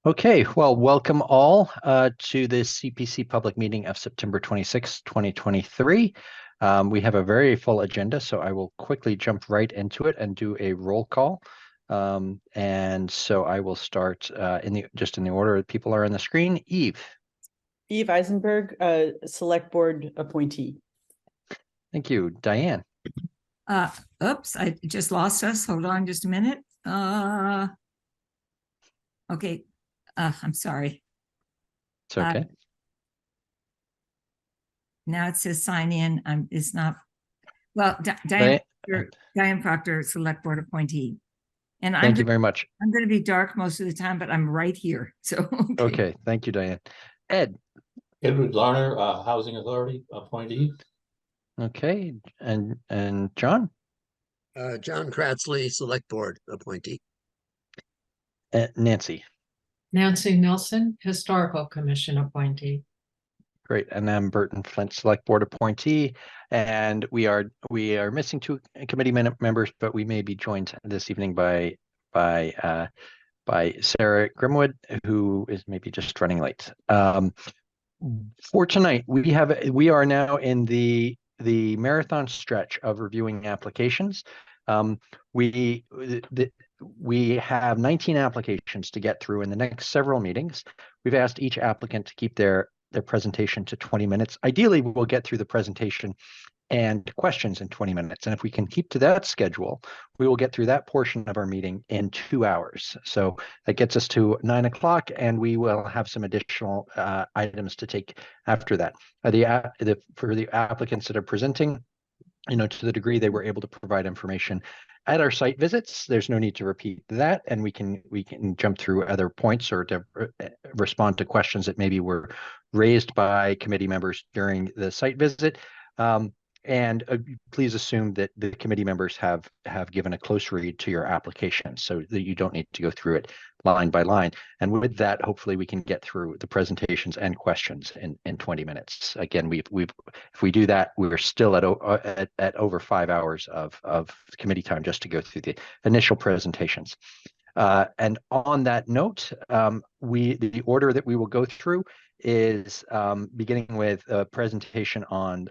Okay, well, welcome all to the CPC public meeting of September 26, 2023. We have a very full agenda, so I will quickly jump right into it and do a roll call. And so I will start in the order that people are on the screen. Eve. Eve Eisenberg, Select Board appointee. Thank you. Diane. Oops, I just lost us. Hold on just a minute. Okay. I'm sorry. It's okay. Now it says sign in. It's not. Well, Diane Proctor, Select Board appointee. And thank you very much. I'm going to be dark most of the time, but I'm right here. So okay. Thank you, Diane. Ed. Edward Larner, Housing Authority appointee. Okay, and John. John Kratzley, Select Board appointee. Nancy. Nancy Nelson, Historical Commission appointee. Great, and I'm Burton Flint, Select Board appointee, and we are missing two committee members, but we may be joined this evening by Sarah Grimwood, who is maybe just running late. For tonight, we are now in the marathon stretch of reviewing applications. We have 19 applications to get through in the next several meetings. We've asked each applicant to keep their presentation to 20 minutes. Ideally, we'll get through the presentation and questions in 20 minutes. And if we can keep to that schedule, we will get through that portion of our meeting in 2 hours. So that gets us to 9 o'clock, and we will have some additional items to take after that. For the applicants that are presenting, to the degree they were able to provide information at our site visits, there's no need to repeat that, and we can jump through other points or to respond to questions that maybe were raised by committee members during the site visit. And please assume that the committee members have given a close read to your application, so that you don't need to go through it line by line. And with that, hopefully we can get through the presentations and questions in 20 minutes. Again, if we do that, we're still at over 5 hours of committee time just to go through the initial presentations. And on that note, the order that we will go through is beginning with a presentation on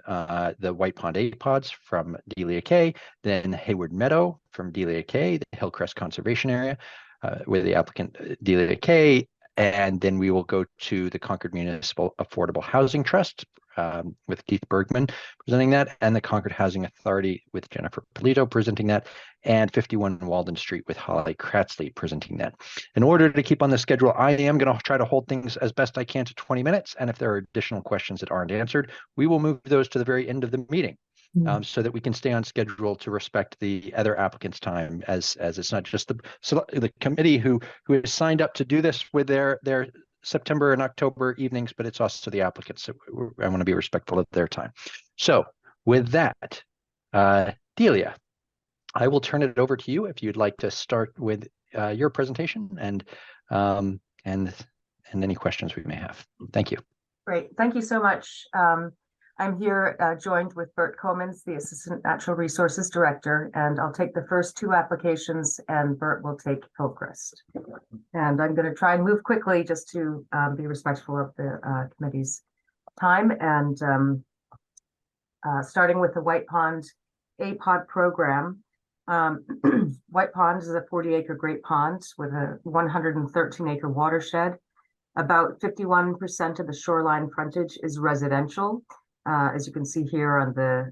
the White Pond Apods from Delia K, then Hayward Meadow from Delia K, the Hillcrest Conservation Area with the applicant Delia K, and then we will go to the Concord Municipal Affordable Housing Trust with Keith Bergman presenting that, and the Concord Housing Authority with Jennifer Polito presenting that, and 51 Walden Street with Holly Kratzley presenting that. In order to keep on the schedule, I am going to try to hold things as best I can to 20 minutes, and if there are additional questions that aren't answered, we will move those to the very end of the meeting. So that we can stay on schedule to respect the other applicants' time, as it's not just the committee who has signed up to do this with their September and October evenings, but it's also the applicants. So I want to be respectful of their time. So with that, Delia, I will turn it over to you if you'd like to start with your presentation and any questions we may have. Thank you. Great, thank you so much. I'm here joined with Bert Comans, the Assistant Natural Resources Director, and I'll take the first two applications and Bert will take Hillcrest. And I'm going to try and move quickly just to be respectful of the committee's time. And starting with the White Pond APOD program. White Pond is a 40-acre Great Pond with a 113-acre watershed. About 51% of the shoreline frontage is residential. As you can see here on the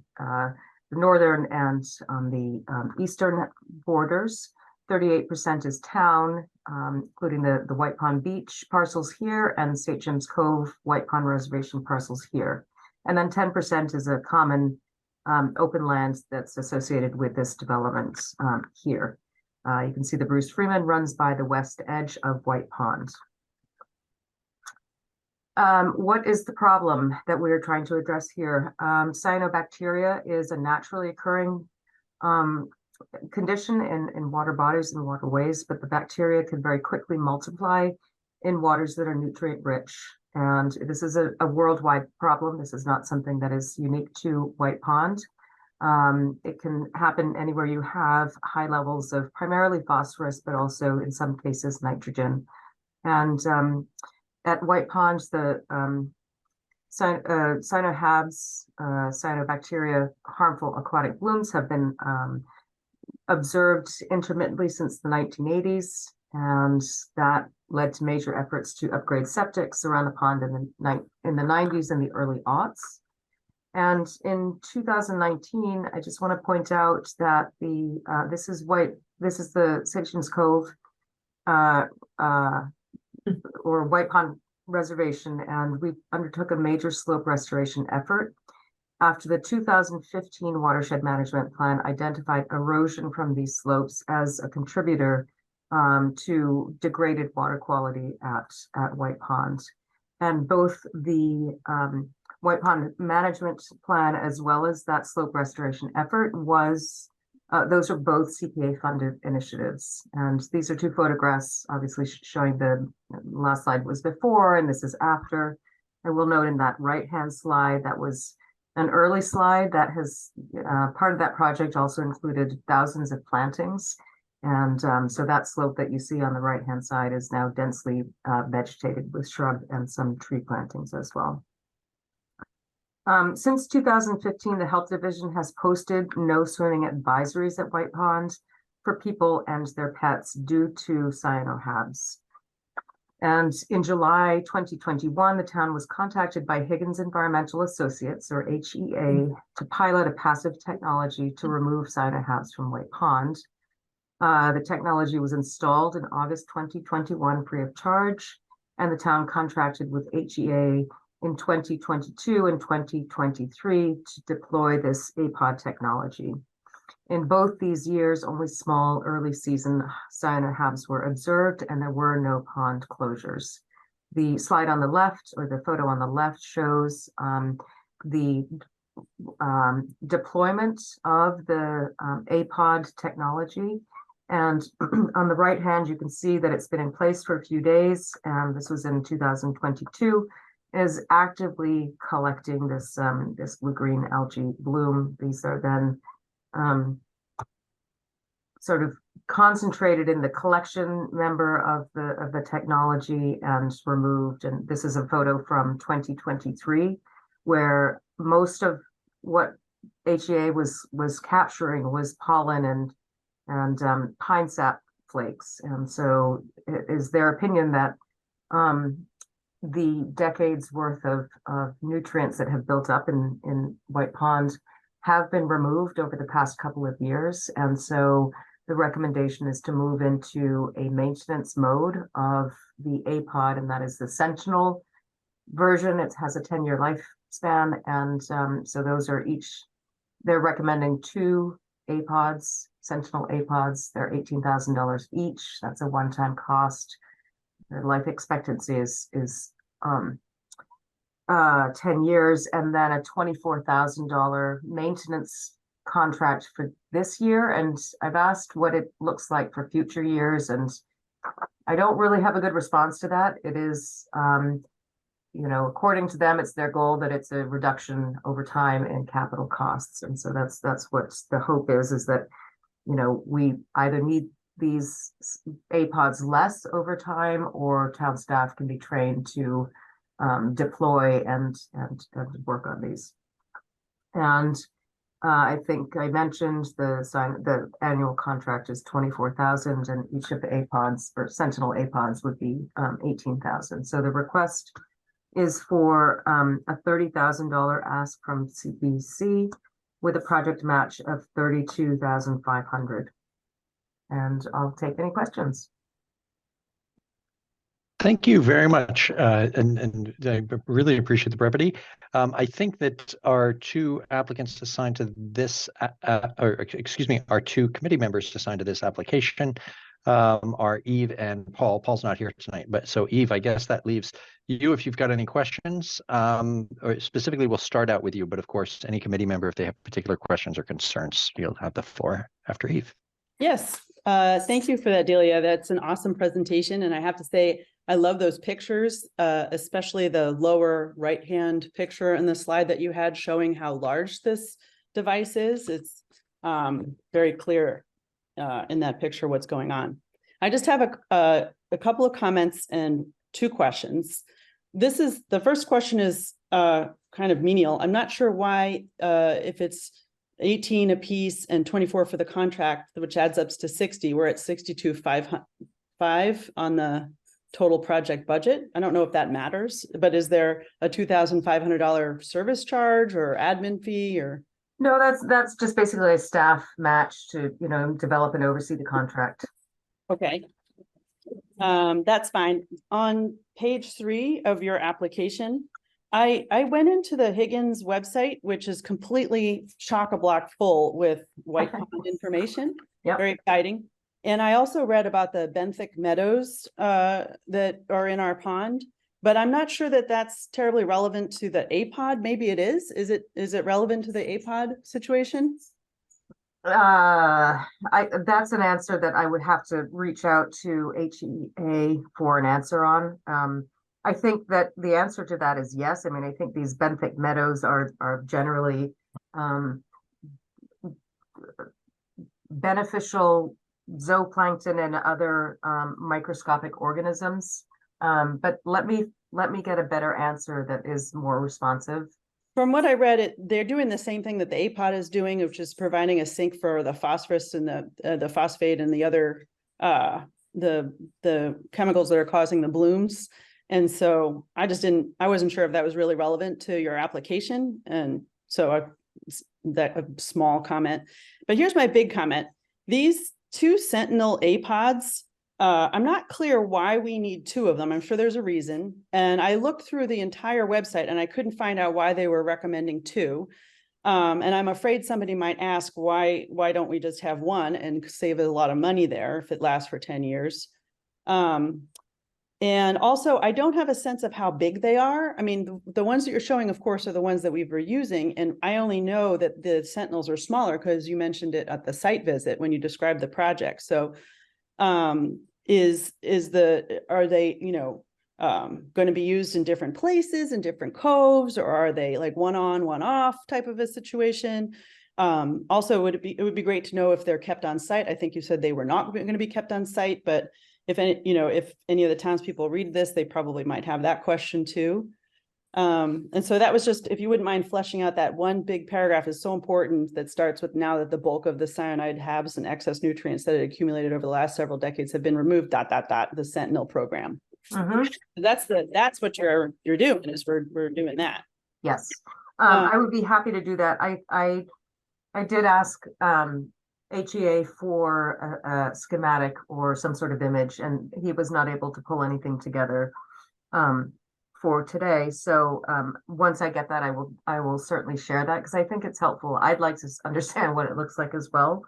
northern and on the eastern borders, 38% is town, including the White Pond Beach parcels here and St. James Cove White Pond Reservation parcels here. And then 10% is a common open land that's associated with this development here. You can see the Bruce Freeman runs by the west edge of White Pond. What is the problem that we're trying to address here? Cyanobacteria is a naturally occurring condition in water bodies and waterways, but the bacteria can very quickly multiply in waters that are nutrient rich. And this is a worldwide problem. This is not something that is unique to White Pond. It can happen anywhere you have high levels of primarily phosphorus, but also in some cases nitrogen. And at White Pond, the cyanohabs, cyanobacteria, harmful aquatic blooms have been observed intermittently since the 1980s, and that led to major efforts to upgrade septics around the pond in the 90s and the early aughts. And in 2019, I just want to point out that this is the Sitchins Cove or White Pond Reservation, and we undertook a major slope restoration effort after the 2015 watershed management plan identified erosion from these slopes as a contributor to degraded water quality at White Pond. And both the White Pond management plan as well as that slope restoration effort those are both CPA funded initiatives. And these are two photographs, obviously showing the last slide was before and this is after. I will note in that right-hand slide, that was an early slide that has part of that project also included thousands of plantings. And so that slope that you see on the right-hand side is now densely vegetated with shrub and some tree plantings as well. Since 2015, the Health Division has posted no swimming advisories at White Pond for people and their pets due to cyanohabs. And in July 2021, the town was contacted by Higgins Environmental Associates, or HEA, to pilot a passive technology to remove cyanohabs from White Pond. The technology was installed in August 2021 free of charge, and the town contracted with HEA in 2022 and 2023 to deploy this APOD technology. In both these years, only small early season cyanohabs were observed and there were no pond closures. The slide on the left, or the photo on the left, shows the deployment of the APOD technology. And on the right hand, you can see that it's been in place for a few days, and this was in 2022, is actively collecting this blue-green algae bloom. These are then sort of concentrated in the collection member of the technology and removed. And this is a photo from 2023, where most of what HEA was capturing was pollen and pine sap flakes. And so it is their opinion that the decades worth of nutrients that have built up in White Pond have been removed over the past couple of years. And so the recommendation is to move into a maintenance mode of the APOD, and that is the Sentinel version. It has a 10-year lifespan. And so those are they're recommending 2 APODs, Sentinel APODs. They're $18,000 each. That's a one-time cost. Their life expectancy is 10 years, and then a $24,000 maintenance contract for this year. And I've asked what it looks like for future years, and I don't really have a good response to that. It is, according to them, it's their goal that it's a reduction over time in capital costs. And so that's what the hope is that, we either need these APODs less over time, or town staff can be trained to deploy and work on these. And I think I mentioned the annual contract is $24,000, and each of the APODs or Sentinel APODs would be $18,000. So the request is for a $30,000 ask from CBC with a project match of $32,500. And I'll take any questions. Thank you very much, and I really appreciate the brevity. I think that our 2 applicants assigned to this, our 2 committee members assigned to this application are Eve and Paul. Paul's not here tonight, but so Eve, I guess that leaves you if you've got any questions. Or specifically, we'll start out with you, but of course, any committee member, if they have particular questions or concerns, you'll have the floor after Eve. Yes, thank you for that, Delia. That's an awesome presentation. And I have to say, I love those pictures, especially the lower right-hand picture in the slide that you had showing how large this device is. It's very clear in that picture what's going on. I just have a couple of comments and two questions. The first question is kind of menial. I'm not sure why if it's 18 apiece and 24 for the contract, which adds up to 60, we're at 62,505 on the total project budget. I don't know if that matters, but is there a $2,500 service charge or admin fee or? No, that's just basically a staff match to, you know, develop and oversee the contract. Okay. That's fine. On page 3 of your application, I went into the Higgins website, which is completely chock-a-block full with White Pond information. Yep. Very exciting. And I also read about the benthic meadows that are in our pond, but I'm not sure that that's terribly relevant to the APOD. Maybe it is. Is it relevant to the APOD situation? That's an answer that I would have to reach out to HEA for an answer on. I think that the answer to that is yes. I mean, I think these benthic meadows are generally beneficial zooplankton and other microscopic organisms. But let me get a better answer that is more responsive. From what I read, they're doing the same thing that the APOD is doing, of just providing a sink for the phosphorus and the phosphate and the other the chemicals that are causing the blooms. And so I wasn't sure if that was really relevant to your application. And so that a small comment, but here's my big comment. These 2 Sentinel APODs, I'm not clear why we need 2 of them. I'm sure there's a reason. And I looked through the entire website and I couldn't find out why they were recommending 2. And I'm afraid somebody might ask, why don't we just have 1 and save a lot of money there if it lasts for 10 years? And also, I don't have a sense of how big they are. I mean, the ones that you're showing, of course, are the ones that we were using. And I only know that the Sentinels are smaller because you mentioned it at the site visit when you described the project. So are they, you know, going to be used in different places, in different coves, or are they like one on, one off type of a situation? Also, it would be great to know if they're kept on site. I think you said they were not going to be kept on site, but if any, you know, if any of the townspeople read this, they probably might have that question too. And so that was just, if you wouldn't mind fleshing out that one big paragraph is so important that starts with, now that the bulk of the cyanide habs and excess nutrients that had accumulated over the last several decades have been removed, ... the Sentinel program. That's what you're doing, is we're doing that. Yes. I would be happy to do that. I did ask HEA for a schematic or some sort of image, and he was not able to pull anything together for today. So once I get that, I will certainly share that, because I think it's helpful. I'd like to understand what it looks like as well.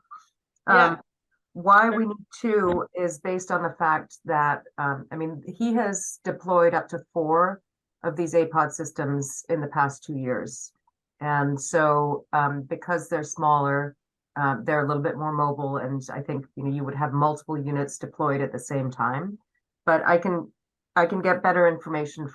Why we need 2 is based on the fact that I mean, he has deployed up to 4 of these APOD systems in the past 2 years. And so because they're smaller, they're a little bit more mobile, and I think, you know, you would have multiple units deployed at the same time. But I can get better information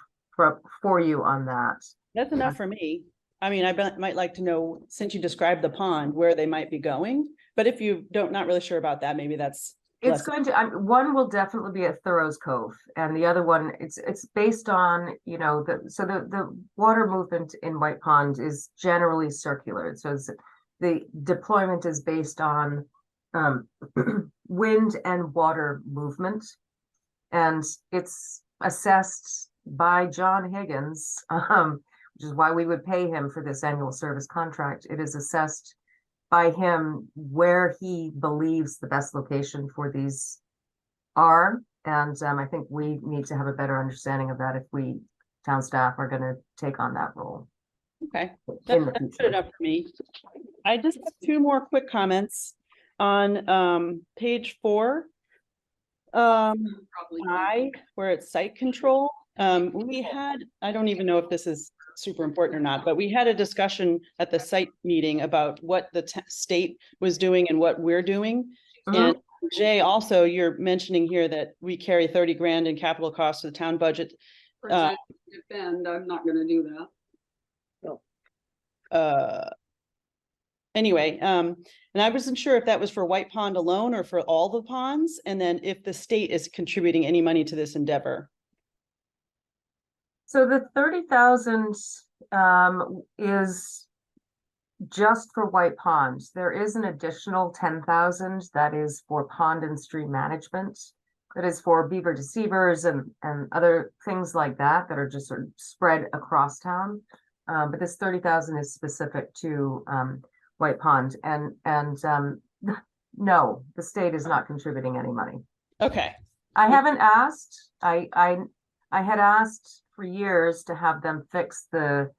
for you on that. That's enough for me. I mean, I might like to know, since you described the pond, where they might be going. But if you not really sure about that, maybe that's. It's going to, one will definitely be at Thoreau's Cove, and the other one, it's based on, you know, the water movement in White Pond is generally circular. So the deployment is based on wind and water movement, and it's assessed by John Higgins, which is why we would pay him for this annual service contract. It is assessed by him where he believes the best location for these are. And I think we need to have a better understanding of that if we, town staff, are going to take on that role. Okay, that's good enough for me. I just have 2 more quick comments on page 4. Where it's site control. We had, I don't even know if this is super important or not, but we had a discussion at the site meeting about what the state was doing and what we're doing. And Jay, also, you're mentioning here that we carry 30 grand in capital costs to the town budget. Defend, I'm not going to do that. anyway, and I wasn't sure if that was for White Pond alone or for all the ponds, and then if the state is contributing any money to this endeavor. So the 30,000 is just for White Ponds. There is an additional 10,000 that is for pond and stream management. That is for beaver deceivers and other things like that that are just sort of spread across town. But this 30,000 is specific to White Pond, and no, the state is not contributing any money. Okay. I haven't asked. I had asked for years to have them fix the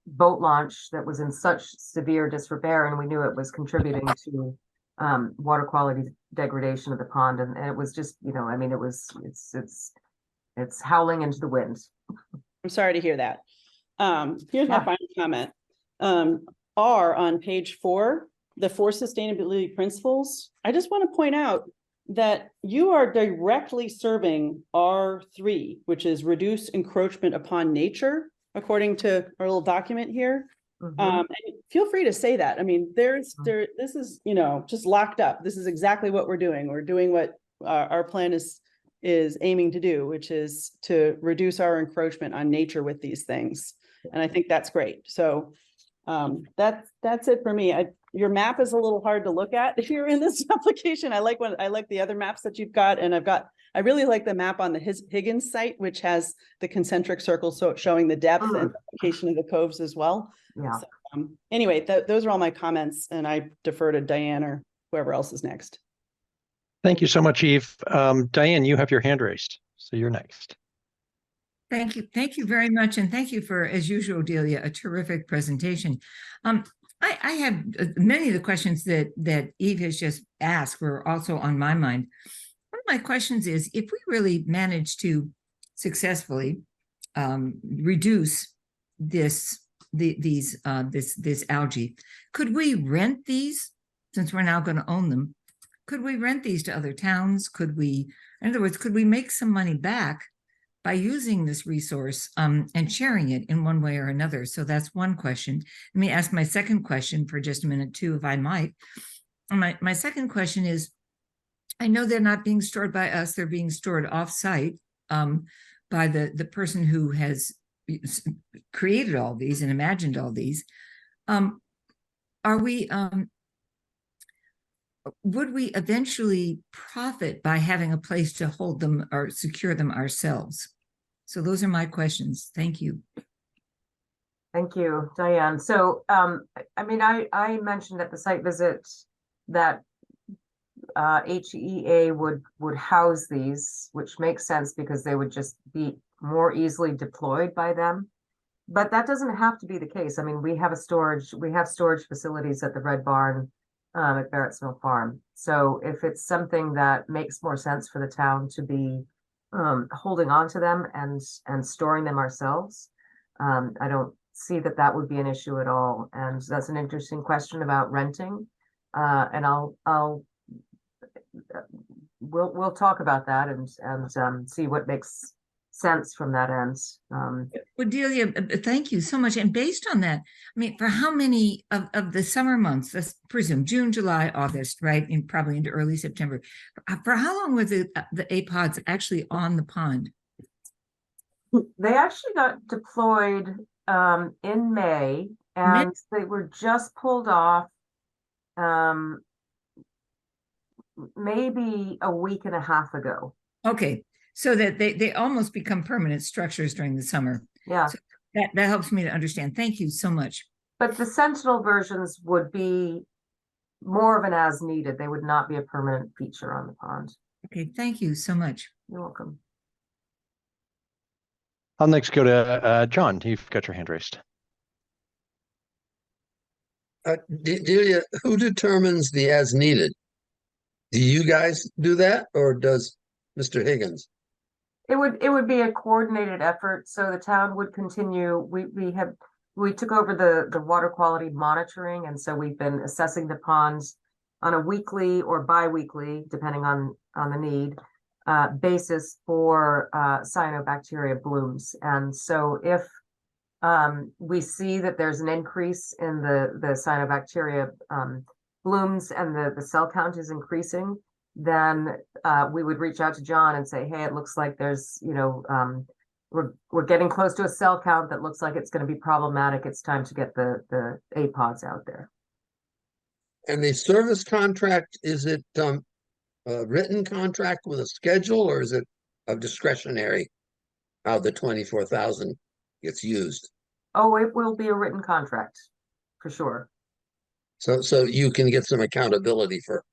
boat launch that was in such severe disrepair, and we knew it was contributing to water quality degradation of the pond, and it was just, you know, I mean, it's howling into the wind. I'm sorry to hear that. Here's my Yeah. final comment. R on page 4, the 4 sustainability principles. I just want to point out that you are directly serving R3, which is reduce encroachment upon nature, according to our little document here. Mhm. And feel free to say that. I mean, this is, you know, just locked up. This is exactly what we're doing. We're doing what our plan is aiming to do, which is to reduce our encroachment on nature with these things. And I think that's great. So that's it for me. Your map is a little hard to look at if you're in this application. I like the other maps that you've got, and I really like the map on the Higgins site, which has the concentric circles, so showing the depth and location of the coves as well. Yeah. So, anyway, those are all my comments, and I defer to Diane or whoever else is next. Thank you so much, Eve. Diane, you have your hand raised, so you're next. Thank you. Thank you very much. And thank you for, as usual, Delia, a terrific presentation. I have many of the questions that Eve has just asked were also on my mind. One of my questions is, if we really manage to successfully reduce this algae, could we rent these, since we're now going to own them? Could we rent these to other towns? Could we, in other words, could we make some money back by using this resource and sharing it in one way or another? So that's one question. Let me ask my second question for just a minute too, if I might. My second question is, I know they're not being stored by us, they're being stored off-site by the person who has created all these and imagined all these. Would we eventually profit by having a place to hold them or secure them ourselves? So those are my questions. Thank you. Thank you, Diane. So, I mean, I mentioned at the site visit that HEA would house these, which makes sense because they would just be more easily deployed by them. But that doesn't have to be the case. I mean, we have storage facilities at the Red Barn at Barrett's Mill Farm. So if it's something that makes more sense for the town to be holding on to them and storing them ourselves, I don't see that would be an issue at all. And that's an interesting question about renting. And we'll talk about that and see what makes sense from that end. Well, Delia, thank you so much. And based on that, I mean, for how many of the summer months, let's presume June, July, August, right, and probably into early September, for how long were the apods actually on the pond? They actually got deployed in May, and they were just pulled off maybe a week and a half ago. Okay, so that they almost become permanent structures during the summer. Yeah. So that helps me to understand. Thank you so much. But the Sentinel versions would be more of an as needed. They would not be a permanent feature on the pond. Okay, thank you so much. You're welcome. I'll next go to John. You've got your hand raised. Delia, who determines the as needed? Do you guys do that, or does Mr. Higgins? It would be a coordinated effort. So the town would continue. We took over the water quality monitoring, and so we've been assessing the ponds on a weekly or bi-weekly, depending on the need, basis for cyanobacteria blooms. And so if we see that there's an increase in the cyanobacteria blooms and the cell count is increasing, then we would reach out to John and say, hey, it looks like there's, we're getting close to a cell count that looks like it's going to be problematic. It's time to get the APODs out there. And the service contract, is it a written contract with a schedule, or is it a discretionary how the 24,000 gets used? Oh, it will be a written contract for sure. So you can get some accountability for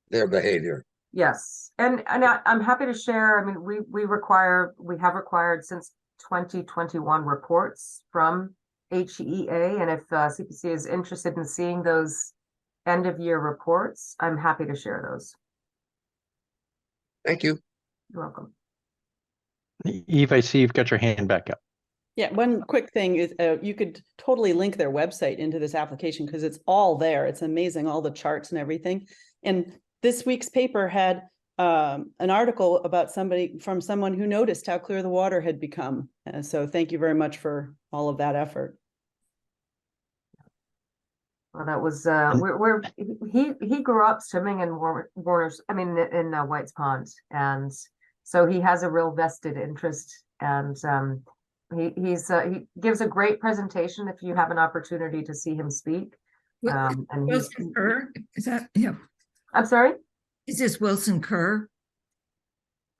their behavior. Yes, and I'm happy to share. I mean, we have required since 2021 reports from HEA, and if CPC is interested in seeing those end of year reports, I'm happy to share those. Thank you. You're welcome. Eve, I see you've got your hand back up. Yeah, one quick thing is you could totally link their website into this application because it's all there. It's amazing, all the charts and everything. And this week's paper had an article about someone who noticed how clear the water had become. So thank you very much for all of that effort. Well, that was he grew up swimming in Warner's, I mean, in White's Pond, and so he has a real vested interest, and he gives a great presentation if you have an opportunity to see him speak. And Wilson Kerr, is that, yeah? I'm sorry? Is this Wilson Kerr?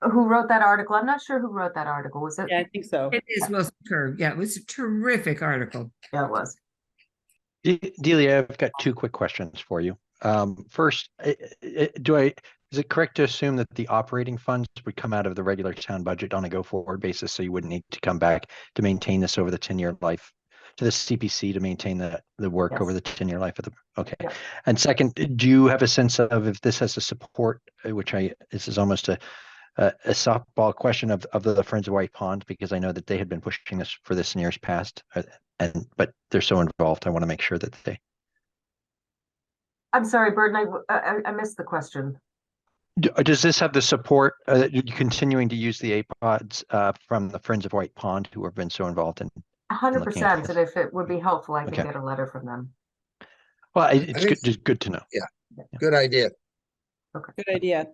Who wrote that article? I'm not sure who wrote that article. Was it? Yeah, I think so. It is Wilson Kerr. Yeah, it was a terrific article. Yeah, it was. Delia, I've got two quick questions for you. First, is it correct to assume that the operating funds would come out of the regular town budget on a go-forward basis, so you wouldn't need to come back to maintain this over the 10-year life, to the CPC to maintain the work Yes. over the 10-year life of the, okay. Yeah. And second, do you have a sense of if this has a support, this is almost a softball question of the Friends of White Pond, because I know that they had been pushing this for this in years past, but they're so involved. I want to make sure that they. I'm sorry, Burton, I missed the question. Does this have the support? You're continuing to use the APODs from the Friends of White Pond, who have been so involved in 100%, and if it would be helpful, I can Okay. get a letter from them. Well, it's think- good, just good to know. Good idea. Good idea.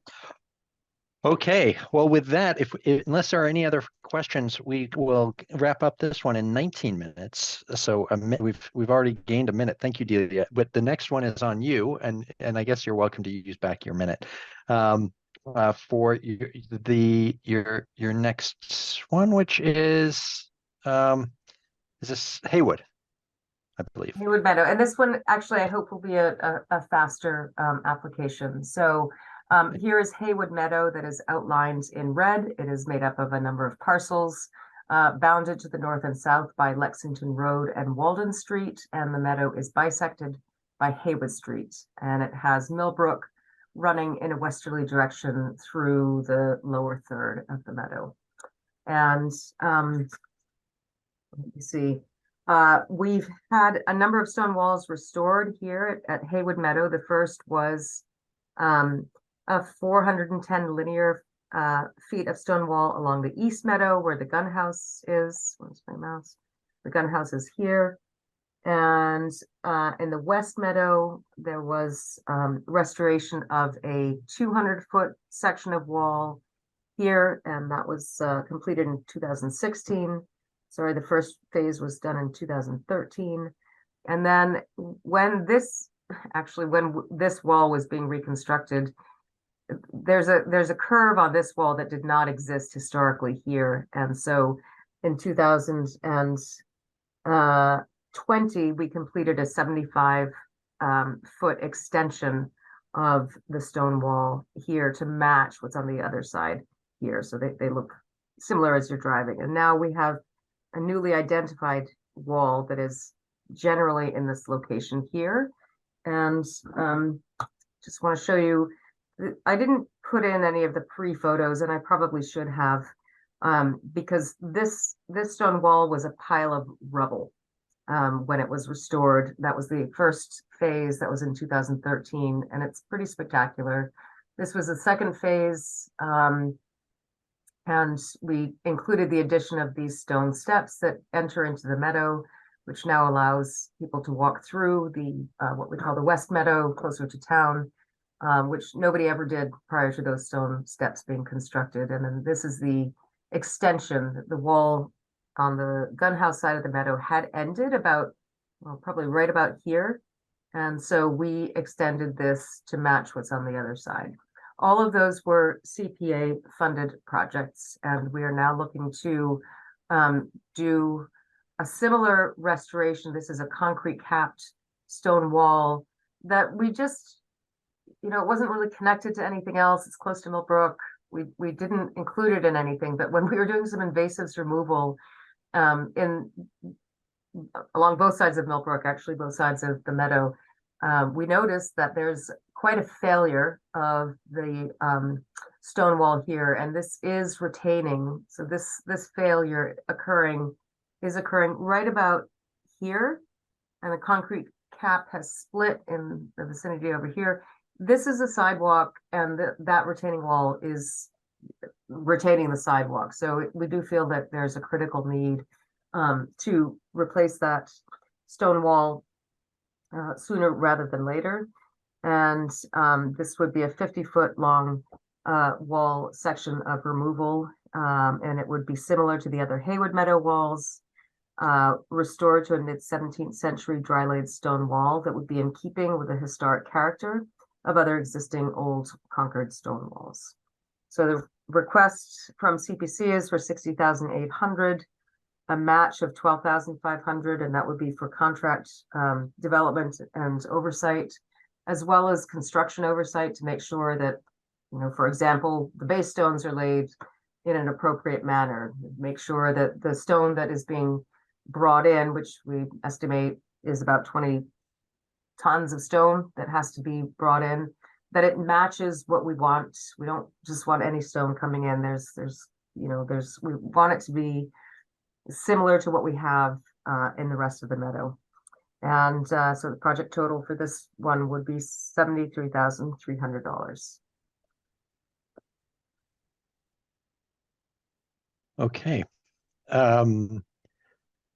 Okay, well, with that, unless there are any other questions, we will wrap up this one in 19 minutes. So we've already gained a minute. Thank you, Delia. But the next one is on you, and I guess you're welcome to use back your minute for your next one, which is this Haywood, I believe. Haywood Meadow, and this one actually I hope will be a faster application. So here is Haywood Meadow that is outlined in red. It is made up of a number of parcels bounded to the north and south by Lexington Road and Walden Street, and the meadow is bisected by Haywood Street, and it has Millbrook running in a westerly direction through the lower third of the meadow. And let me see. We've had a number of stone walls restored here at Haywood Meadow. The first was a 410 linear feet of stone wall along the east meadow where the gun house is. Where's my mouse? The gun house is here. And in the west meadow, there was restoration of a 200-foot section of wall here, and that was completed in 2016. Sorry, the first phase was done in 2013. And then when this wall was being reconstructed, there's a curve on this wall that did not exist historically here. And so in 2020, we completed a 75-foot extension of the stone wall here to match what's on the other side here. So they look similar as you're driving. And now we have a newly identified wall that is generally in this location here. And just want to show you, I didn't put in any of the pre-photos, and I probably should have, because this stone wall was a pile of rubble when it was restored. That was the first phase, that was in 2013, and it's pretty spectacular. This was the second phase And we included the addition of these stone steps that enter into the meadow, which now allows people to walk through the what we call the West Meadow, closer to town, which nobody ever did prior to those stone steps being constructed. And then this is the extension. The wall on the gun house side of the meadow had ended about, well, probably right about here. And so we extended this to match what's on the other side. All of those were CPA funded projects, and we are now looking to do a similar restoration. This is a concrete capped stone wall that we just, you know, it wasn't really connected to anything else. It's close to Millbrook. We didn't include it in anything, but when we were doing some invasives removal along both sides of Millbrook, actually both sides of the meadow, we noticed that there's quite a failure of the stone wall here, and this is retaining. So this failure is occurring right about here, and the concrete cap has split in the vicinity over here. This is a sidewalk, and that retaining wall is retaining the sidewalk. So we do feel that there's a critical need to replace that stone wall sooner rather than later. And this would be a 50-foot long wall section of removal, and it would be similar to the other Haywood Meadow walls, restored to a mid-17th century dry laid stone wall that would be in keeping with the historic character of other existing old Concord stone walls. So the request from CPC is for $60,800, a match of $12,500, and that would be for contract development and oversight, as well as construction oversight to make sure that, you know, for example, the base stones are laid in an appropriate manner. Make sure that the stone that is being brought in, which we estimate is about 20 tons of stone that has to be brought in, that it matches what we want. We don't just want any stone coming in. We want it to be similar to what we have in the rest of the meadow. And so the project total for this one would be $73,300. Okay.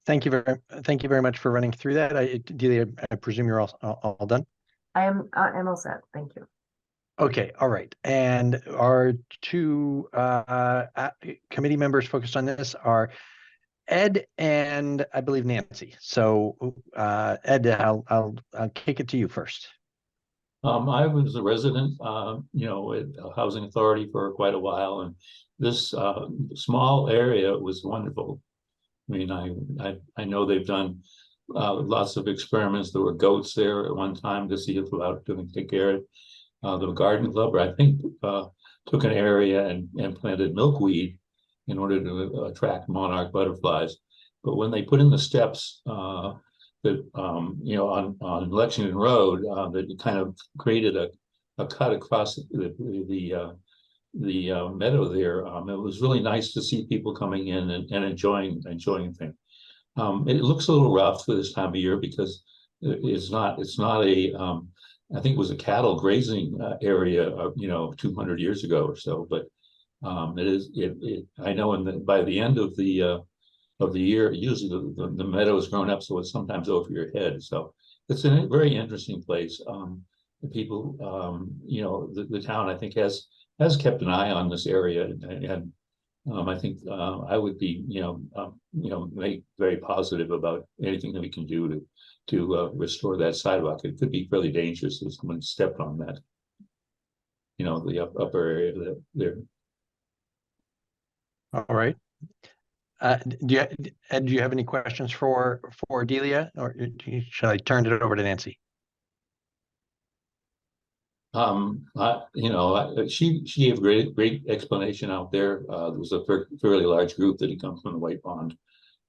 Thank you very much for running through that. Delia, I presume you're all done? I'm all set. Thank you. Okay, all right. And our two committee members focused on this are Ed and I believe Nancy. So Ed, I'll kick it to you first. I was a resident, at a housing authority for quite a while, and this small area was wonderful. I mean, I know they've done lots of experiments. There were goats there at one time to see if allowed to take care of it. The garden club, I think, took an area and planted milkweed in order to attract monarch butterflies. But when they put in the steps on Lexington Road, that kind of created a cut across the meadow there. It was really nice to see people coming in and enjoying things. It looks a little rough for this time of year because it's not a I think it was a cattle grazing area, 200 years ago or so. But I know by the end of the year, usually the meadow is grown up, so it's sometimes over your head. So it's a very interesting place. The people, the town, I think has kept an eye on this area, and I think I would be, very positive about anything that we can do to restore that sidewalk. It could be fairly dangerous if someone stepped on that, the upper area there. All right. Do you have any questions for Delia, or shall I turn it over to Nancy? She gave great explanation out there. There was a fairly large group that had come from the White Pond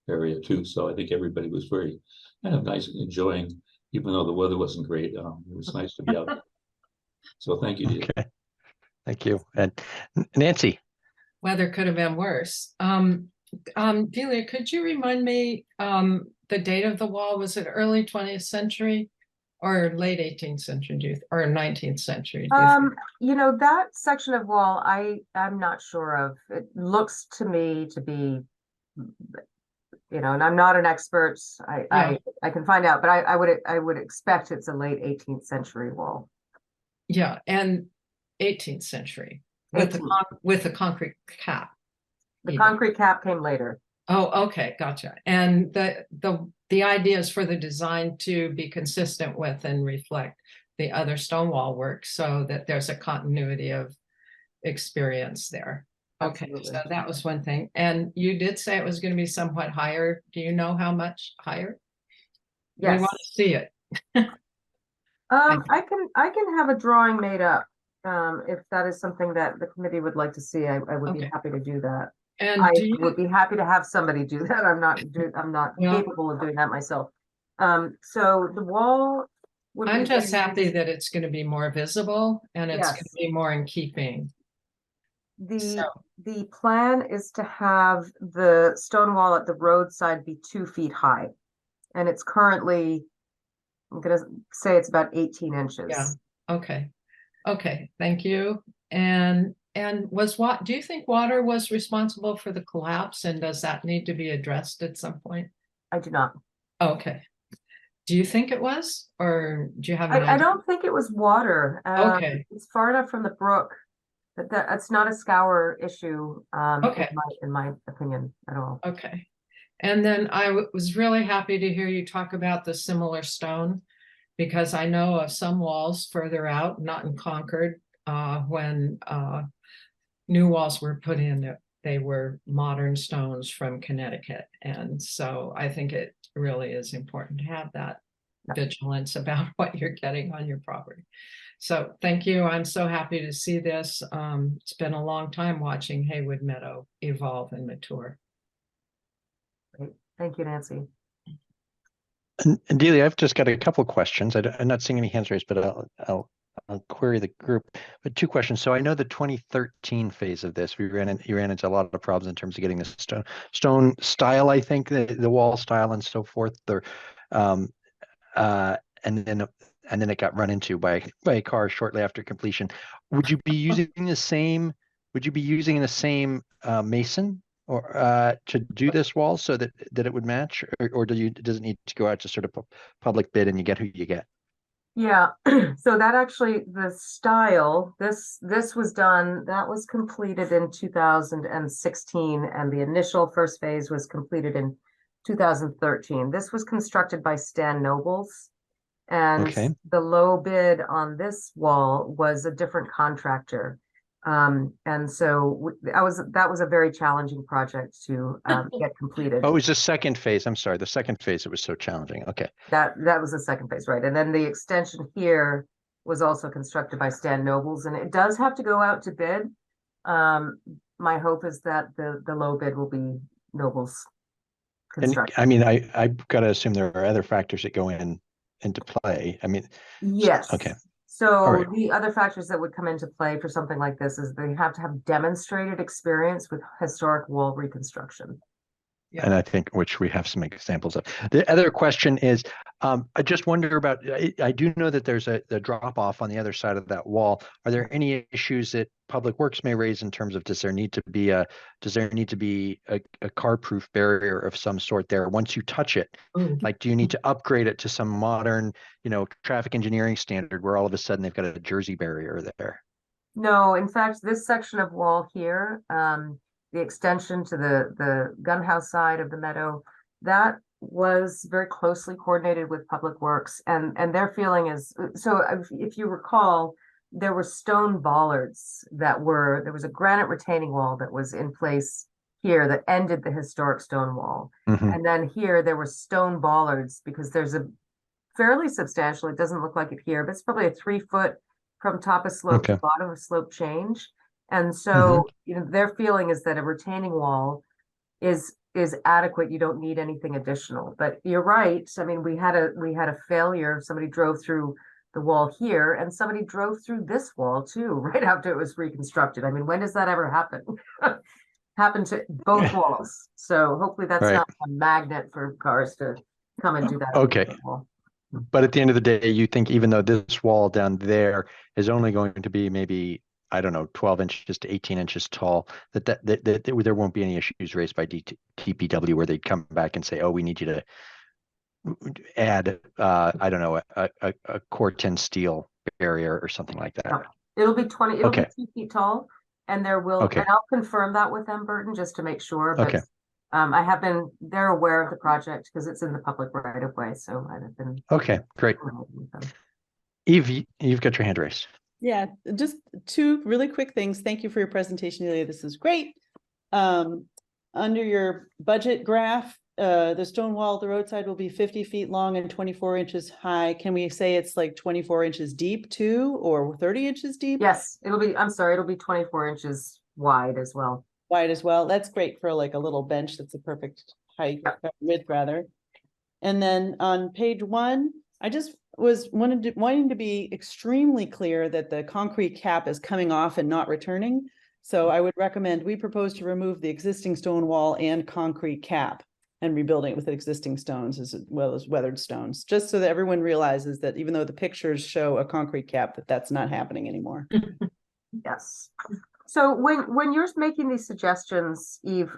area too, so I think everybody was very kind of nice, enjoying, even though the weather wasn't great. It was nice to be out there. So thank you, Delia. Okay, thank you. And Nancy. Weather could have been worse. Delia, could you remind me the date of the wall? Was it early 20th century? or late 18th century, or 19th century? Do you think? You know, that section of wall, I'm not sure of. It looks to me to be, you know, and I'm not an expert. I can find out, but I would expect it's a late 18th century wall. Yeah, and 18th century with the 18th. with the concrete cap. The even. concrete cap came later. Oh, okay, gotcha. And the idea is for the design to be consistent with and reflect the other stone wall work so that there's a continuity of experience there. Okay, Absolutely. so that was one thing. And you did say it was going to be somewhat higher. Do you know how much higher? We Yes. want to see it. I can have a drawing made up. If that is something that the committee would like to see, I would be Okay. happy to do that. And I do you, would be happy to have somebody do that. I'm not Well- capable of doing that myself. So the wall would I'm be just very happy nice. that it's going to be more visible and it's going to Yes. be more in keeping. So, The plan is to have the stone wall at the roadside be 2 feet high. And it's currently, I'm gonna say it's about 18 inches. Yeah. Okay. Okay, thank you. And do you think water was responsible for the collapse, and does that need to be addressed at some point? I do not. Okay. Do you think it was, or do you have an I idea? don't think it was water. Okay. It's far enough from the brook that that's not a scour issue, Okay. in my opinion at all. Okay. And then I was really happy to hear you talk about the similar stone, because I know of some walls further out, not in Concord, when new walls were put in, they were modern stones from Connecticut. And so I think it really is important to have that vigilance about what you're getting on your property. So thank you. I'm so happy to see this. It's been a long time watching Haywood Meadow evolve and mature. Great. Thank you, Nancy. And Delia, I've just got a couple of questions. I'm not seeing any hands raised, but I'll query the group. But 2 questions. So I know the 2013 phase of this, you ran into a lot of problems in terms of getting the stone style, I think, the wall style and so forth. And then it got run into by a car shortly after completion. Would you be using the same? Would you be using the same mason or to do this wall so that it would match, or does it need to go out to sort of public bid and you get who you get? Yeah, so that actually, the style, this was done, that was completed in 2016, and the initial first phase was completed in 2013. This was constructed by Stan Nobles, and Okay. the low bid on this wall was a different contractor. And so that was a very challenging project to get completed. Oh, it was the second phase. I'm sorry, the second phase. It was so challenging. Okay. That was the second phase, right? And then the extension here was also constructed by Stan Nobles, and it does have to go out to bid. My hope is that the low bid will be Nobles And construction. I mean, I've got to assume there are other factors that go into play. I mean, Yes. okay. So right. the other factors that would come into play for something like this is they have to have demonstrated experience with historic wall reconstruction. And I think which we have some examples of. The other question is, I just wonder about, I do know that there's a drop off on the other side of that wall. Are there any issues that Public Works may raise in terms of does there need to be a car proof barrier of some sort there once you touch it? Ooh. Like, do you need to upgrade it to some modern, traffic engineering standard where all of a sudden they've got a Jersey barrier there? No, in fact, this section of wall here, the extension to the gun house side of the meadow, that was very closely coordinated with Public Works, and their feeling is, so if you recall, there were stone bollards there was a granite retaining wall that was in place here that ended the historic stone wall. Mhm. And then here there were stone bollards because there's a fairly substantial, it doesn't look like it here, but it's probably a 3 foot from top of slope to Okay. bottom of slope change. And so, their feeling is that a retaining wall is adequate. You don't need anything additional. But you're right. I mean, we had a failure. Somebody drove through the wall here, and somebody drove through this wall too, right after it was reconstructed. I mean, when does that ever happen? Happened to both walls. So hopefully that's Right. not a magnet for cars to come and do that. Okay. Wall. But at the end of the day, you think even though this wall down there is only going to be maybe, I don't know, 12 inches to 18 inches tall, that there won't be any issues raised by DPW where they'd come back and say, oh, we need you to add, I don't know, a Corten steel barrier or something like that. No. It'll be it'll be Okay. 2 feet tall, and there will, Okay. and I'll confirm that with them, Burton, just to make sure, but Okay. they're aware of the project because it's in the public right of way, so I've been. Okay, great. with them. Eve, you've got your hand raised. Yeah, just two really quick things. Thank you for your presentation, Delia. This is great. Under your budget graph, the stone wall at the roadside will be 50 feet long and 24 inches high. Can we say it's like 24 inches deep too, or 30 inches deep? Yes, it'll be 24 inches wide as well. Wide as well. That's great for like a little bench. That's a perfect height, width rather. And then on page 1, I just was wanting to be extremely clear that the concrete cap is coming off and not returning. So I would recommend we propose to remove the existing stone wall and concrete cap and rebuilding it with existing stones as well as weathered stones, just so that everyone realizes that even though the pictures show a concrete cap, that's not happening anymore. Yes. So when you're making these suggestions, Eve,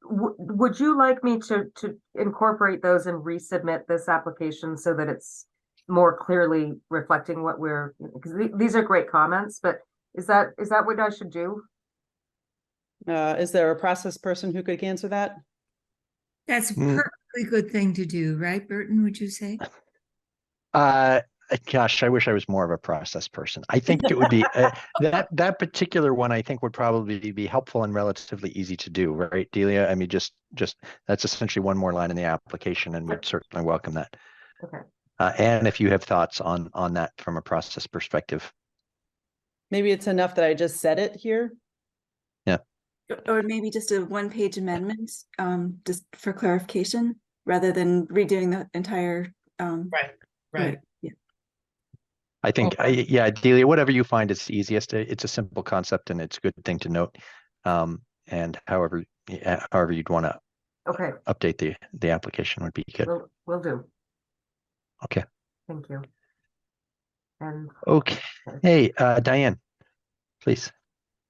would you like me to incorporate those and resubmit this application so that it's more clearly reflecting what we're, because these are great comments, but is that what I should do? Is there a process person who could answer that? That's a perfectly good thing to do, right, Burton, would you say? Gosh, I wish I was more of a process person. I think it would be that particular one. I think would probably be helpful and relatively easy to do, right, Delia? I mean, just that's essentially one more line in the application, and we'd certainly welcome that. Okay. And if you have thoughts on that from a process perspective, Maybe it's enough that I just said it here. Yeah. Or maybe just a one-page amendment, just for clarification, rather than redoing the entire. Right. Yeah. I think, yeah, Delia, whatever you find is easiest. It's a simple concept and it's a good thing to note. And however you'd want to Okay. update the application would be good. Will do. Okay. Thank you. And Okay. Hey, Diane, please.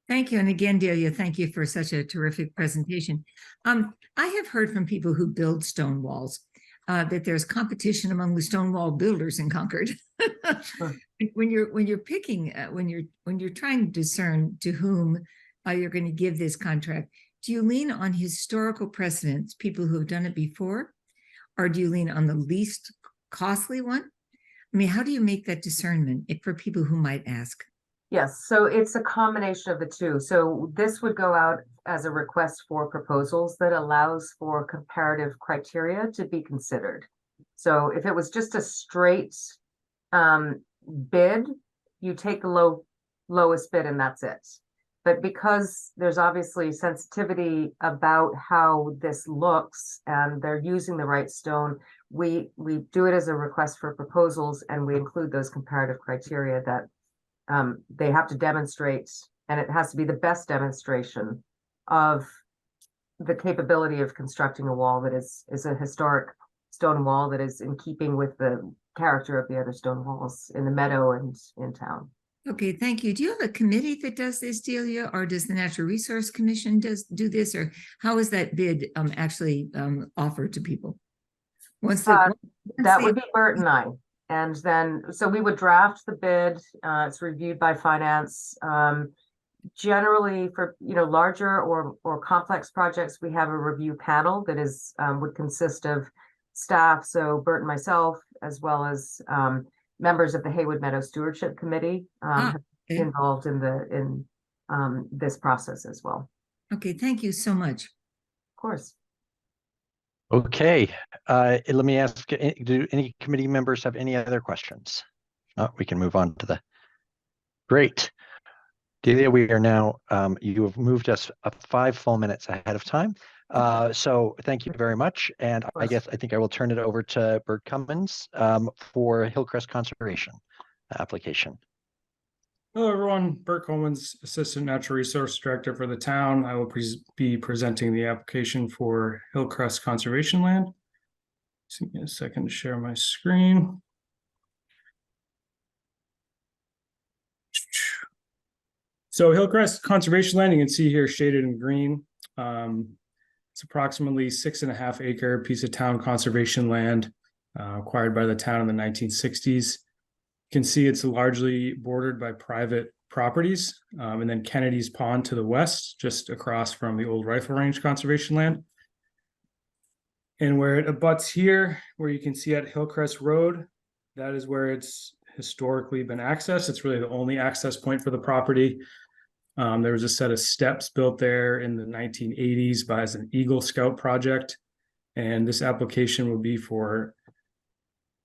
Thank you. And again, Delia, thank you for such a terrific presentation. I have heard from people who build stone walls that there's competition among the stone wall builders in Concord. Sure. When you're picking, when you're trying to discern to whom you're going to give this contract, do you lean on historical precedents, people who have done it before, or do you lean on the least costly one? I mean, how do you make that discernment for people who might ask? yes, so it's a combination of the two. So this would go out as a request for proposals that allows for comparative criteria to be considered. So if it was just a straight bid, you take the lowest bid and that's it. But because there's obviously sensitivity about how this looks and they're using the right stone, we do it as a request for proposals and we include those comparative criteria that they have to demonstrate, and it has to be the best demonstration of the capability of constructing a wall that is a historic stone wall that is in keeping with the character of the other stone walls in the meadow and in town. Okay, thank you. Do you have a committee that does this, Delia, or does the Natural Resource Commission do this, or how is that bid actually offered to people? That would be Bert and I. And then, so we would draft the bid, it's reviewed by finance. Generally for, larger or complex projects, we have a review panel that is, would consist of staff. So Bert and myself, as well as, members of the Haywood Meadow Stewardship Committee, have been involved in this process as well. Okay, thank you so much. Of course. Okay, let me ask, do any committee members have any other questions? We can move on to the, great. Delia, we are now, you have moved us up 5 full minutes ahead of time. So thank you very much. And I think I will turn it over to Bert Cummins for Hillcrest Conservation application. Hello, everyone. Bert Coleman's Assistant Natural Resource Director for the town. I will be presenting the application for Hillcrest Conservation Land. Just give me a second to share my screen. So Hillcrest Conservation Land, you can see here shaded in green. It's approximately 6.5 acre piece of town conservation land acquired by the town in the 1960s. You can see it's largely bordered by private properties, and then Kennedy's Pond to the west, just across from the old rifle range conservation land. And where it abuts here, where you can see at Hillcrest Road, that is where it's historically been accessed. It's really the only access point for the property. There was a set of steps built there in the 1980s by as an Eagle Scout project. And this application will be for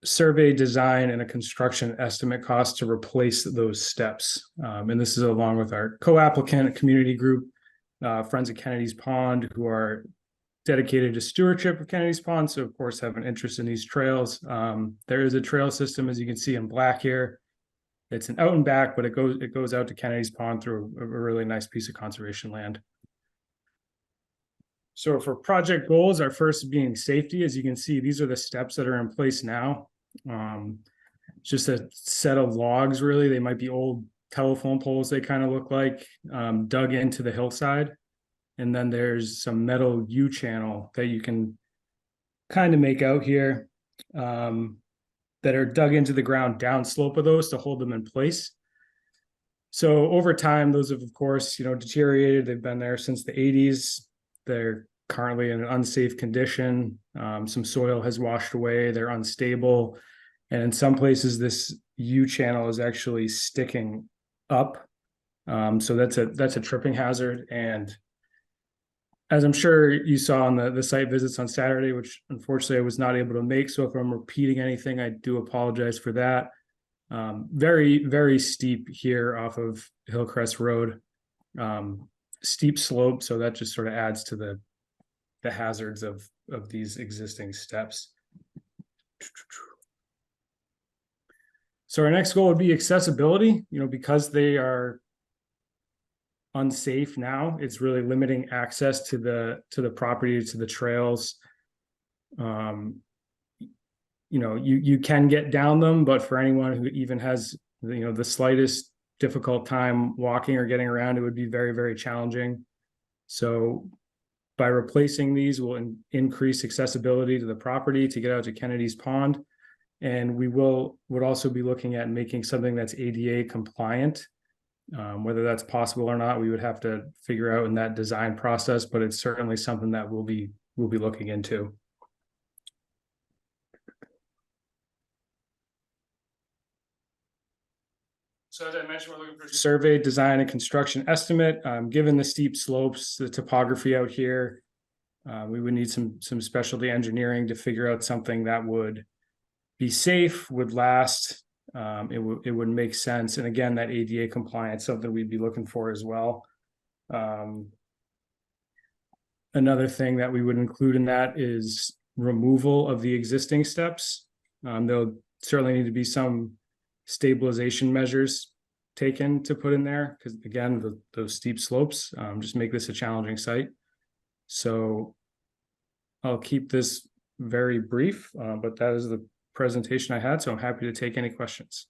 survey design and a construction estimate cost to replace those steps. And this is along with our co-applicant community group, Friends of Kennedy's Pond, who are dedicated to stewardship of Kennedy's Pond, so of course have an interest in these trails. There is a trail system, as you can see in black here. It's an out and back, but it goes out to Kennedy's Pond through a really nice piece of conservation land. So for project goals, our first being safety. As you can see, these are the steps that are in place now. Just a set of logs, really. They might be old telephone poles, they kind of look like, dug into the hillside. And then there's some metal U-channel that you can kind of make out here, that are dug into the ground downslope of those to hold them in place. So over time, those have, of course, deteriorated. They've been there since the 80s. They're currently in an unsafe condition. Some soil has washed away. They're unstable. And in some places, this U-channel is actually sticking up. So that's a tripping hazard. And as I'm sure you saw on the site visits on Saturday, which unfortunately I was not able to make. So if I'm repeating anything, I do apologize for that. Very, very steep here off of Hillcrest Road. Steep slope, so that just sort of adds to the hazards of these existing steps. So our next goal would be accessibility, because they are unsafe now. It's really limiting access to the property, to the trails. You can get down them, but for anyone who even has the slightest difficult time walking or getting around, it would be very, very challenging. So by replacing these, we'll increase accessibility to the property to get out to Kennedy's Pond. And we would also be looking at making something that's ADA compliant. Whether that's possible or not, we would have to figure out in that design process, but it's certainly something that we'll be looking into. So as I mentioned, we're looking for survey design and construction estimate. Given the steep slopes, the topography out here, we would need some specialty engineering to figure out something that would be safe, would last. It would make sense. And again, that ADA compliance, something we'd be looking for as well. Another thing that we would include in that is removal of the existing steps. There'll certainly need to be some stabilization measures taken to put in there, because again, those steep slopes just make this a challenging site. So I'll keep this very brief, but that is the presentation I had, so I'm happy to take any questions.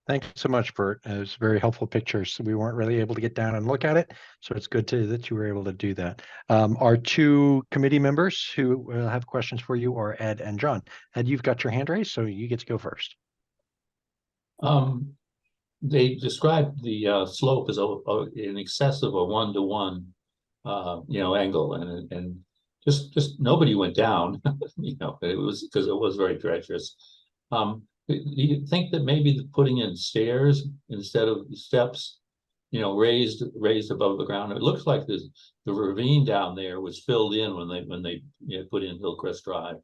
Thank you so much, Bert. It was very helpful pictures. We weren't really able to get down and look at it, so it's good that you were able to do that. Our two committee members who will have questions for you are Ed and John. Ed, you've got your hand raised, so you get to go first. They described the slope as in excess of a 1-to-1, angle, and just nobody went down. It was because it was very treacherous. Do you think that maybe putting in stairs instead of steps, raised above the ground? It looks like the ravine down there was filled in when they put in Hillcrest Drive,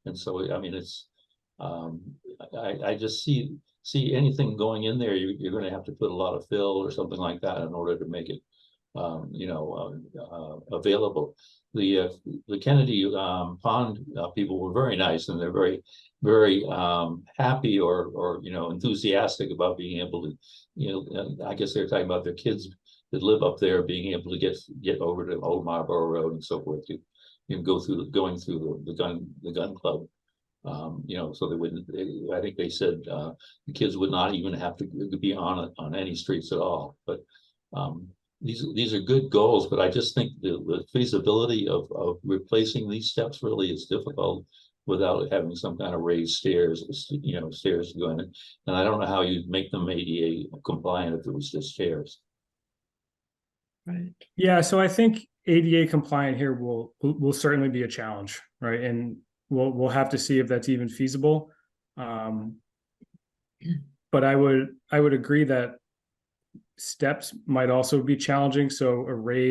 and so I mean it's I just see anything going in there, you're going to have to put a lot of fill or something like that in order to make it available. The Kennedy Pond people were very nice, and they're very, very happy or enthusiastic about being able to, I guess they're talking about their kids that live up there being able to get over to Old Marlborough Road and so forth to going through the gun club. You know, so they wouldn't, I think they said, the kids would not even have to be on any streets at all, but, these are good goals, but I just think the feasibility of replacing these steps really is difficult without having some kind of raised stairs, you know, stairs going in. And I don't know how you'd make them ADA compliant if it was just stairs. Right. Yeah, so I think ADA compliant here will certainly be a challenge, right? And we'll have to see if that's even feasible. But I would agree that steps might also be challenging. So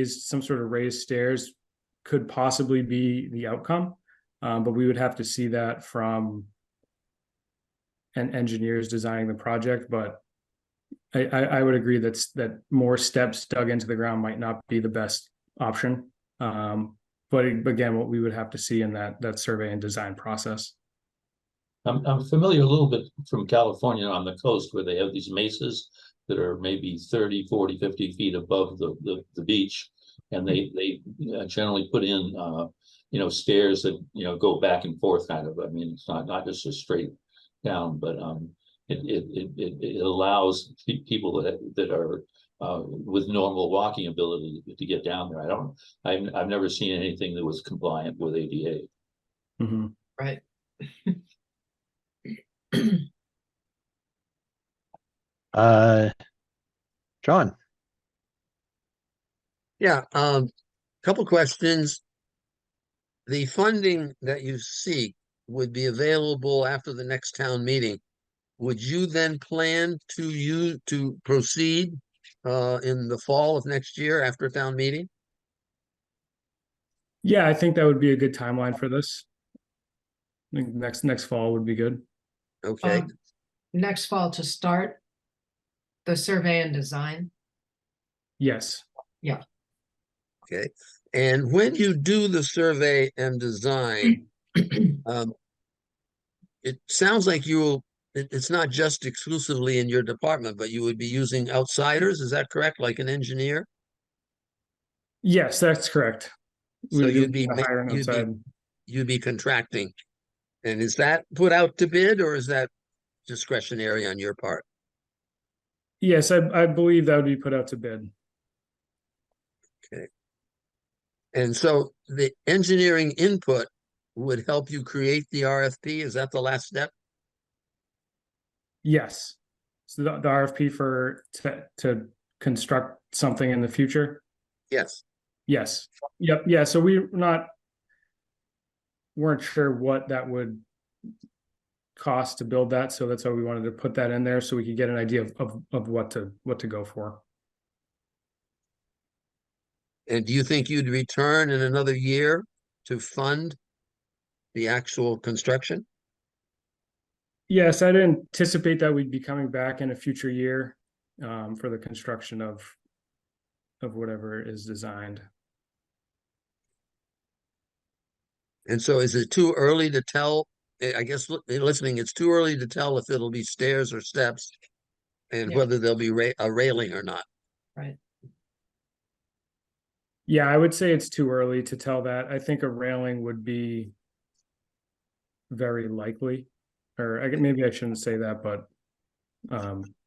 some sort of raised stairs could possibly be the outcome. But we would have to see that from engineers designing the project. But I would agree that more steps dug into the ground might not be the best option. But again, what we would have to see in that survey and design process. I'm familiar a little bit from California on the coast where they have these mesas that are maybe 30, 40, 50 feet above the beach. And they generally put in, you know, stairs that, you know, go back and forth kind of. I mean, it's not just a straight down, but it allows people that are with normal walking ability to get down there. I've never seen anything that was compliant with ADA. Mm-hmm. Right. John. Yeah, couple questions. The funding that you seek would be available after the next town meeting. Would you then plan to proceed in the fall of next year after town meeting? Yeah, I think that would be a good timeline for this. I think next fall would be good. Okay, Next fall to start the survey and design. Yes. okay. And when you do the survey and design, it sounds like it's not just exclusively in your department, but you would be using outsiders, is that correct? Like an engineer? Yes, that's correct. So We you'd be hiring outside. you'd be contracting. And is that put out to bid or is that discretionary on your part? Yes, I believe that would be put out to bid. Okay. And so the engineering input would help you create the RFP. Is that the last step? Yes. So the RFP to construct something in the future. Yes. Yes. Yep. Yeah. So weren't sure what that would cost to build that. So that's why we wanted to put that in there so we could get an idea of what to go for. And do you think you'd return in another year to fund the actual construction? Yes, I'd anticipate that we'd be coming back in a future year for the construction of whatever is designed. And so is it too early to tell? I guess listening, it's too early to tell if it'll be stairs or steps and Yeah. whether there'll be a railing or not. Right. Yeah, I would say it's too early to tell that. I think a railing would be very likely, or maybe I shouldn't say that, but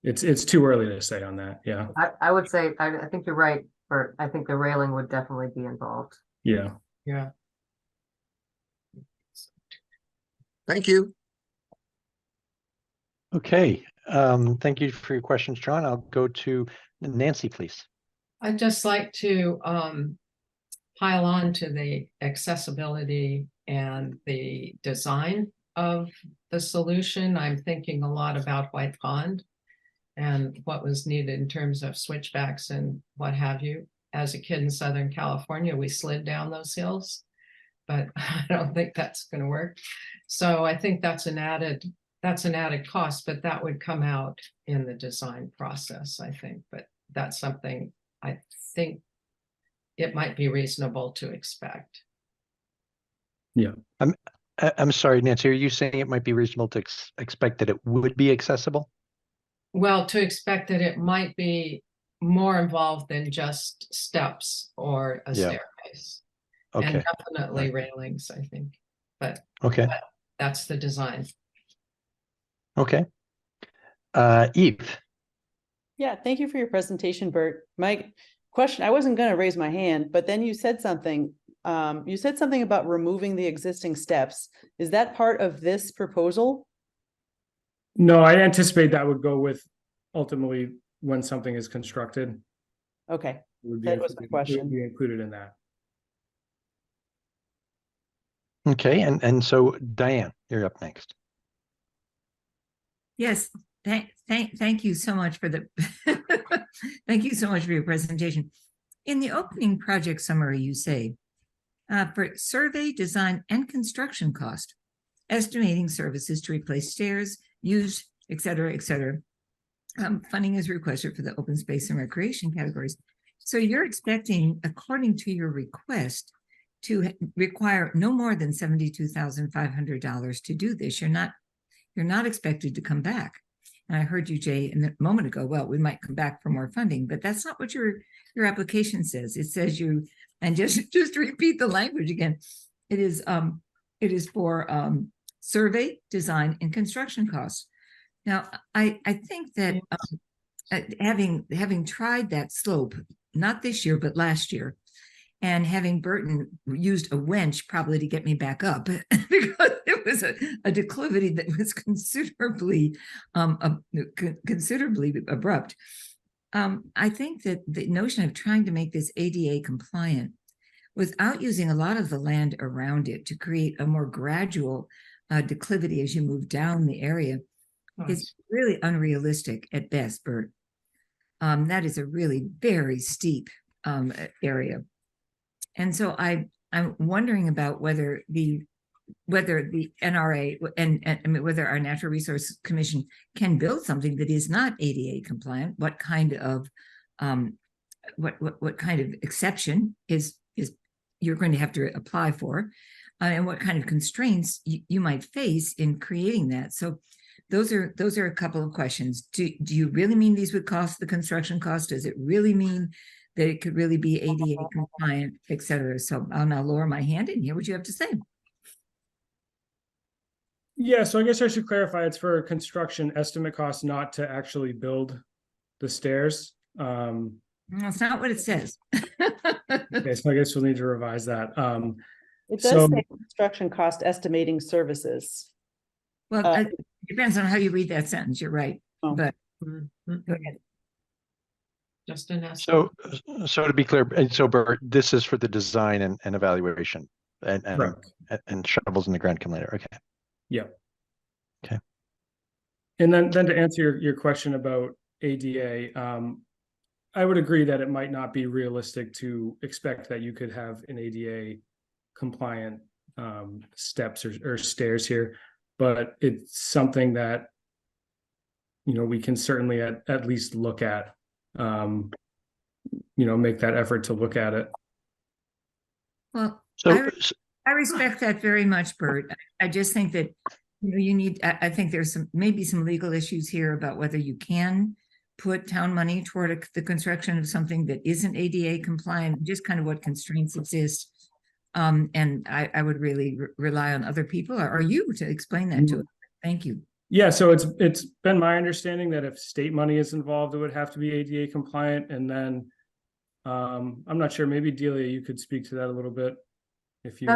it's too early to say on that. Yeah. I would say, I think you're right, Bert. I think the railing would definitely be involved. Yeah. Yeah. Thank you. Okay. Thank you for your questions, John. I'll go to Nancy, please. I'd just like to pile on to the accessibility and the design of the solution. I'm thinking a lot about White Pond and what was needed in terms of switchbacks and what have you. As a kid in Southern California, we slid down those hills, but I don't think that's going to work. So I think that's an added cost, but that would come out in the design process, I think. But that's something I think it might be reasonable to expect. Yeah. I'm sorry, Nancy, are you saying it might be reasonable to expect that it would be accessible? Well, to expect that it might be more involved than just steps or a Yeah. staircase. Okay. And definitely railings, I think. But Okay. That's the design. Okay. Eve. Yeah, thank you for your presentation, Bert. My question, I wasn't going to raise my hand, but then you said something. You said something about removing the existing steps. Is that part of this proposal? No, I anticipate that would go with ultimately when something is constructed. Okay, Would be that was my included- it would question. be included in that. Okay, and so Diane, you're up next. Yes, thank you so much for the thank you so much for your presentation. In the opening project summary, you say for survey, design, and construction cost, estimating services to replace stairs, used, et cetera, et cetera. Funding is requested for the open space and recreation categories. So you're expecting, according to your request, to require no more than $72,500 to do this. You're not expected to come back. And I heard you, Jay, a moment ago, well, we might come back for more funding, but that's not what your application says. It says you, and just to repeat the language again, it is for survey, design, and construction costs. Now, I think that having tried that slope, not this year, but last year, and having Burton used a winch probably to get me back up because it was a declivity that was considerably abrupt. I think that the notion of trying to make this ADA compliant without using a lot of the land around it to create a more gradual declivity as you move down the area is really unrealistic at best, Bert. That is a really very steep area. And so I'm wondering about whether the NRA and I mean, whether our Natural Resource Commission can build something that is not ADA compliant. What kind of what kind of exception is you're going to have to apply for, and what kind of constraints you might face in creating that. So those are a couple of questions. Do you really mean these would cost the construction cost? Does it really mean that it could really be ADA compliant, et cetera? So I'll now lower my hand and hear what you have to say. Yeah, so I guess I should clarify, it's for construction estimate costs, not to actually build the stairs. That's not what it says. Okay, so I guess we'll need to revise that. It does say construction cost estimating services. Well, it depends on how you read that sentence. You're right, but go ahead. Just an So to be clear, and so Bert, this is for the design and evaluation, and shovels in the ground come later. Okay. Yeah. Okay. And then to answer your question about ADA, I would agree that it might not be realistic to expect that you could have an ADA compliant steps or stairs here, but it's something that we can certainly at least look at. Make that effort to look at it. Well, So I respect that very much, Bert. I just think that you need. I think there's maybe some legal issues here about whether you can put town money toward the construction of something that isn't ADA compliant. Just kind of what constraints exist, and I would really rely on other people or you to explain that to us. Thank you. Yeah, so it's been my understanding that if state money is involved, it would have to be ADA compliant. And then I'm not sure, maybe Delia, you could speak to that a little bit. If you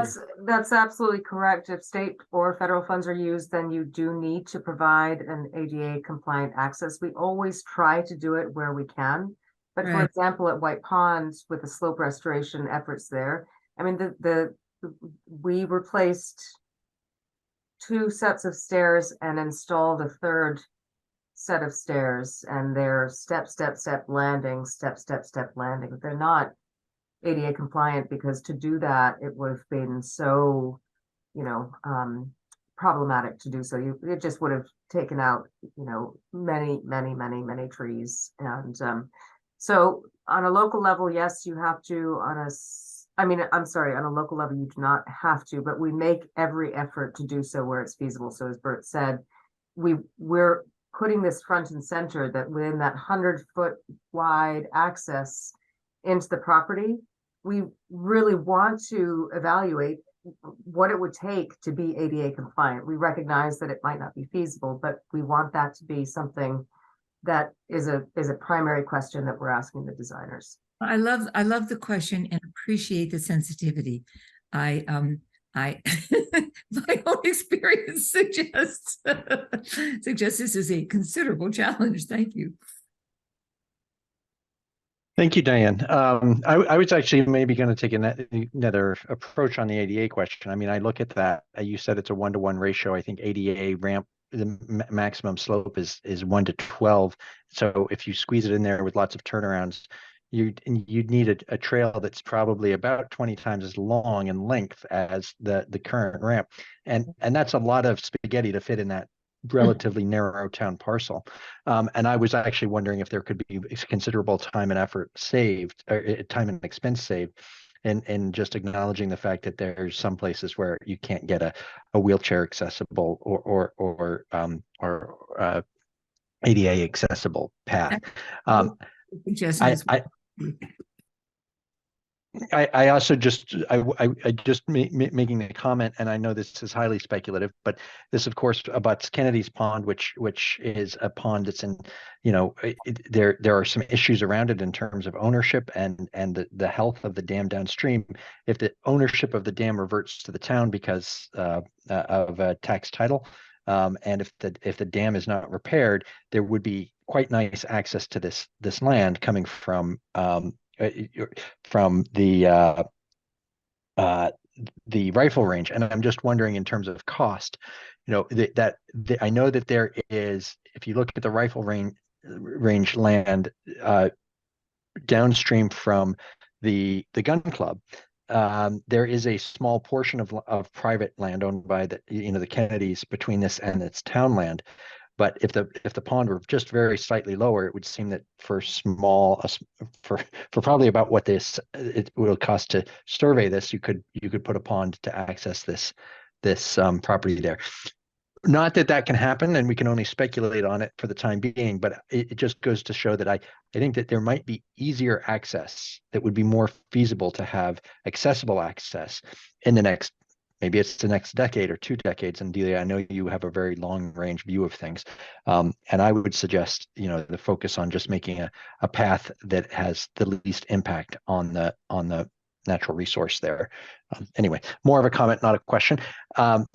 That's absolutely correct. If state or federal funds are used, then you do need to provide an ADA compliant access. We always try to do it where we can. But for example, at White Pond with the slope restoration efforts there, I mean, we replaced 2 sets of stairs and installed a 3rd set of stairs, and they're step landing, step landing. They're not ADA compliant because to do that, it would have been so, problematic to do so. It just would have taken out, many trees. And so on a local level, yes, you have to. On a local level, you do not have to, but we make every effort to do so where it's feasible. So as Bert said, we're putting this front and center that within that 100-foot wide access into the property, we really want to evaluate what it would take to be ADA compliant. We recognize that it might not be feasible, but we want that to be something that is a primary question that we're asking the designers. I love the question and appreciate the sensitivity. I my own experience suggests this is a considerable challenge. Thank you. Thank you, Diane. I was actually maybe going to take another approach on the ADA question. I mean, I look at that. You said it's a 1-to-1 ratio. I think ADA ramp, the maximum slope is 1 to 12. So if you squeeze it in there with lots of turnarounds, you'd need a trail that's probably about 20 times as long in length as the current ramp, and that's a lot of spaghetti to fit in that relatively narrow town parcel. And I was actually wondering if there could be considerable time and effort saved, or time and expense saved, and just acknowledging the fact that there's some places where you can't get a wheelchair accessible or ADA accessible path. I also just making the comment, and I know this is highly speculative, but this of course abuts Kennedy's Pond, which is a pond that's in, there are some issues around it in terms of ownership and the health of the dam downstream. If the ownership of the dam reverts to the town because of a tax title, and if the dam is not repaired, there would be quite nice access to this land coming from the rifle range. And I'm just wondering, in terms of cost, I know that there is, if you look at the rifle range land downstream from the gun club, there is a small portion of private land owned by the Kennedys between this and its town land. But if the pond were just very slightly lower, it would seem that for probably about what it will cost to survey this, you could put a pond to access this property there. Not that can happen, and we can only speculate on it for the time being, but it just goes to show that I think that there might be easier access that would be more feasible to have accessible access in maybe it's the next decade or 2 decades. And Delia, I know you have a very long range view of things. And I would suggest, the focus on just making a path that has the least impact on the natural resource there. Anyway, more of a comment, not a question.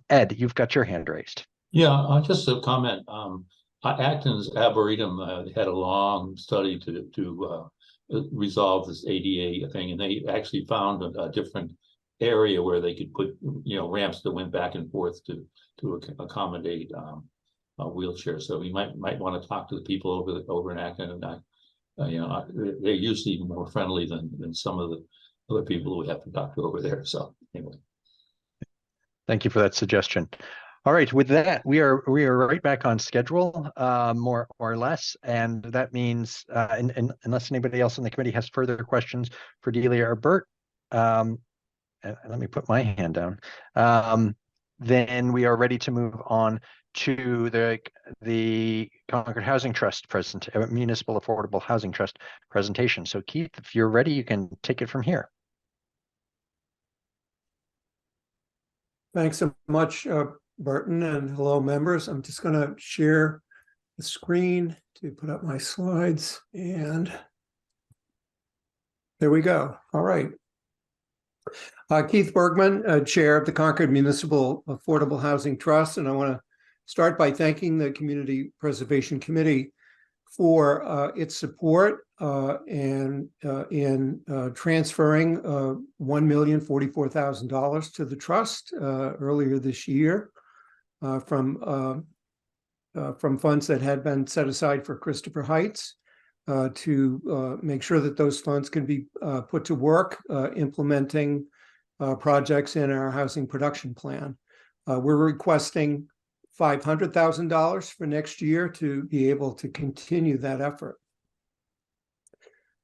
Ed, you've got your hand raised. Yeah, just a comment. Acton's Arboretum had a long study to resolve this ADA thing, and they actually found a different area where they could put ramps that went back and forth to accommodate a wheelchair. So we might want to talk to the people over in Acton, and they're usually more friendly than some of the other people we have to talk to over there. So anyway, thank you for that suggestion. All right, with that, we are right back on schedule, more or less, and that means unless anybody else in the committee has further questions for Delia or Bert, let me put my hand down. Then we are ready to move on to the Concord Housing Trust Municipal Affordable Housing Trust presentation. So Keith, if you're ready, you can take it from here. Thanks so much, Burton, and hello, members. I'm just going to share the screen to put up my slides, and there we go. All right. Keith Bergman, Chair of the Concord Municipal Affordable Housing Trust, and I want to start by thanking the Community Preservation Committee for its support in transferring $1,044,000 to the trust earlier this year from funds that had been set aside for Christopher Heights to make sure that those funds can be put to work implementing projects in our housing production plan. We're requesting $500,000 for next year to be able to continue that effort.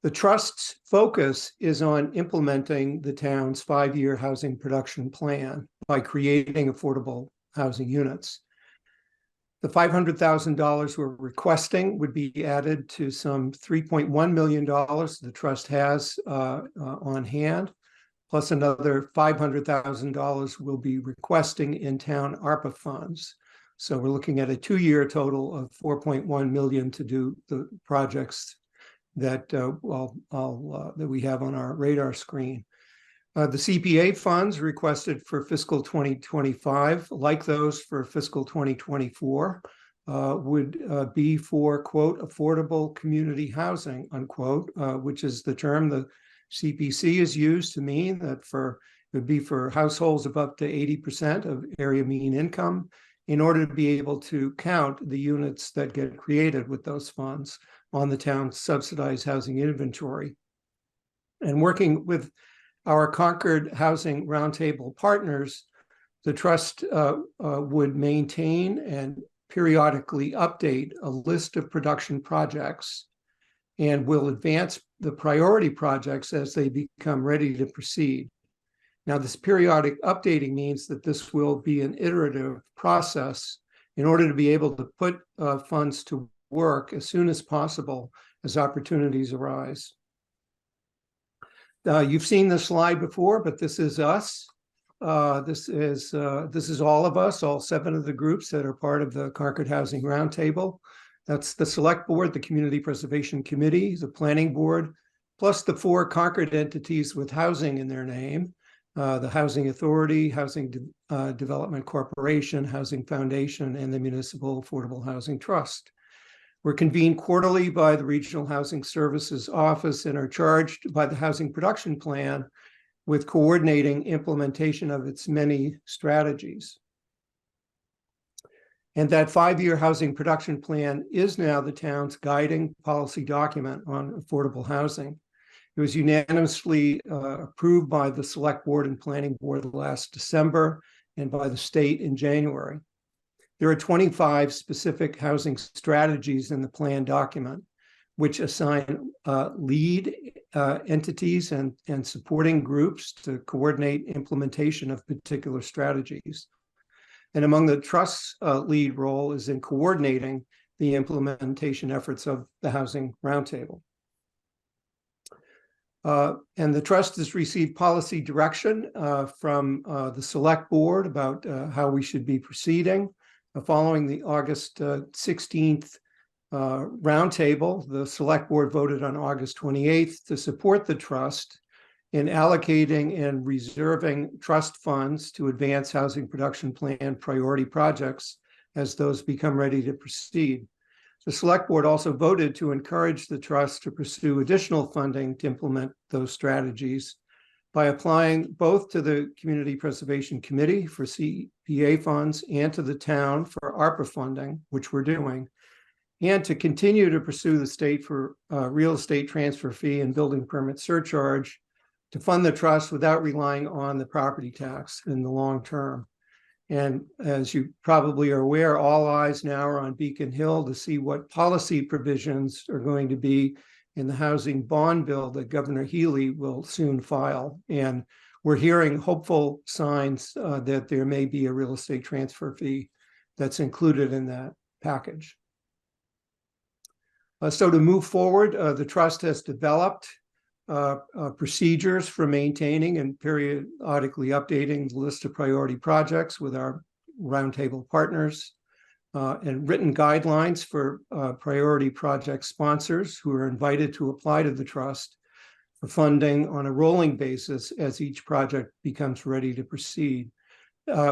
The trust's focus is on implementing the town's 5-year housing production plan by creating affordable housing units. The $500,000 we're requesting would be added to some $3.1 million the trust has on hand plus another $500,000 will be requesting in-town ARPA funds. So we're looking at a 2-year total of $4.1 million to do the projects that that we have on our radar screen. The CPA funds requested for fiscal 2025, like those for fiscal 2024, would be for, quote, affordable community housing, unquote, which is the term the CPC is used to mean that it would be for households of up to 80% of area mean income in order to be able to count the units that get created with those funds on the town's subsidized housing inventory. And working with our Concord Housing Roundtable partners, the trust would maintain and periodically update a list of production projects and will advance the priority projects as they become ready to proceed. Now, this periodic updating means that this will be an iterative process in order to be able to put funds to work as soon as possible as opportunities arise. You've seen this slide before, but this is us. This is all of us, all 7 of the groups that are part of the Concord Housing Roundtable. That's the Select Board, the Community Preservation Committee, the Planning Board, plus the 4 Concord entities with housing in their name, the Housing Authority, Housing Development Corporation, Housing Foundation, and the Municipal Affordable Housing Trust. We're convened quarterly by the Regional Housing Services Office and are charged by the Housing Production Plan with coordinating implementation of its many strategies. And that 5-year housing production plan is now the town's guiding policy document on affordable housing. It was unanimously approved by the Select Board and Planning Board last December and by the state in January. There are 25 specific housing strategies in the plan document, which assign lead entities and supporting groups to coordinate implementation of particular strategies. And among the trust's lead role is in coordinating the implementation efforts of the Housing Roundtable. And the trust has received policy direction from the Select Board about how we should be proceeding. Following the August 16th roundtable, the Select Board voted on August 28th to support the trust in allocating and reserving trust funds to advance housing production plan priority projects as those become ready to proceed. The Select Board also voted to encourage the trust to pursue additional funding to implement those strategies by applying both to the Community Preservation Committee for CPA funds and to the town for ARPA funding, which we're doing, and to continue to pursue the state for real estate transfer fee and building permit surcharge to fund the trust without relying on the property tax in the long term. And as you probably are aware, all eyes now are on Beacon Hill to see what policy provisions are going to be in the housing bond bill that Governor Healy will soon file. And we're hearing hopeful signs that there may be a real estate transfer fee that's included in that package. So to move forward, the trust has developed procedures for maintaining and periodically updating the list of priority projects with our roundtable partners, and written guidelines for priority project sponsors who are invited to apply to the trust for funding on a rolling basis as each project becomes ready to proceed.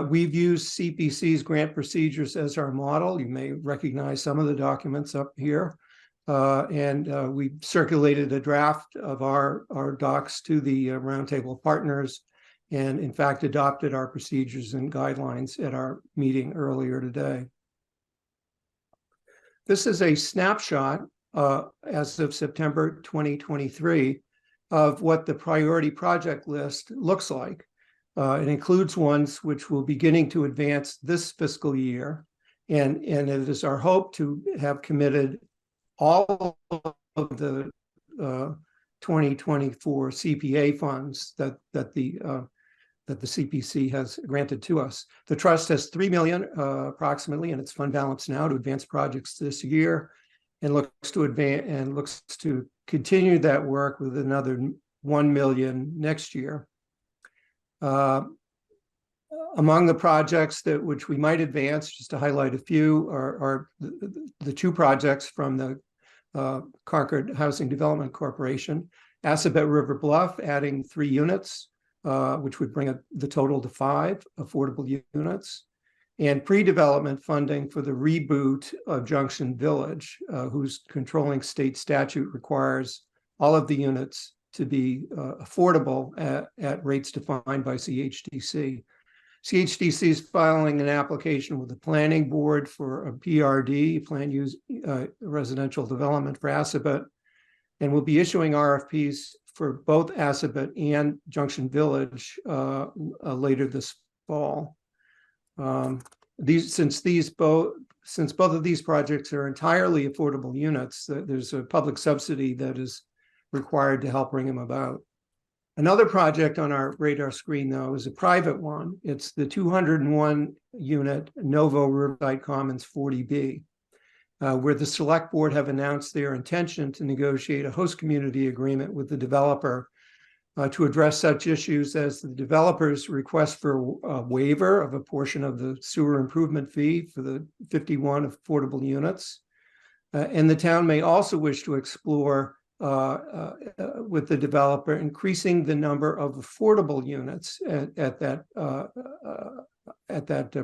We've used CPC's grant procedures as our model. You may recognize some of the documents up here. And we circulated a draft of our docs to the roundtable partners and in fact adopted our procedures and guidelines at our meeting earlier today. This is a snapshot as of September 2023 of what the priority project list looks like. It includes ones which will be beginning to advance this fiscal year. And it is our hope to have committed all of the 2024 CPA funds that the CPC has granted to us. The trust has $3 million approximately in its fund balance now to advance projects this year, and looks to continue that work with another $1 million next year. Uh, Among the projects that which we might advance, just to highlight a few, are the two projects from the Concord Housing Development Corporation. Assabet River Bluff, adding 3 units, which would bring the total to 5 affordable units. And pre-development funding for the reboot of Junction Village, whose controlling state statute requires all of the units to be affordable at rates defined by CHDC. CHDC is filing an application with the planning board for a PRD, planned use residential development for Assabet, and will be issuing RFPs for both Assabet and Junction Village later this fall. Since both of these projects are entirely affordable units, there's a public subsidy that is required to help bring them about. Another project on our radar screen, though, is a private one. It's the 201 unit Novo Riverside Commons 40B, where the select board have announced their intention to negotiate a host community agreement with the developer to address such issues as the developer's request for a waiver of a portion of the sewer improvement fee for the 51 affordable units. And the town may also wish to explore with the developer increasing the number of affordable units at that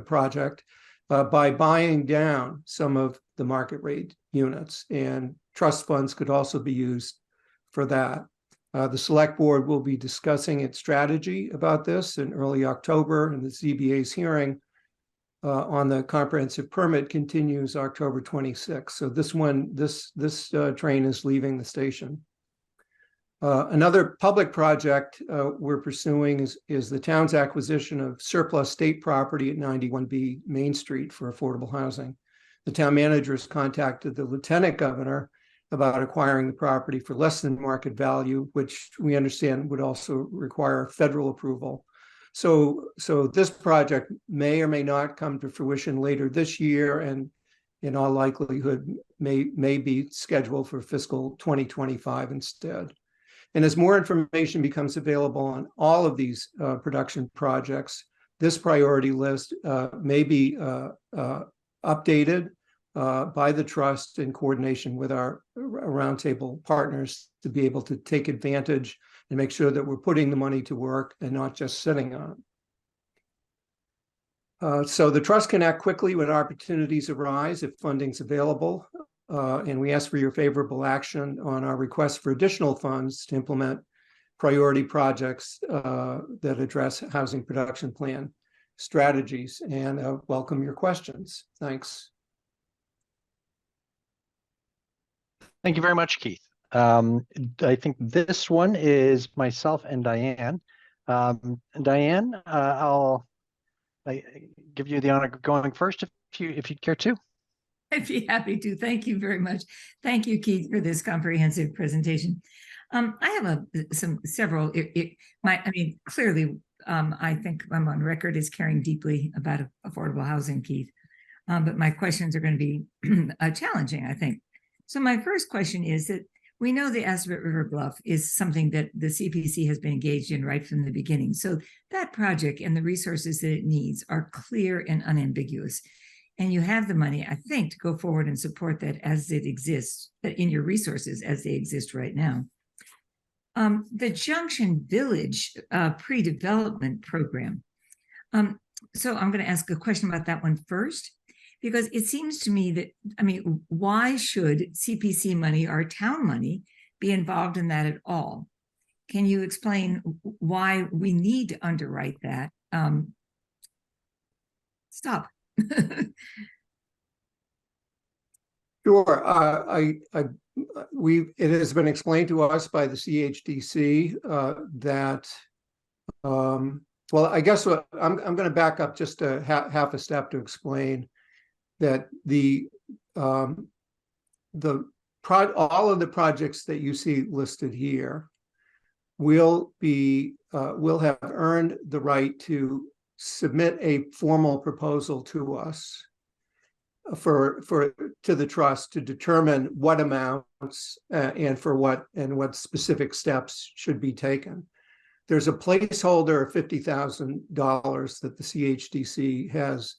project by buying down some of the market rate units, and trust funds could also be used for that. The select board will be discussing its strategy about this in early October, and the ZBA's hearing on the comprehensive permit continues October 26th. So this train is leaving the station. Another public project we're pursuing is the town's acquisition of surplus state property at 91B Main Street for affordable housing. The town manager has contacted the lieutenant governor about acquiring the property for less than market value, which we understand would also require federal approval. So this project may or may not come to fruition later this year, and in all likelihood may be scheduled for fiscal 2025 instead. And as more information becomes available on all of these production projects, this priority list may be updated by the trust in coordination with our roundtable partners to be able to take advantage and make sure that we're putting the money to work and not just sitting on it. So the trust can act quickly when opportunities arise if funding's available. And we ask for your favorable action on our request for additional funds to implement priority projects that address housing production plan strategies, and welcome your questions. Thanks. Thank you very much, Keith. I think this one is myself and Diane. Diane, I'll give you the honor of going first if you'd care to. I'd be happy to. Thank you very much. Thank you, Keith, for this comprehensive presentation. I have several. Clearly, I think I'm on record as caring deeply about affordable housing, Keith. But my questions are going to be challenging, I think. So my first question is that we know the Assabet River Bluff is something that the CPC has been engaged in right from the beginning. So that project and the resources that it needs are clear and unambiguous. And you have the money, I think, to go forward and support that as it exists, in your resources as they exist right now. The Junction Village pre-development program. So I'm going to ask a question about that one first, because it seems to me that, why should CPC money, our town money, be involved in that at all? Can you explain why we need to underwrite that? Stop. Sure. It has been explained to us by the CHDC that, well, I guess I'm going to back up just half a step to explain that all of the projects that you see listed here will have earned the right to submit a formal proposal to us to the trust to determine what amounts and what specific steps should be taken. there's a placeholder of $50,000 that the CHDC has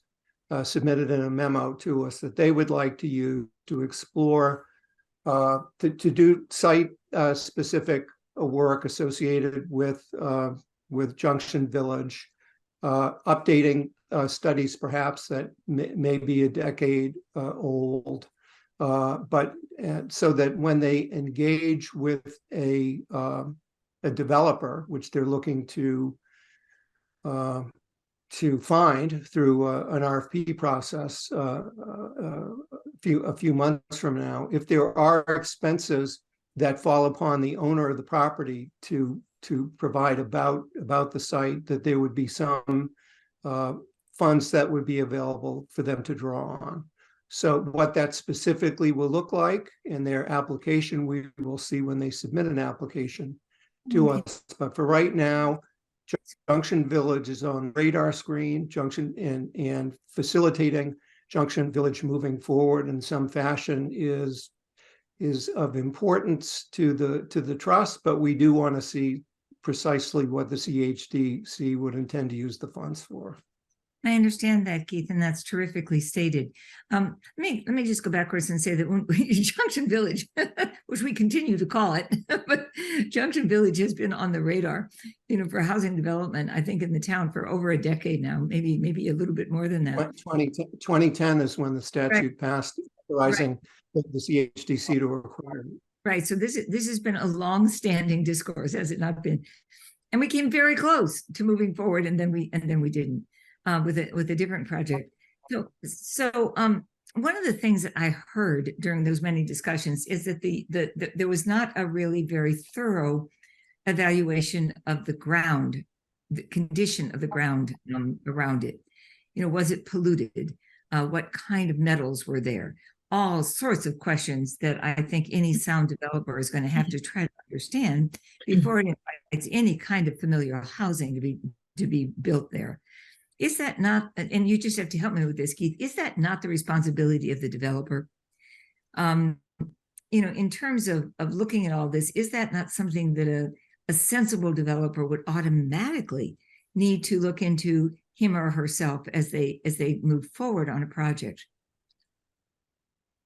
submitted in a memo to us that they would like to use to explore, to do site specific work associated with Junction Village, updating studies perhaps that may be a decade old, but so that when they engage with a developer, which they're looking to find through an RFP process a few months from now, if there are expenses that fall upon the owner of the property to provide about the site, that there would be some funds that would be available for them to draw on. So what that specifically will look like in their application, we will see when they submit an application to us. But for right now, Junction Village is on radar screen, and facilitating Junction Village moving forward in some fashion is of importance to the trust, but we do want to see precisely what the CHDC would intend to use the funds for. I understand that, Keith, and that's terrifically stated. Let me just go backwards and say that when Junction Village, which we continue to call it, but Junction Village has been on the radar, for housing development, I think in the town for over a decade now, maybe a little bit more than that. 2010 is when the statute passed, authorizing the CHDC to require it. Right. So this has been a long-standing discourse, has it not been? And we came very close to moving forward, and then we didn't. With a different project. So one of the things that I heard during those many discussions is that there was not a really very thorough evaluation of the ground, the condition of the ground around it. Was it polluted? What kind of metals were there? All sorts of questions that I think any sound developer is going to have to try to understand before it invites any kind of familiar housing to be built there. Is that not, and you just have to help me with this, Keith, is that not the responsibility of the developer? In terms of looking at all this, is that not something that a sensible developer would automatically need to look into, him or herself, as they move forward on a project?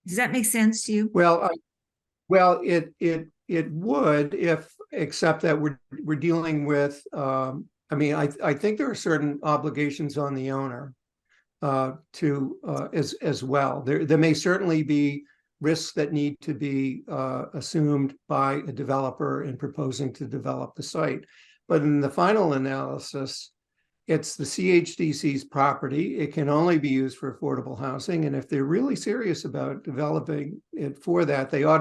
Does that make sense to you? Well, it would, except that we're dealing with I think there are certain obligations on the owner as well. There may certainly be risks that need to be assumed by a developer in proposing to develop the site. But in the final analysis, it's the CHDC's property. It can only be used for affordable housing. And if they're really serious about developing it for that, they ought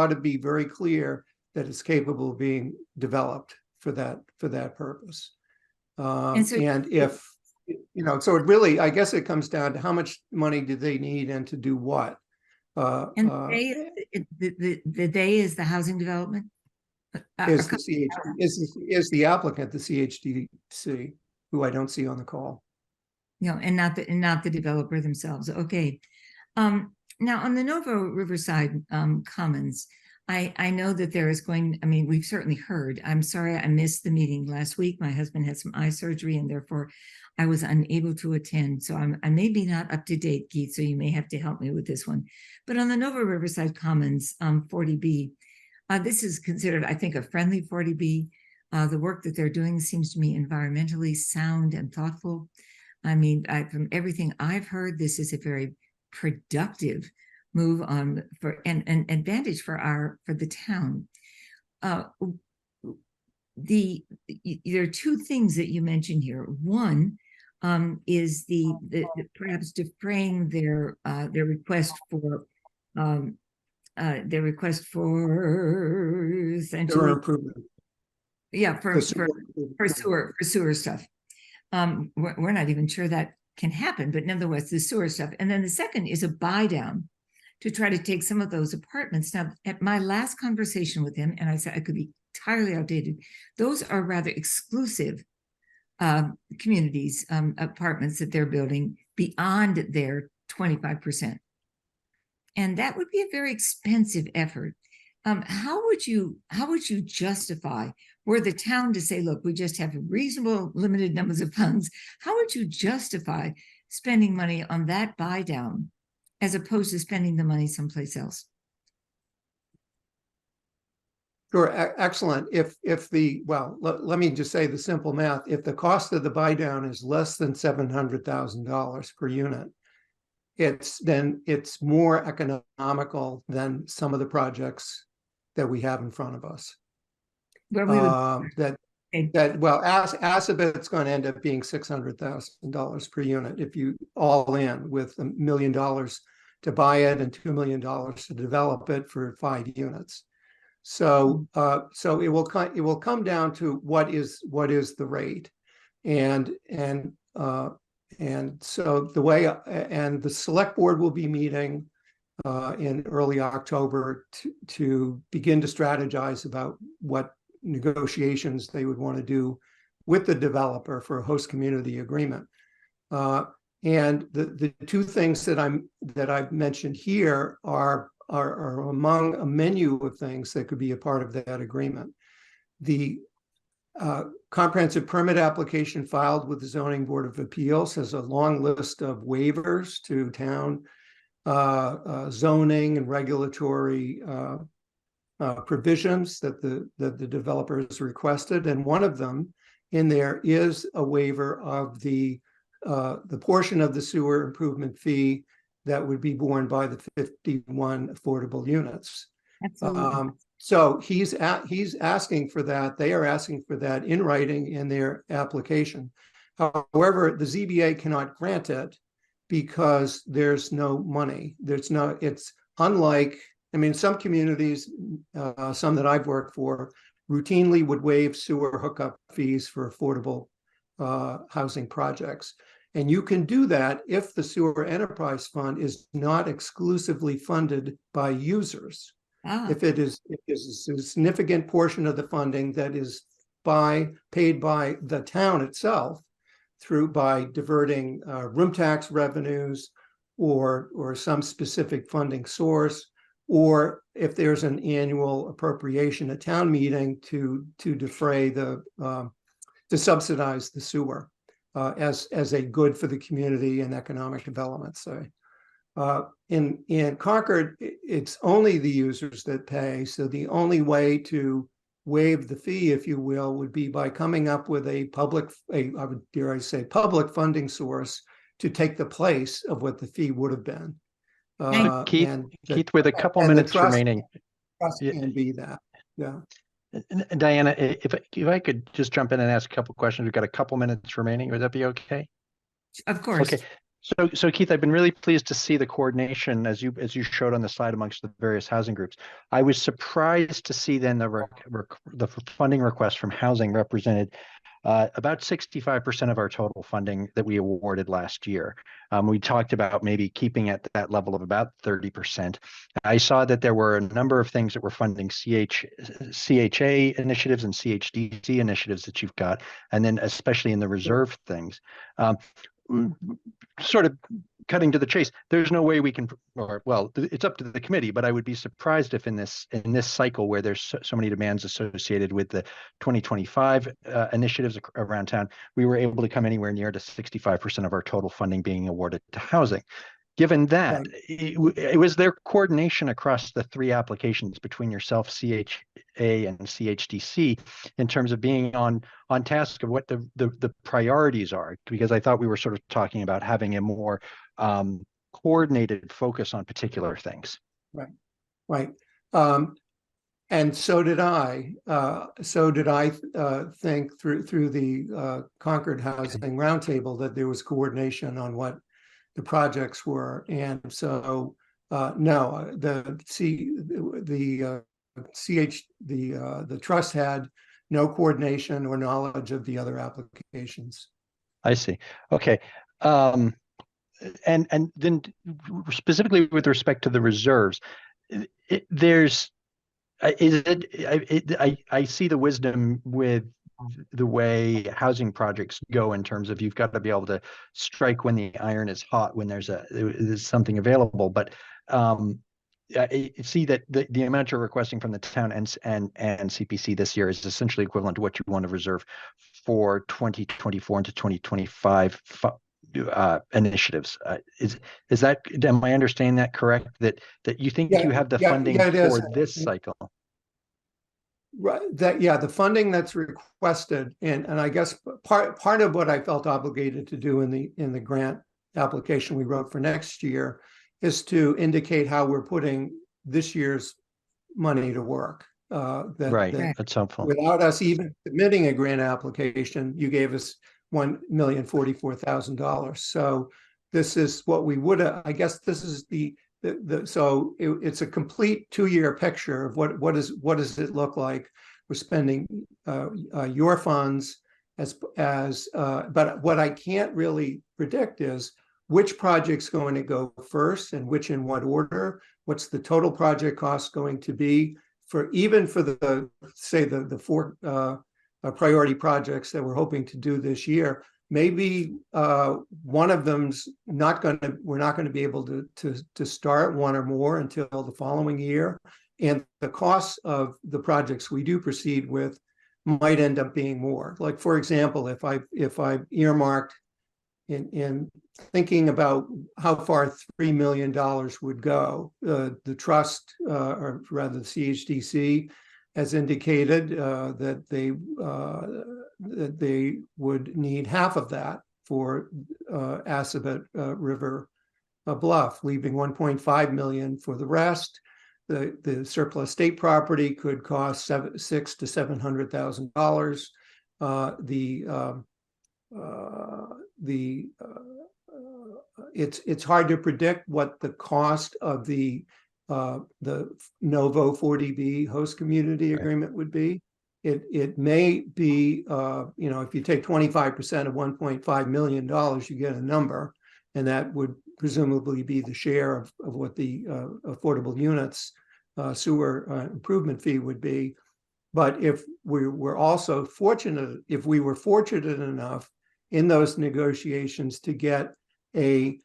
to be very clear that it's capable of being developed for that purpose. And if, so it really, I guess it comes down to how much money do they need and to do what? And the they is the housing development? Is the applicant the CHDC, who I don't see on the call. And not the developer themselves. Okay. Now on the Novo Riverside Commons, I know that there is we've certainly heard. I'm sorry I missed the meeting last week. My husband had some eye surgery and therefore I was unable to attend. So I may be not up to date, Keith, so you may have to help me with this one. But on the Novo Riverside Commons 40B, this is considered, I think, a friendly 40B. The work that they're doing seems to me environmentally sound and thoughtful. From everything I've heard, this is a very productive move on for an advantage for the town. There are two things that you mentioned here. One is the perhaps defraying their request for essentially improvement. Yeah, for sewer stuff. We're not even sure that can happen, but nevertheless, the sewer stuff. And then the second is a buy down to try to take some of those apartments. Now, at my last conversation with him, and I said I could be entirely outdated, those are rather exclusive communities, apartments that they're building beyond their 25%. And that would be a very expensive effort how would you justify, were the town to say, look, we just have reasonable limited numbers of funds, how would you justify spending money on that buy down as opposed to spending the money someplace else? Sure, excellent. Let me just say the simple math. If the cost of the buy down is less than $700,000 per unit, it's more economical than some of the projects that we have in front of us. Well, we would, Assabet's going to end up being $600,000 per unit if you all in, with $1 million to buy it and $2 million to develop it for 5 units. So it will come down to what is the rate, and so the select board will be meeting in early October to begin to strategize about what negotiations they would want to do with the developer for a host community agreement. And the two things that I've mentioned here are among a menu of things that could be a part of that agreement. The comprehensive permit application filed with the Zoning Board of Appeals has a long list of waivers to town zoning and regulatory provisions that the developers requested, and one of them in there is a waiver of the portion of the sewer improvement fee that would be borne by the 51 affordable units. So he's asking for that. They are asking for that in writing in their application. However, the ZBA cannot grant it because there's no money. It's unlike, some communities, some that I've worked for, routinely would waive sewer hookup fees for affordable housing projects. And you can do that if the sewer enterprise fund is not exclusively funded by users. If it is a significant portion of the funding that is paid by the town itself by diverting room tax revenues or some specific funding source, or if there's an annual appropriation at town meeting to defray to subsidize the sewer as a good for the community and economic development. So in Concord, it's only the users that pay. So the only way to waive the fee, if you will, would be by coming up with I would dare I say, public funding source to take the place of what the fee would have been. Keith, with a couple minutes remaining. Trust can be that, yeah. And Diana, if I could just jump in and ask a couple questions. We've got a couple minutes remaining. Would that be okay? Of course. Okay. So Keith, I've been really pleased to see the coordination as you showed on the slide amongst the various housing groups. I was surprised to see then the funding request from housing represented about 65% of our total funding that we awarded last year. We talked about maybe keeping at that level of about 30%. I saw that there were a number of things that were funding CHA initiatives and CHDC initiatives that you've got, and then especially in the reserve things. Sort of cutting to the chase, there's no way we can, it's up to the committee, but I would be surprised if in this cycle where there's so many demands associated with the 2025 initiatives around town, we were able to come anywhere near to 65% of our total funding being awarded to housing. Given that, it was their coordination across the 3 applications between yourself, CHA, and CHDC in terms of being on task of what the priorities are, because I thought we were sort of talking about having a more coordinated focus on particular things. Right. And so did I. Think through the Concord Housing Roundtable that there was coordination on what the projects were, and so no, the trust had no coordination or knowledge of the other applications. I see. Okay. And then specifically with respect to the reserves, I see the wisdom with the way housing projects go in terms of you've got to be able to strike when the iron is hot, when there's something available. But see that the amount you're requesting from the town and CPC this year is essentially equivalent to what you want to reserve for 2024 into 2025 initiatives. Is that, am I understanding that correct? That you think you have the funding it is. for this cycle? Right, the funding that's requested, and I guess part of what I felt obligated to do in the grant application we wrote for next year is to indicate how we're putting this year's money to work. That's helpful. Without us even submitting a grant application, you gave us $1,044,000. So this is what we would have, I guess this is so it's a complete 2-year picture of what does it look like. We're spending your funds but what I can't really predict is which project's going to go first and which in what order. What's the total project cost going to be for the say the 4 priority projects that we're hoping to do this year? Maybe one of them's we're not going to be able to start one or more until the following year. And the costs of the projects we do proceed with might end up being more. Like, for example, if I earmarked in thinking about how far $3 million would go, the trust, or rather the CHDC, has indicated that they would need half of that for Assabet River Bluff, leaving 1.5 million for the rest. The surplus state property could cost $600,000 to $700,000. It's hard to predict what the cost of the Novo 40B host community agreement would be. It may be, if you take 25% of $1.5 million, you get a number, and that would presumably be the share of what the affordable units sewer improvement fee would be. But if we were fortunate enough in those negotiations to get a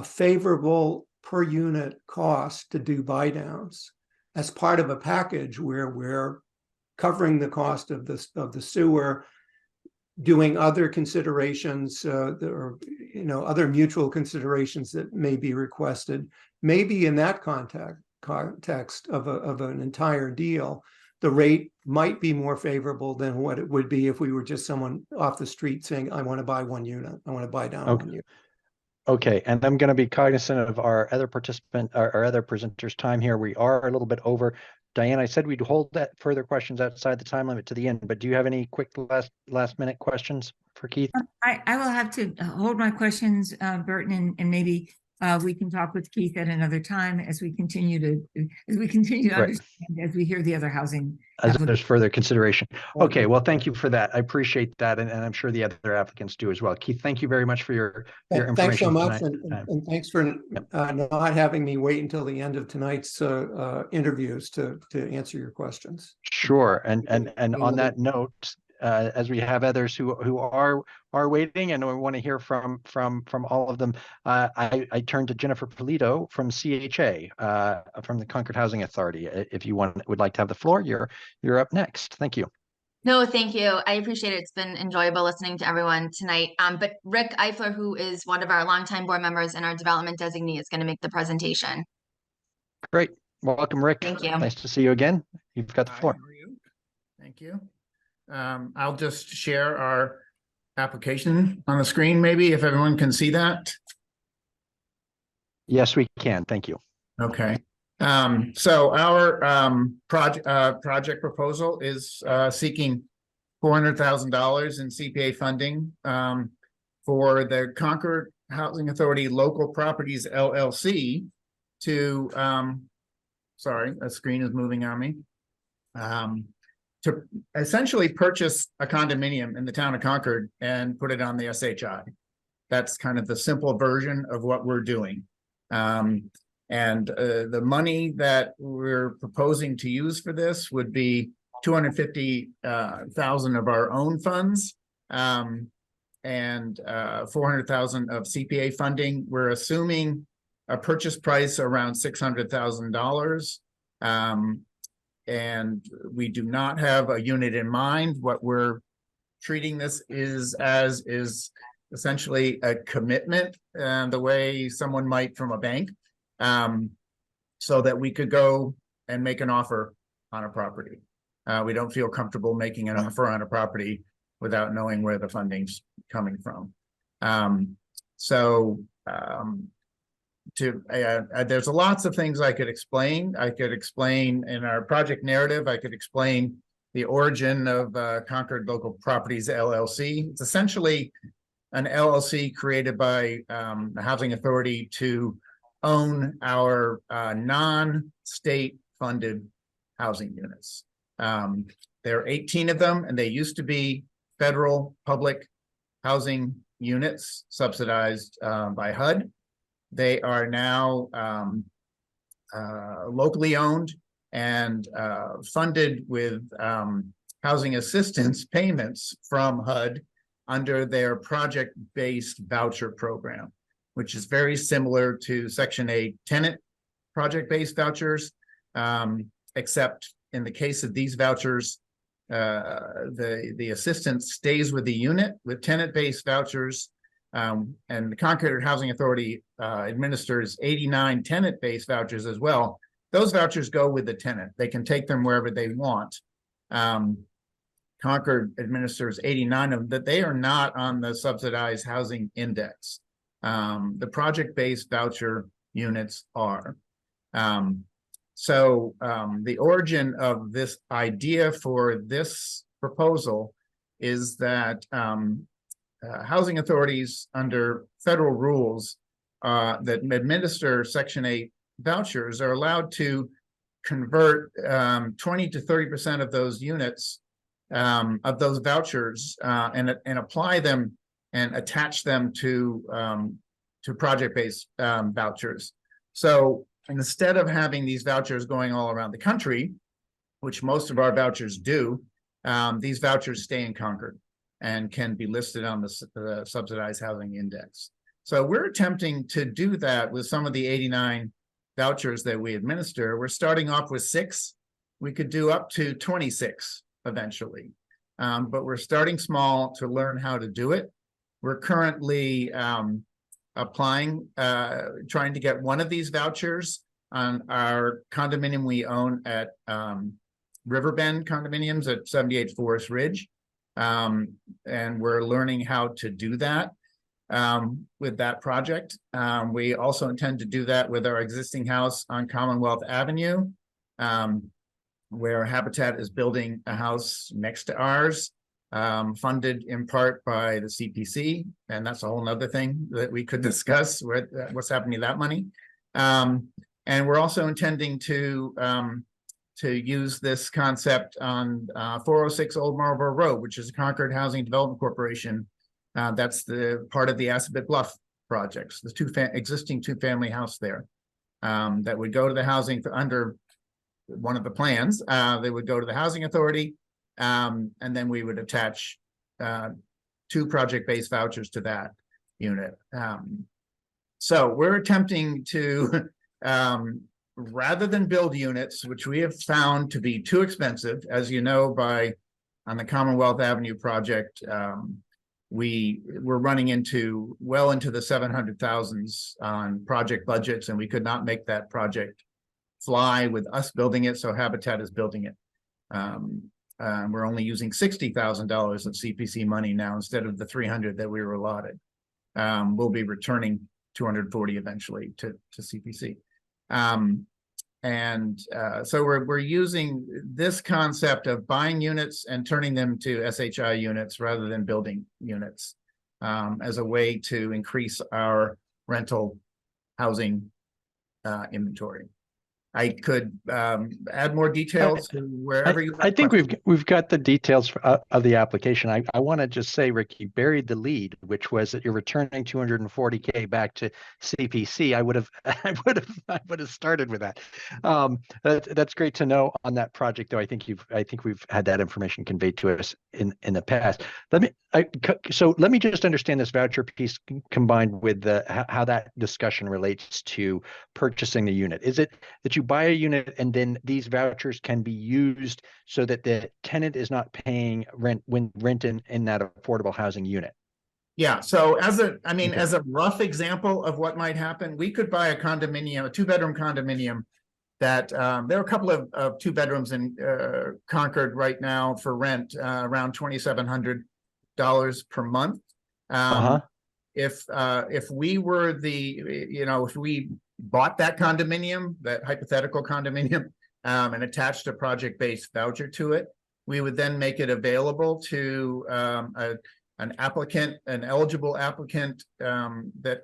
favorable per unit cost to do buy downs as part of a package where we're covering the cost of the sewer, doing other considerations or other mutual considerations that may be requested, maybe in that context of an entire deal, the rate might be more favorable than what it would be if we were just someone off the street saying, I want to buy one unit, I want to buy down one unit. Okay, and I'm going to be cognizant of our other presenters' time here. We are a little bit over. Diane, I said we'd hold that further questions outside the time limit to the end, but do you have any quick last minute questions for Keith? I will have to hold my questions, Burton, and maybe we can talk with Keith at another time as we continue to understand, as we hear the other housing. As there's further consideration. Okay, well, thank you for that. I appreciate that, and I'm sure the other applicants do as well. Keith, thank you very much for your information. Thanks so much, and thanks for not having me wait until the end of tonight's interviews to answer your questions. Sure, and on that note, as we have others who are waiting, and we want to hear from all of them, I turn to Jennifer Polito from CHA, from the Concord Housing Authority. If you would like to have the floor, you're up next. Thank you. No, thank you. I appreciate it. It's been enjoyable listening to everyone tonight. But Rick Eifler, who is one of our longtime board members and our development designee, is going to make the presentation. Great. Welcome, Rick. Thank you. Nice to see you again. You've got the floor. How are you? Thank you. I'll just share our application on the screen, maybe, if everyone can see that. Yes, we can. Thank you. Okay. So our project proposal is seeking $400,000 in CPA funding for the Concord Housing Authority Local Properties LLC to, sorry, a screen is moving on me, to essentially purchase a condominium in the town of Concord and put it on the SHI. That's kind of the simple version of what we're doing. And the money that we're proposing to use for this would be $250,000 of our own funds and $400,000 of CPA funding. We're assuming a purchase price around $600,000. And we do not have a unit in mind. What we're treating this is essentially a commitment, the way someone might from a bank, so that we could go and make an offer on a property. We don't feel comfortable making an offer on a property without knowing where the funding's coming from. There's lots of things I could explain. I could explain in our project narrative, I could explain the origin of Concord Local Properties LLC. It's essentially an LLC created by the Housing Authority to own our non-state funded housing units. There are 18 of them, and they used to be federal public housing units subsidized by HUD. They are now locally owned and funded with housing assistance payments from HUD under their project-based voucher program, which is very similar to Section 8 tenant project-based vouchers, except in the case of these vouchers, the assistance stays with the unit. With tenant-based vouchers, and the Concord Housing Authority administers 89 tenant-based vouchers as well. Those vouchers go with the tenant. They can take them wherever they want. Concord administers 89 of them, that they are not on the subsidized housing index. The project-based voucher units are. The origin of this idea for this proposal is that housing authorities under federal rules that administer Section 8 vouchers are allowed to convert 20 to 30% of those units, of those vouchers, and apply them and attach them to project-based vouchers. So instead of having these vouchers going all around the country, which most of our vouchers do, these vouchers stay in Concord and can be listed on the subsidized housing index. So we're attempting to do that with some of the 89 vouchers that we administer. We're starting off with 6. We could do up to 26 eventually, but we're starting small to learn how to do it. We're currently applying, trying to get one of these vouchers on our condominium we own at Riverbend Condominiums at 78 Forest Ridge. And we're learning how to do that with that project. We also intend to do that with our existing house on Commonwealth Avenue, where Habitat is building a house next to ours, funded in part by the CPC. And that's a whole nother thing that we could discuss, what's happening to that money. And we're also intending to use this concept on 406 Old Marlborough Road, which is a Concord Housing Development Corporation. That's the part of the Assabet Bluff projects, the existing two-family house there, that would go to the housing under one of the plans. They would go to the Housing Authority, and then we would attach 2 project-based vouchers to that unit. So we're attempting to, rather than build units, which we have found to be too expensive, as you know, on the Commonwealth Avenue project, we're running well into the 700,000s on project budgets, and we could not make that project fly with us building it, so Habitat is building it. We're only using $60,000 of CPC money now instead of the 300 that we were allotted. We'll be returning 240 eventually to CPC. So we're using this concept of buying units and turning them to SHI units rather than building units as a way to increase our rental housing inventory. I could add more details to wherever you. I think we've got the details of the application. I want to just say, Rick, you buried the lead, which was that you're returning 240K back to CPC. I would have started with that. That's great to know on that project, though. I think we've had that information conveyed to us in the past. Let me just understand this voucher piece combined with how that discussion relates to purchasing the unit. Is it that you buy a unit and then these vouchers can be used so that the tenant is not paying rent when rent in that affordable housing unit? Yeah, so as a rough example of what might happen, we could buy a condominium, a 2-bedroom condominium that there are a couple of 2 bedrooms in Concord right now for rent around $2,700 per month. If we were if we bought that condominium, that hypothetical condominium, and attached a project-based voucher to it, we would then make it available to an eligible applicant that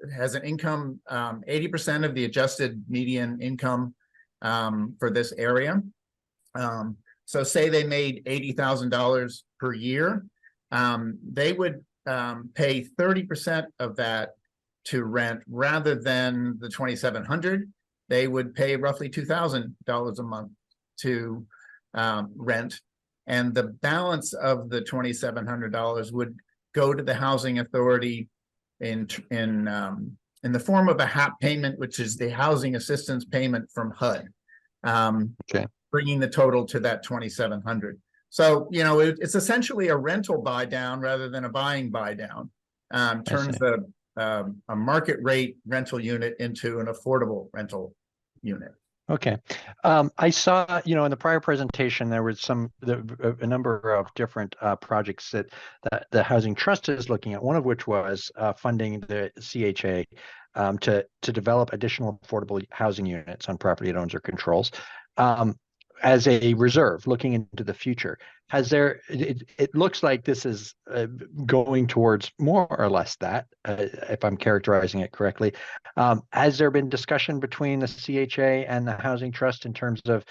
has an income 80% of the adjusted median income for this area. So say they made $80,000 per year, they would pay 30% of that to rent rather than the $2,700. They would pay roughly $2,000 a month to rent, and the balance of the $2,700 would go to the housing authority in the form of a HAP payment, which is the housing assistance payment from HUD. Bringing the total to that $2,700. So it's essentially a rental buy down rather than a buying buy down. Turns a market rate rental unit into an affordable rental unit. Okay. I saw, in the prior presentation, there was a number of different projects that the Housing Trust is looking at, one of which was funding the CHA to develop additional affordable housing units on property it owns or controls as a reserve looking into the future. It looks like this is going towards more or less that, if I'm characterizing it correctly. Has there been discussion between the CHA and the Housing Trust in terms of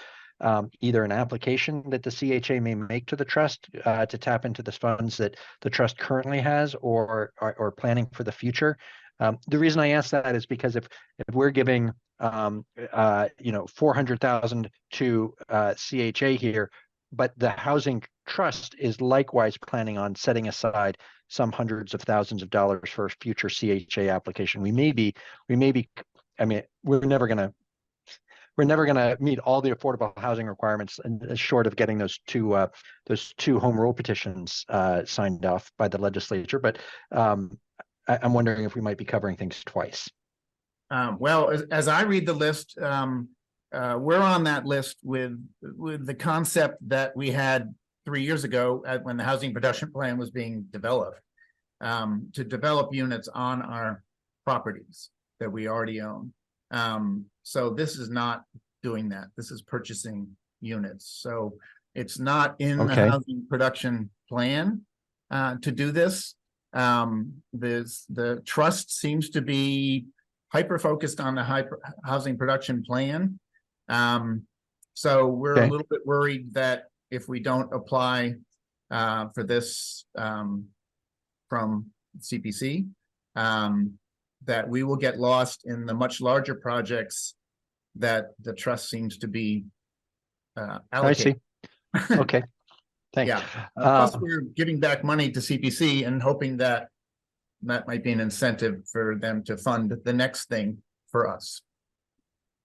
either an application that the CHA may make to the trust to tap into the funds that the trust currently has, or planning for the future? The reason I ask that is because if we're giving $400,000 to CHA here, but the Housing Trust is likewise planning on setting aside some hundreds of thousands of dollars for a future CHA application, we may be. I mean, we're never gonna meet all the affordable housing requirements, and short of getting those two home rule petitions signed off by the legislature. But I'm wondering if we might be covering things twice. Well, as I read the list, we're on that list with the concept that we had 3 years ago when the housing production plan was being developed, to develop units on our properties that we already own. So this is not doing that. This is purchasing units. So it's not in the housing production plan to do this. The trust seems to be hyper-focused on the housing production plan. So we're a little bit worried that if we don't apply for this from CPC, that we will get lost in the much larger projects that the trust seems to be allocating. I see. Okay. Thanks. Yeah. Plus, we're giving back money to CPC and hoping that might be an incentive for them to fund the next thing for us.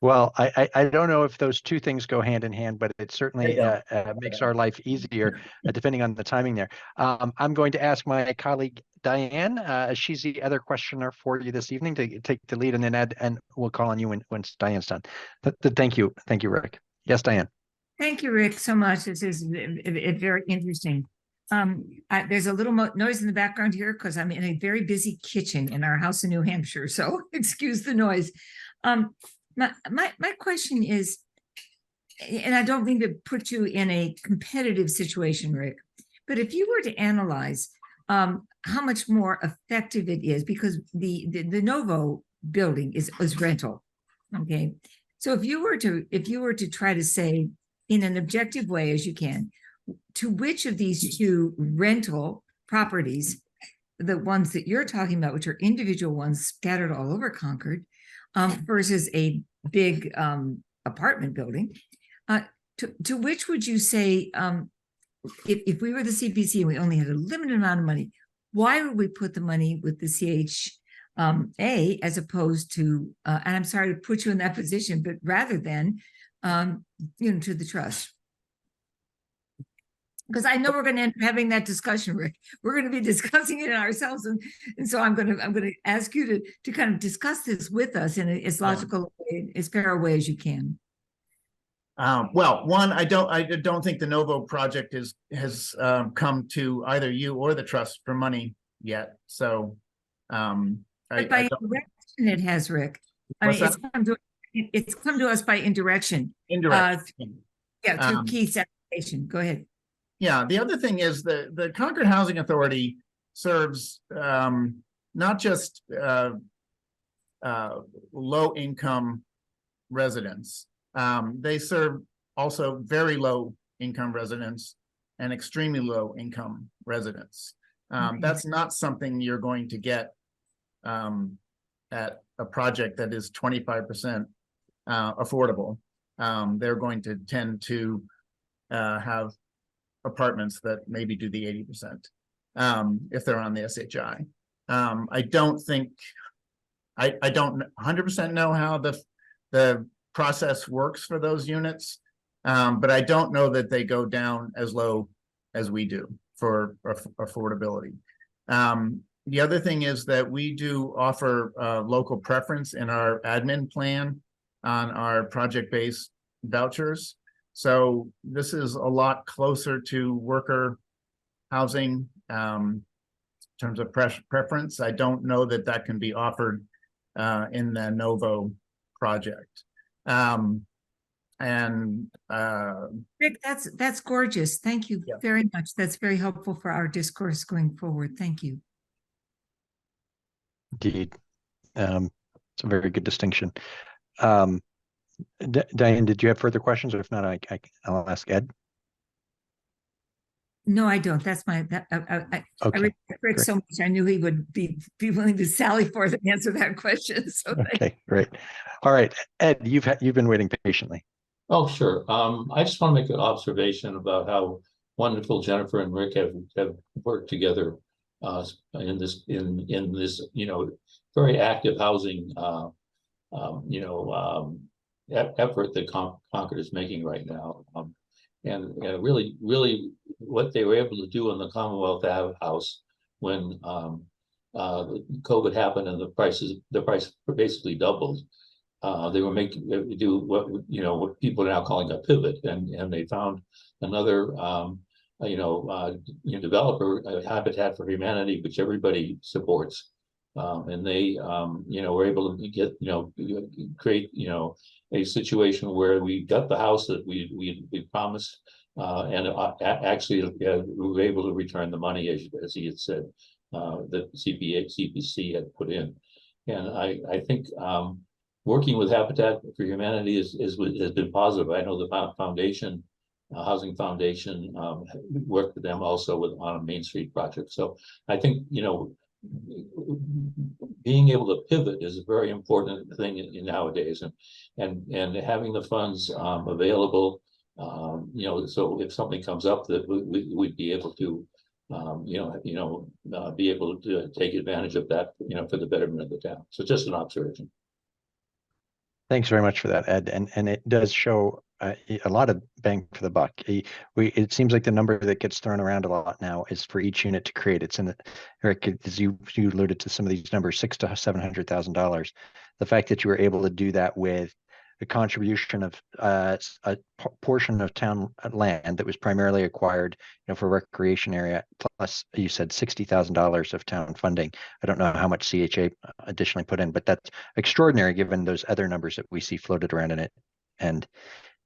Well, I don't know if those two things go hand in hand, but it certainly makes our life easier depending on the timing there. I'm going to ask my colleague Diane, she's the other questioner for you this evening, to take the lead, and then Ed, and we'll call on you when Diane's done. Thank you, Rick. Yes, Diane. Thank you, Rick, so much. This is very interesting. There's a little noise in the background here because I'm in a very busy kitchen in our house in New Hampshire, so excuse the noise. My question is, and I don't mean to put you in a competitive situation, Rick, but if you were to analyze how much more effective it is, because the Novo building is rental, Okay, so if you were to try to say in an objective way as you can, to which of these two rental properties, the ones that you're talking about, which are individual ones scattered all over Concord, versus a big apartment building, to which would you say, if we were the CPC and we only had a limited amount of money, why would we put the money with the CHA as opposed to, and I'm sorry to put you in that position, but rather than, to the trust? Because I know we're going to end up having that discussion, Rick. We're going to be discussing it ourselves, and so I'm going to ask you to kind of discuss this with us in as logical, as fair a way as you can. Well, one, I don't think the Novo project has come to either you or the trust for money yet. So, but by indirection, it has, Rick. I mean, it's come to us by indirection. Indirect. Through Keith's application. Go ahead. Yeah, the other thing is the Concord Housing Authority serves not just low income residents. They serve also very low income residents and extremely low income residents. That's not something you're going to get at a project that is 25% affordable. They're going to tend to have apartments that maybe do the 80% if they're on the SHI. I don't think, I don't 100% know how the process works for those units, but I don't know that they go down as low as we do for affordability. The other thing is that we do offer local preference in our admin plan on our project-based vouchers. So this is a lot closer to worker housing in terms of preference. I don't know that that can be offered in the Novo project. Rick, that's gorgeous. Thank you very much. That's very helpful for our discourse going forward. Thank you. Indeed. It's a very good distinction. Diane, did you have further questions? Or if not, I'll ask Ed. No, I don't. That's my, I respect Rick so much. I knew he would be willing to sally forth and answer that question. So okay, great. All right, Ed, you've been waiting patiently. Oh, sure. I just want to make an observation about how wonderful Jennifer and Rick have worked together in this very active housing effort that Concord is making right now. And really what they were able to do in the Commonwealth House when COVID happened and the price basically doubled. They were do what people are now calling a pivot, and they found another developer, Habitat for Humanity, which everybody supports, and they were able to get create a situation where we got the house that we promised, and actually we were able to return the money as he had said that CPC had put in, and I think working with Habitat for Humanity has been positive. I know the foundation, Housing Foundation, worked with them also on a Main Street project. So I think being able to pivot is a very important thing in nowadays, and having the funds available, so if something comes up that we'd be able to be able to take advantage of that, for the betterment of the town. So just an observation. Thanks very much for that, Ed. And it does show a lot of bang for the buck. It seems like the number that gets thrown around a lot now is for each unit to create. It's in the, Eric, as you alluded to some of these numbers, $600,000 to $700,000. The fact that you were able to do that with a contribution of a portion of town land that was primarily acquired, for recreation area, plus you said $60,000 of town funding. I don't know how much CHA additionally put in, but that's extraordinary given those other numbers that we see floated around in it. And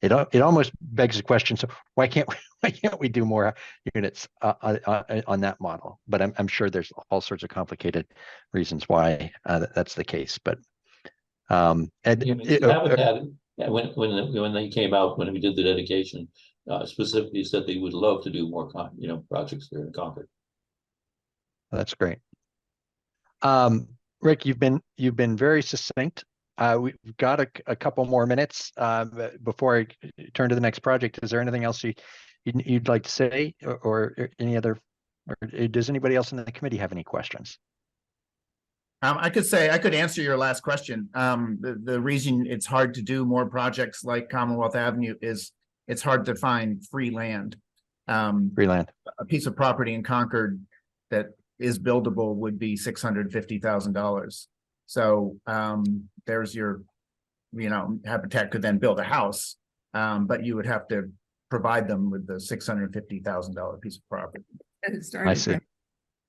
it almost begs the question: so why can't we do more units on that model? But I'm sure there's all sorts of complicated reasons why that's the case. But And You haven't had, when they came out, when we did the dedication, specifically said they would love to do more projects here in Concord. that's great. Rick, you've been very succinct. We've got a couple more minutes before I turn to the next project. Is there anything else you'd like to say, or any other, or does anybody else in the committee have any questions? I could answer your last question. The reason it's hard to do more projects like Commonwealth Avenue is it's hard to find free land. Free land. A piece of property in Concord that is buildable would be $650,000. So there's your, Habitat could then build a house, but you would have to provide them with the $650,000 piece of property. I see.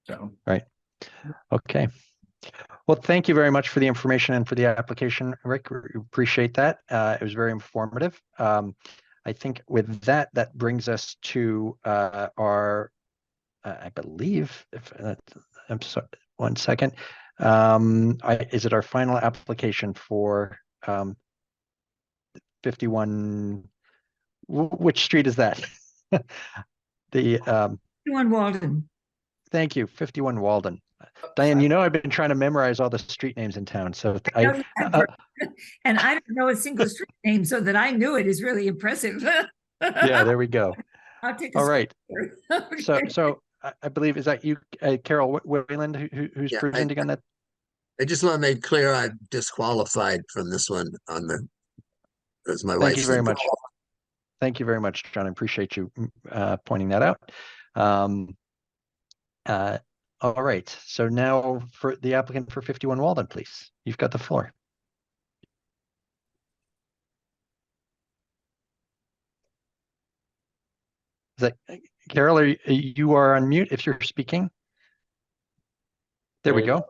So right. Okay. Well, thank you very much for the information and for the application, Rick. We appreciate that. It was very informative. I think with that, that brings us to our, I believe, if I'm sorry, 1 second. Is it our final application for 51? Which street is that? The 51 Walden. Thank you, 51 Walden. Diane, I've been trying to memorize all the street names in town, so and I don't know a single street name, so that I knew it is really impressive. Yeah, there we go. I'll take all right. Okay. So I believe, is that you, Carol Wayland, who's presenting on that? I just want to make clear I'm disqualified from this one because my wife. Thank you very much. Thank you very much, John. I appreciate you pointing that out. All right. So now for the applicant for 51 Walden, please. You've got the floor. Is that Carol? You are on mute if you're speaking. There we go.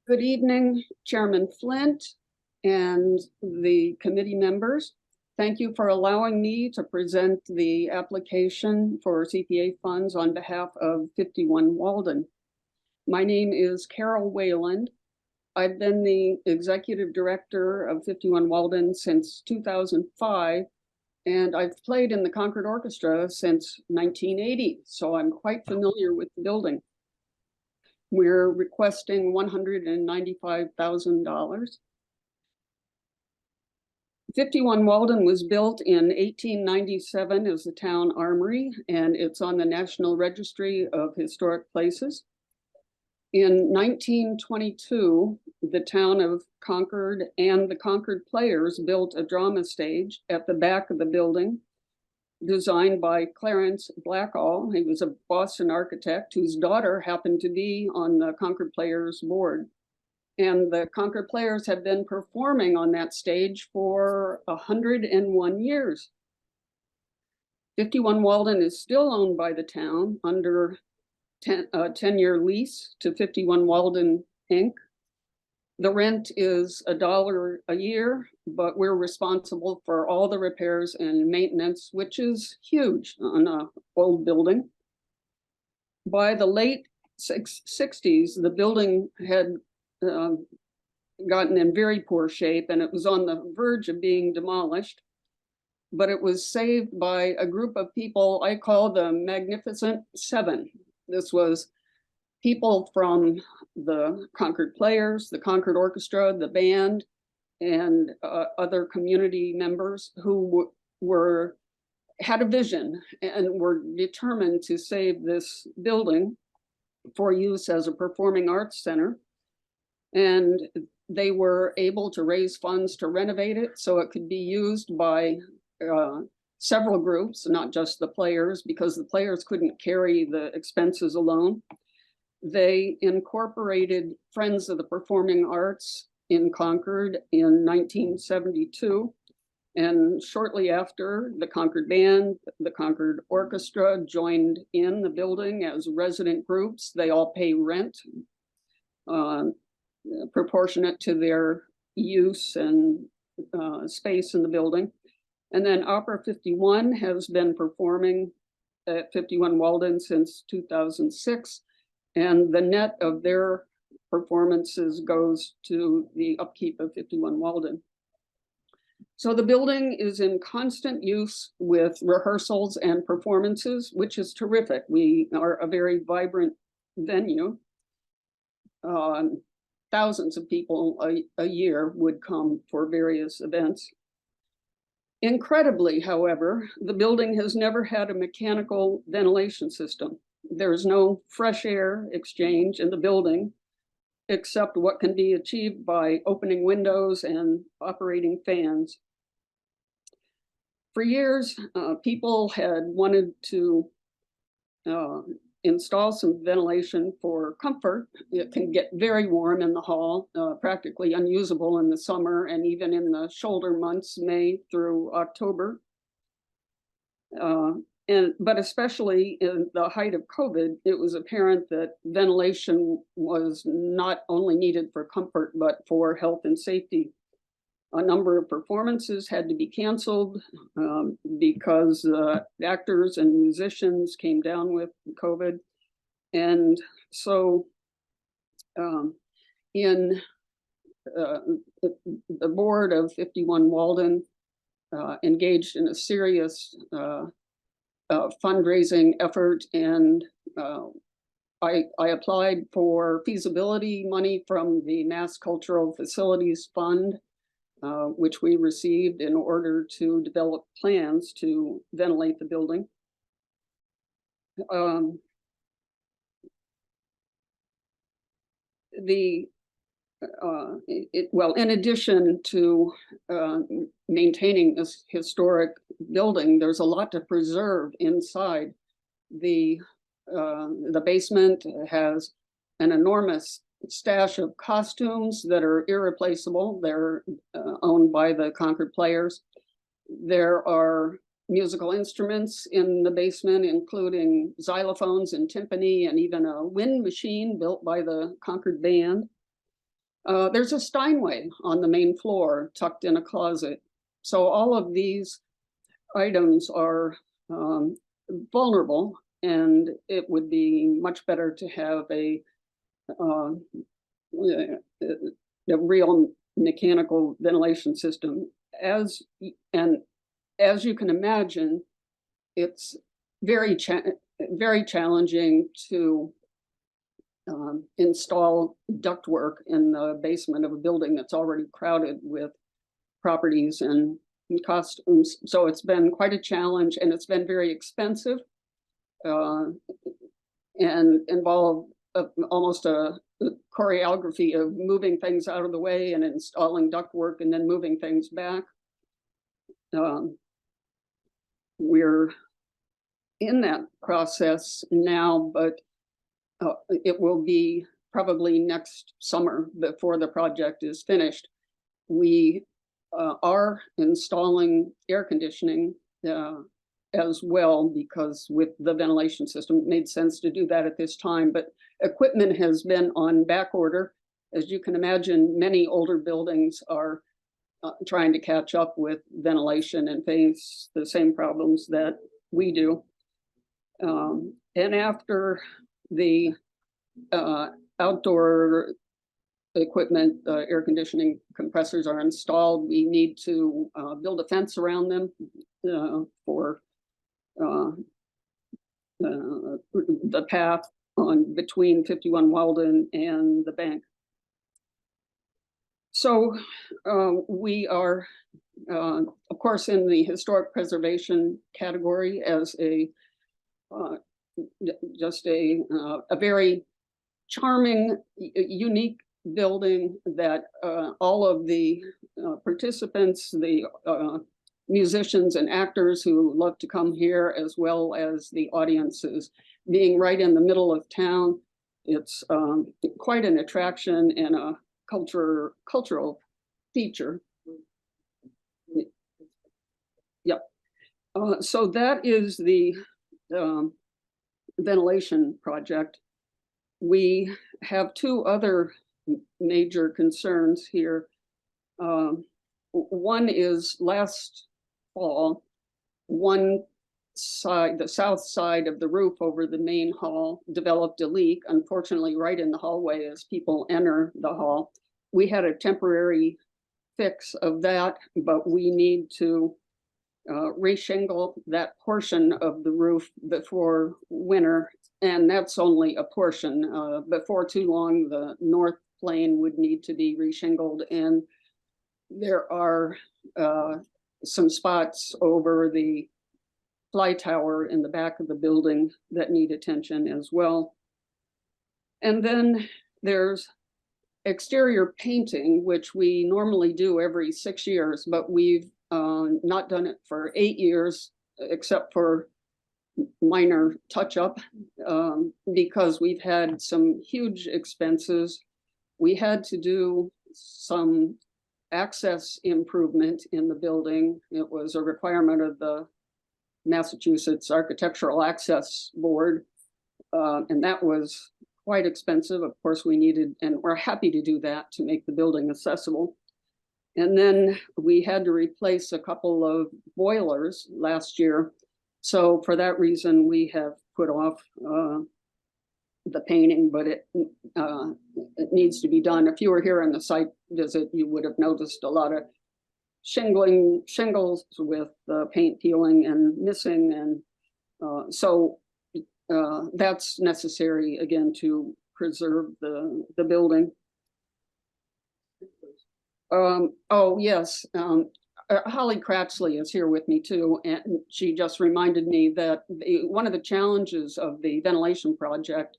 Good evening, Chairman Flint and the committee members. Thank you for allowing me to present the application for CPA funds on behalf of 51 Walden. My name is Carol Wayland. I've been the executive director of 51 Walden since 2005, and I've played in the Concord Orchestra since 1980, so I'm quite familiar with the building. We're requesting $195,000. 51 Walden was built in 1897 as the town armory, and it's on the National Registry of Historic Places. In 1922, the town of Concord and the Concord Players built a drama stage at the back of the building, designed by Clarence Blackall. He was a Boston architect whose daughter happened to be on the Concord Players board. And the Concord Players have been performing on that stage for 101 years. 51 Walden is still owned by the town under a 10-year lease to 51 Walden, Inc. The rent is $1 a year, but we're responsible for all the repairs and maintenance, which is huge on an old building. By the late 60s, the building had gotten in very poor shape, and it was on the verge of being demolished. But it was saved by a group of people I call the Magnificent Seven. This was people from the Concord Players, the Concord Orchestra, the band, and other community members who had a vision and were determined to save this building for use as a performing arts center. And they were able to raise funds to renovate it so it could be used by several groups, not just the Players, because the Players couldn't carry the expenses alone. They incorporated Friends of the Performing Arts in Concord in 1972. And shortly after, the Concord Band, the Concord Orchestra joined in the building as resident groups. They all pay rent proportionate to their use and space in the building. And then Opera 51 has been performing at 51 Walden since 2006. And the net of their performances goes to the upkeep of 51 Walden. So the building is in constant use with rehearsals and performances, which is terrific. We are a very vibrant venue. Thousands of people a year would come for various events. Incredibly, however, the building has never had a mechanical ventilation system. There is no fresh air exchange in the building, except what can be achieved by opening windows and operating fans. For years, people had wanted to install some ventilation for comfort. It can get very warm in the hall, practically unusable in the summer and even in the shoulder months, May through October. But especially in the height of COVID, it was apparent that ventilation was not only needed for comfort, but for health and safety. A number of performances had to be canceled because actors and musicians came down with COVID. And so the board of 51 Walden engaged in a serious fundraising effort, and I applied for feasibility money from the Mass Cultural Facilities Fund, which we received in order to develop plans to ventilate the building. Well, in addition to maintaining this historic building, there's a lot to preserve inside. The basement has an enormous stash of costumes that are irreplaceable. They're owned by the Concord Players. There are musical instruments in the basement, including xylophones and timpani, and even a wind machine built by the Concord Band. There's a Steinway on the main floor, tucked in a closet. So all of these items are vulnerable, and it would be much better to have a real mechanical ventilation system. As you can imagine, it's very challenging to install ductwork in the basement of a building that's already crowded with properties and costumes. So it's been quite a challenge, and it's been very expensive and involved almost a choreography of moving things out of the way and installing ductwork and then moving things back. We're in that process now, but it will be probably next summer before the project is finished. We are installing air conditioning as well, because with the ventilation system, it made sense to do that at this time. But equipment has been on back order. As you can imagine, many older buildings are trying to catch up with ventilation and face the same problems that we do. And after the outdoor equipment, air conditioning compressors are installed, we need to build a fence around them for the path on between 51 Walden and the bank. So we are, of course, in the historic preservation category as a just a very charming, unique building that all of the participants, the musicians and actors who love to come here, as well as the audiences, being right in the middle of town. It's quite an attraction and a cultural feature. Yep. So that is the ventilation project. We have two other major concerns here. One is last fall, one side, the south side of the roof over the main hall developed a leak, unfortunately, right in the hallway as people enter the hall. We had a temporary fix of that, but we need to reshingle that portion of the roof before winter, and that's only a portion. Before too long, the north plane would need to be reshingled, and there are some spots over the fly tower in the back of the building that need attention as well. And then there's exterior painting, which we normally do every 6 years, but we've not done it for 8 years, except for minor touch-up, because we've had some huge expenses. We had to do some access improvement in the building. It was a requirement of the Massachusetts Architectural Access Board, and that was quite expensive. Of course, we needed, and we're happy to do that to make the building accessible. And then we had to replace a couple of boilers last year. So for that reason, we have put off the painting, but it needs to be done. If you were here on the site visit, you would have noticed a lot of shingles with paint peeling and missing, and so that's necessary again to preserve the building. Oh yes, Holly Cratsley is here with me too, and she just reminded me that one of the challenges of the ventilation project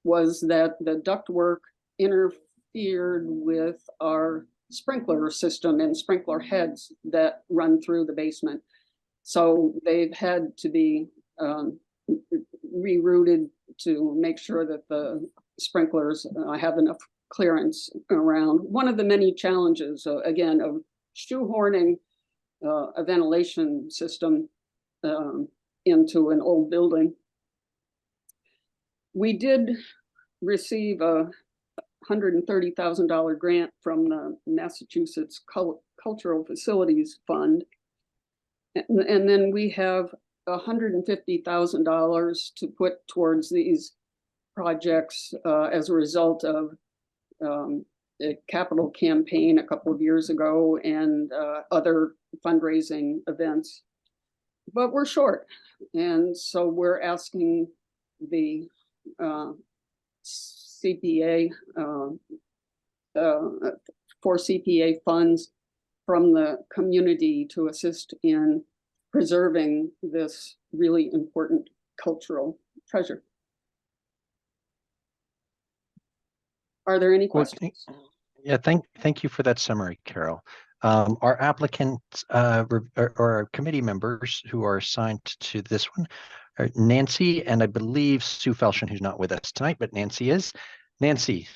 was that the ductwork interfered with our sprinkler system and sprinkler heads that run through the basement. So they've had to be rerouted to make sure that the sprinklers have enough clearance around. One of the many challenges, again, of shoehorning a ventilation system into an old building. We did receive a $130,000 grant from the Massachusetts Cultural Facilities Fund. And then we have $150,000 to put towards these projects as a result of a capital campaign a couple of years ago and other fundraising events. But we're short. And so we're asking the CPA for CPA funds from the community to assist in preserving this really important cultural treasure. Are there any questions? Yeah, thank you for that summary, Carol. Our applicants or our committee members who are assigned to this one are Nancy and I believe Sue Felshen, who's not with us tonight, but Nancy is. Nancy,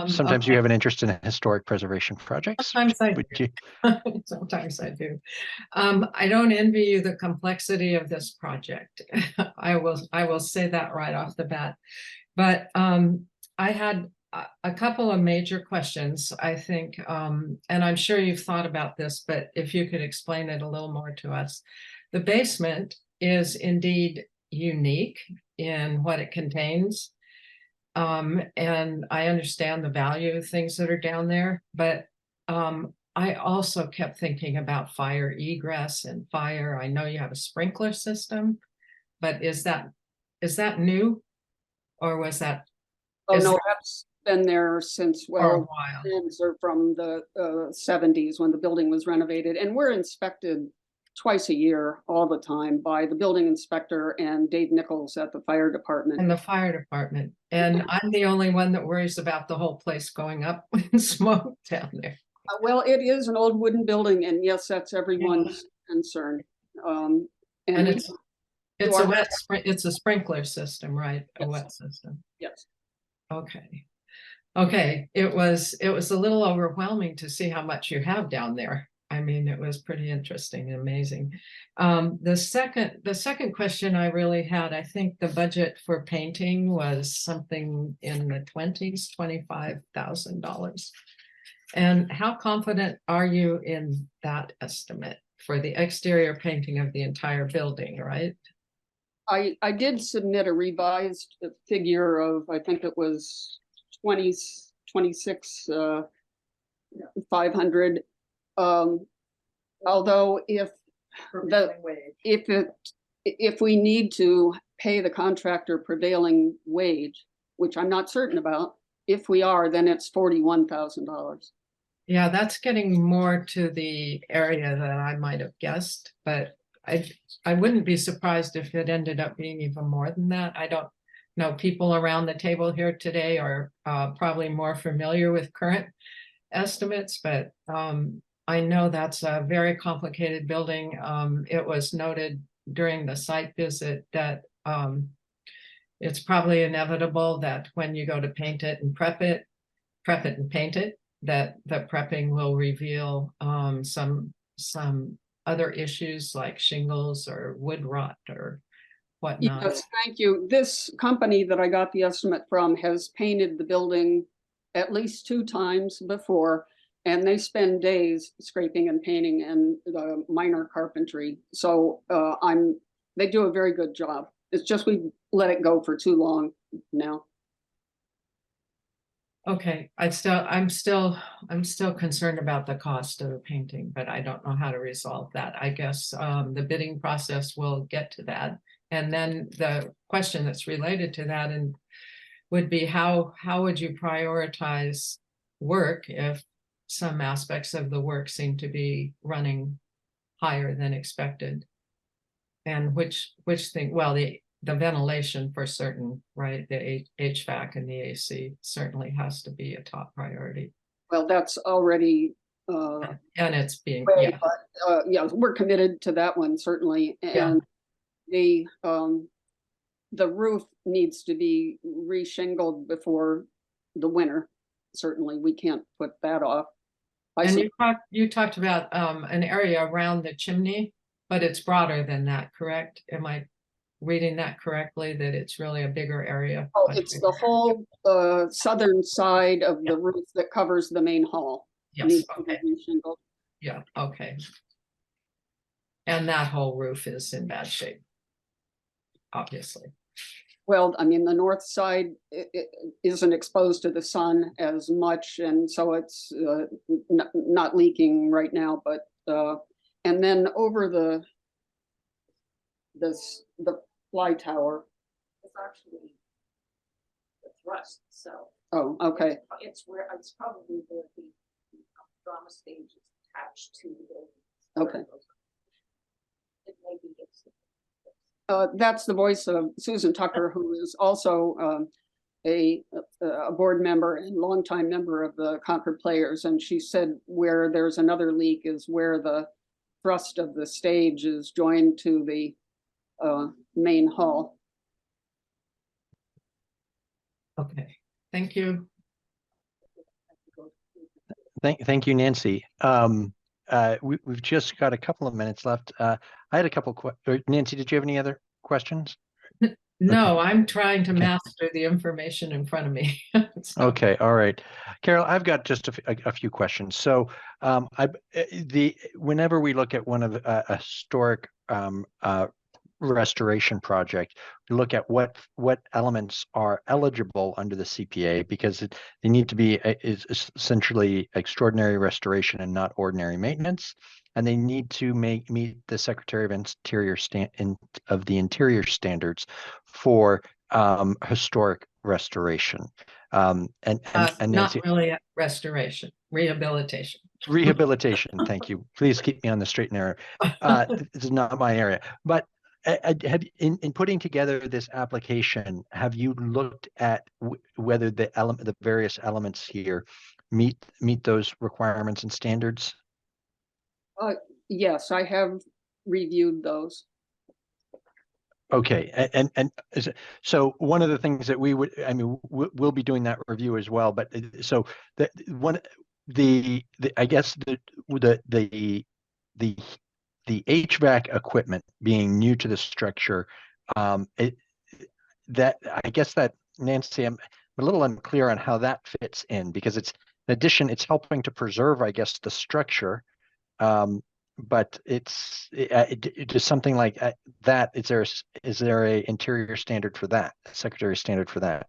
sometimes you have an interest in historic preservation projects. Sometimes I do. Sometimes I do. I don't envy you the complexity of this project. I will say that right off the bat. But I had a couple of major questions, I think, and I'm sure you've thought about this, but if you could explain it a little more to us. The basement is indeed unique in what it contains. And I understand the value of things that are down there, but I also kept thinking about fire egress and fire. I know you have a sprinkler system, but is that new, or was that? Oh no, that's been there since, well, a while. Plans are from the 70s when the building was renovated, and we're inspected twice a year, all the time, by the building inspector and Dave Nichols at the fire department. And the fire department. And I'm the only one that worries about the whole place going up in smoke down there. Well, it is an old wooden building, and yes, that's everyone's concern. And it's it's a sprinkler system, right? Yes. A wet system. Yes. Okay. Okay. It was a little overwhelming to see how much you have down there. I mean, it was pretty interesting and amazing. The second question I really had, I think the budget for painting was something in the 20s, $25,000. And how confident are you in that estimate? for the exterior painting of the entire building, right? I did submit a revised figure of, I think it was 26, 500. Although if we need to pay the contractor prevailing wage, which I'm not certain about, if we are, then it's $41,000. Yeah, that's getting more to the area that I might have guessed, but I wouldn't be surprised if it ended up being even more than that. I don't know. People around the table here today are probably more familiar with current estimates, but I know that's a very complicated building. It was noted during the site visit that it's probably inevitable that when you go to paint it and prep it and paint it, that the prepping will reveal some other issues like shingles or wood rot or whatnot. Yes, thank you. This company that I got the estimate from has painted the building at least 2 times before, and they spend days scraping and painting and minor carpentry. So they do a very good job. It's just we let it go for too long now. Okay, I'm still concerned about the cost of the painting, but I don't know how to resolve that. I guess the bidding process will get to that. And then the question that's related to that and would be how would you prioritize work if some aspects of the work seem to be running higher than expected? And which thing, well, the ventilation for certain, right? The HVAC and the AC certainly has to be a top priority. Well, that's already and it's being, way, but yeah, we're committed to that one, certainly. And the roof needs to be reshingled before the winter. Certainly, we can't put that off. And you talked about an area around the chimney, but it's broader than that, correct? Am I reading that correctly, that it's really a bigger area? Oh, it's the whole southern side of the roof that covers the main hall. Yes, okay. Yeah, okay. And that whole roof is in bad shape, obviously. Well, I mean, the north side isn't exposed to the sun as much, and so it's not leaking right now. But and then over the fly tower, it's actually the thrust. So oh, okay. It's probably the drama stage is attached to the building. Okay. It may be it's that's the voice of Susan Tucker, who is also a board member and longtime member of the Concord Players. And she said where there's another leak is where the thrust of the stage is joined to the main hall. Okay, thank you. Thank you, Nancy. We've just got a couple of minutes left. I had a couple Nancy, did you have any other questions? No, okay. I'm trying to master the information in front of me. So. Okay, all right. Carol, I've got just a few questions. So whenever we look at one of a historic restoration project, we look at what elements are eligible under the CPA, because they need to be is essentially extraordinary restoration and not ordinary maintenance, and they need to meet the Secretary of Interior Interior standards for historic restoration. And not Nancy, really restoration, rehabilitation. Rehabilitation. Thank you. Please keep me on the straight and narrow. This is not my area, but have in putting together this application, have you looked at whether the various elements here meet those requirements and standards? Yes, I have reviewed those. Okay, and so one of the things that we would, I mean, we'll be doing that review as well. But so I guess the HVAC equipment being new to the structure, I guess that, Nancy, I'm a little unclear on how that fits in, because it's, in addition, it's helping to preserve, I guess, the structure, it's just something like that. Is there a interior standard for that, a secretary standard for that?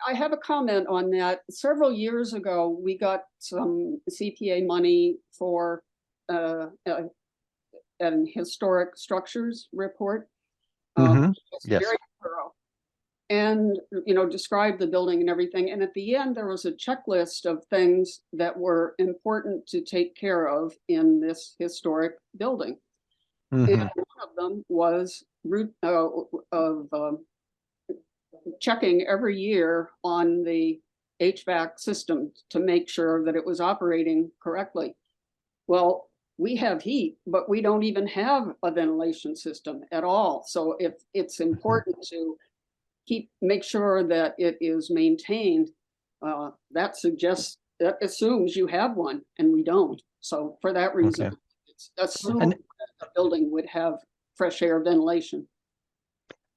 I have a comment on that. Several years ago, we got some CPA money for an historic structures report. It's Yes. very thorough. And, described the building and everything. And at the end, there was a checklist of things that were important to take care of in this historic building. And one of them was checking every year on the HVAC system to make sure that it was operating correctly. Well, we have heat, but we don't even have a ventilation system at all. So if it's important to make sure that it is maintained, that assumes you have one, and we don't. So for that reason, it's assumed that the building would have fresh air ventilation.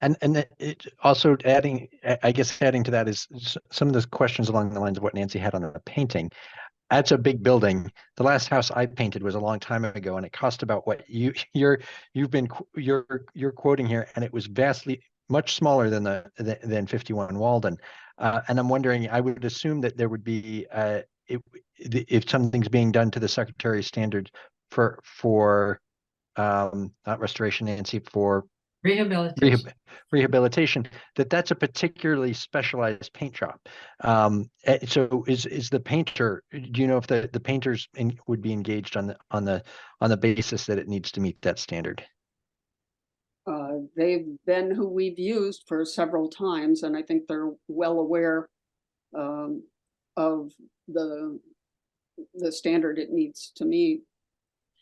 And it also adding to that is some of the questions along the lines of what Nancy had on the painting. That's a big building. The last house I painted was a long time ago, and it cost about what you're quoting here, and it was vastly much smaller than 51 Walden. And I'm wondering, I would assume that there would be if something's being done to the secretary's standards for not restoration, Nancy, for rehabilitation, that's a particularly specialized paint job. So is the painter, do you know if the painters would be engaged on the basis that it needs to meet that standard? They've been who we've used for several times, and I think they're well aware of the standard it needs to meet.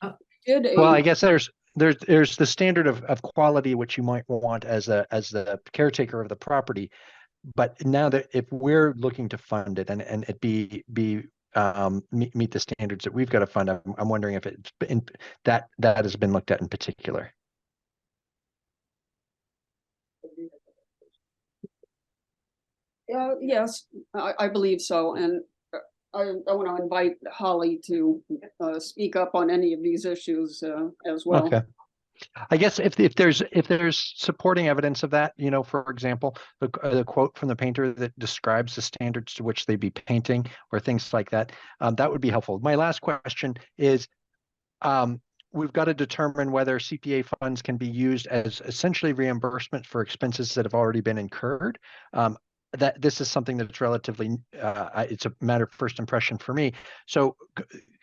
Well, I guess there's the standard of quality which you might want as the caretaker of the property, but now that if we're looking to fund it and it meet the standards that we've got to fund, I'm wondering if it's been that has been looked at in particular. Yes, I believe so, and I want to invite Holly to speak up on any of these issues as well. Okay. I guess if there's supporting evidence of that, for example, the quote from the painter that describes the standards to which they'd be painting or things like that, that would be helpful. My last question is, we've got to determine whether CPA funds can be used as essentially reimbursement for expenses that have already been incurred. That this is something that's relatively, it's a matter of first impression for me. So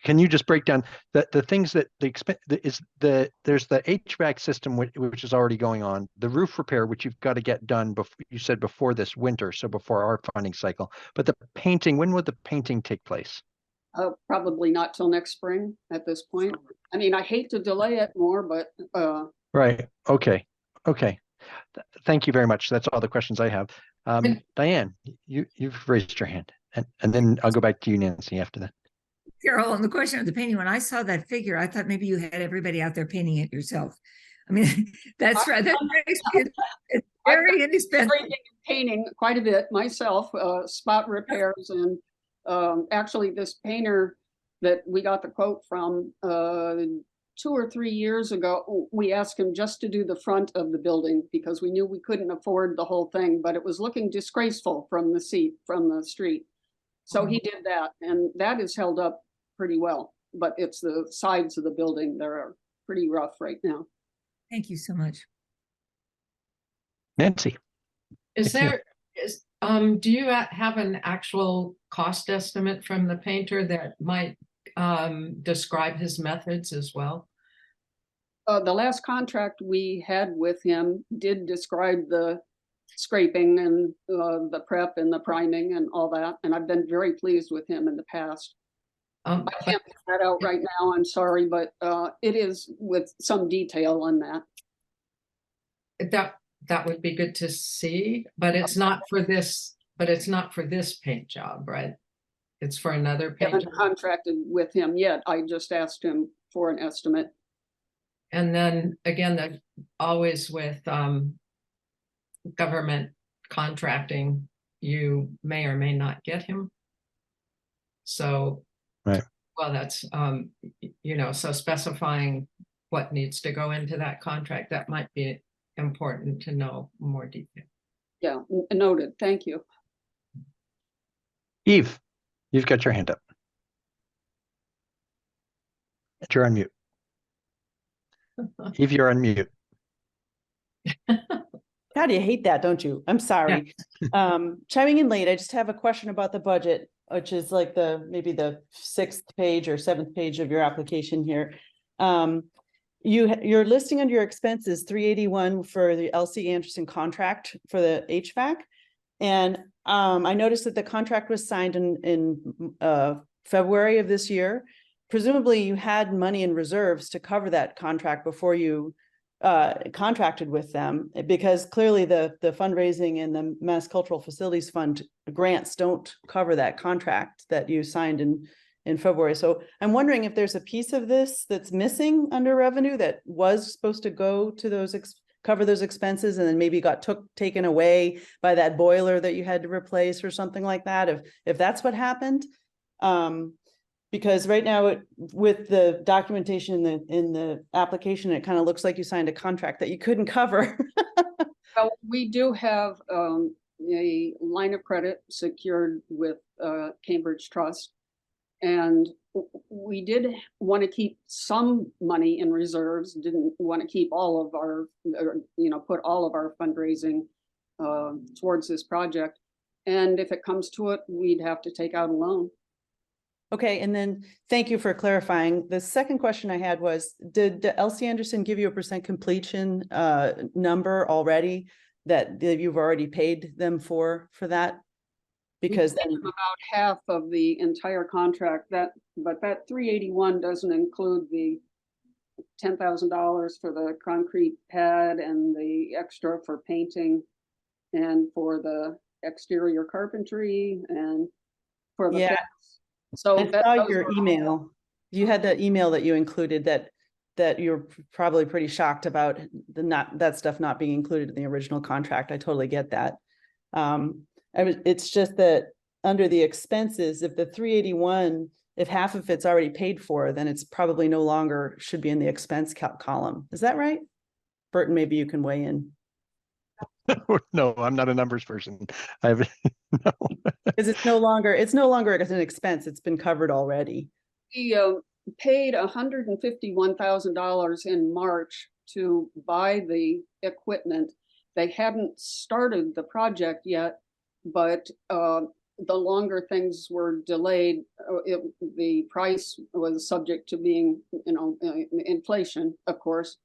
can you just break down the things that there's the HVAC system, which is already going on, the roof repair, which you've got to get done before this winter, so before our funding cycle, but the painting, when would the painting take place? Probably not till next spring at this point. I mean, I hate to delay it more, but right. Okay. Thank you very much. That's all the questions I have. Diane, you've raised your hand, and then I'll go back to you, Nancy, after that. Carol, on the question of the painting, when I saw that figure, I thought maybe you had everybody out there painting it yourself. I mean, that's right. It's very inexpensive. Painting quite a bit myself, spot repairs, and actually this painter that we got the quote from 2 or 3 years ago, we asked him just to do the front of the building because we knew we couldn't afford the whole thing, but it was looking disgraceful from the street. So he did that, and that is held up pretty well, but it's the sides of the building that are pretty rough right now. Thank you so much. Nancy. Do you have an actual cost estimate from the painter that might describe his methods as well? The last contract we had with him did describe the scraping and the prep and the priming and all that, and I've been very pleased with him in the past. I can't put that out right now, I'm sorry, but it is with some detail on that. That would be good to see, but it's not for this. But it's not for this paint job, right? It's for another paint. I haven't contracted with him yet. I just asked him for an estimate. And then again, always with government contracting, you may or may not get him. So right. Well, that's, you know, so specifying what needs to go into that contract, that might be important to know more detail. Yeah, noted. Thank you. Eve, you've got your hand up. You're on mute. Eve, you're on mute. God, you hate that, don't you? I'm sorry. Chiming in late, I just have a question about the budget, which is like maybe the 6th page or 7th page of your application here. You're listing under your expenses 381 for the LC Anderson contract for the HVAC. And I noticed that the contract was signed in February of this year. Presumably you had money in reserves to cover that contract before you contracted with them, because clearly the fundraising and the Mass Cultural Facilities Fund grants don't cover that contract that you signed in February. So I'm wondering if there's a piece of this that's missing under revenue that was supposed to go to those cover those expenses and then maybe got taken away by that boiler that you had to replace or something like that, if that's what happened. Because right now with the documentation in the application, it kind of looks like you signed a contract that you couldn't cover. Well, we do have a line of credit secured with Cambridge Trust. And we did want to keep some money in reserves, didn't want to keep all of our, put all of our fundraising towards this project. And if it comes to it, we'd have to take out a loan. Okay, and then thank you for clarifying. The second question I had was, did LC Anderson give you a percent completion number already that you've already paid them for that? Because then about half of the entire contract, but that 381 doesn't include the $10,000 for the concrete pad and the extra for painting and for the exterior carpentry and for the fence. So I saw your email. You had that email that you included that you're probably pretty shocked about that stuff not being included in the original contract. I totally get that. It's just that under the expenses, if the 381, if half of it's already paid for, then it's probably no longer should be in the expense column. Is that right? Burton, maybe you can weigh in. No, I'm not a numbers person. No. Because it's no longer an expense. It's been covered already. We paid $151,000 in March to buy the equipment. They hadn't started the project yet, but the longer things were delayed, the price was subject to being, inflation, of course.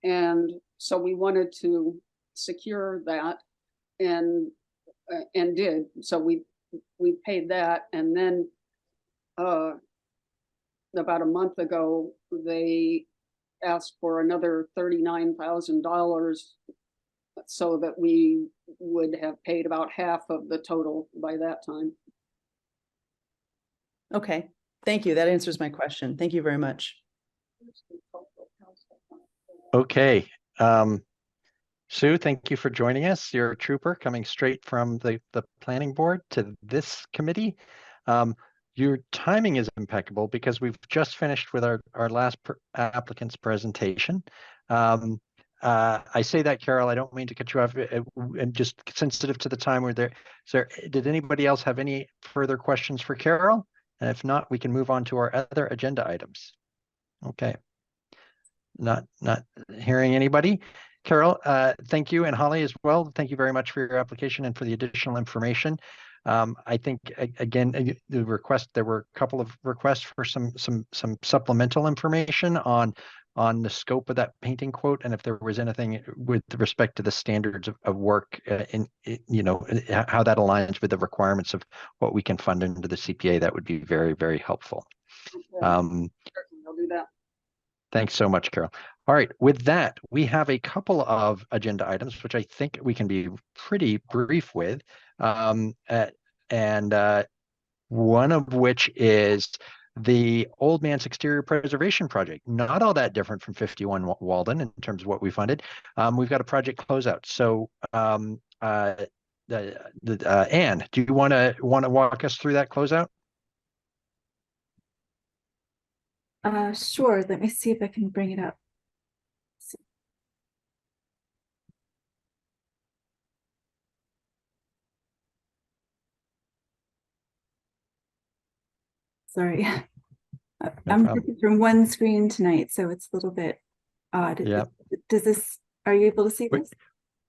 And so we wanted to secure that and did. So we paid that. And then about a month ago, they asked for another $39,000 so that we would have paid about half of the total by that time. Okay, thank you. That answers my question. Thank you very much. Okay. Sue, thank you for joining us. You're a trooper coming straight from the planning board to this committee. Your timing is impeccable because we've just finished with our last applicant's presentation. I say that, Carol, I don't mean to cut you off. I'm just sensitive to the time we're there. So did anybody else have any further questions for Carol? And if not, we can move on to our other agenda items. Okay. Not hearing anybody. Carol, thank you, and Holly as well. Thank you very much for your application and for the additional information. I think again, there were a couple of requests for some supplemental information on the scope of that painting quote, and if there was anything with respect to the standards of work, how that aligns with the requirements of what we can fund into the CPA. That would be very, very helpful. Okay. I'll do that. Thanks so much, Carol. All right, with that, we have a couple of agenda items, which I think we can be pretty brief with. And one of which is the Old Manse Exterior Preservation Project. Not all that different from 51 Walden in terms of what we funded. We've got a project closeout. So Anne, do you want to walk us through that closeout? Sure, let me see if I can bring it up. Sorry. No I'm problem. working from one screen tonight, so it's a little bit odd. Yeah. Does this, are you able to see Wait. this?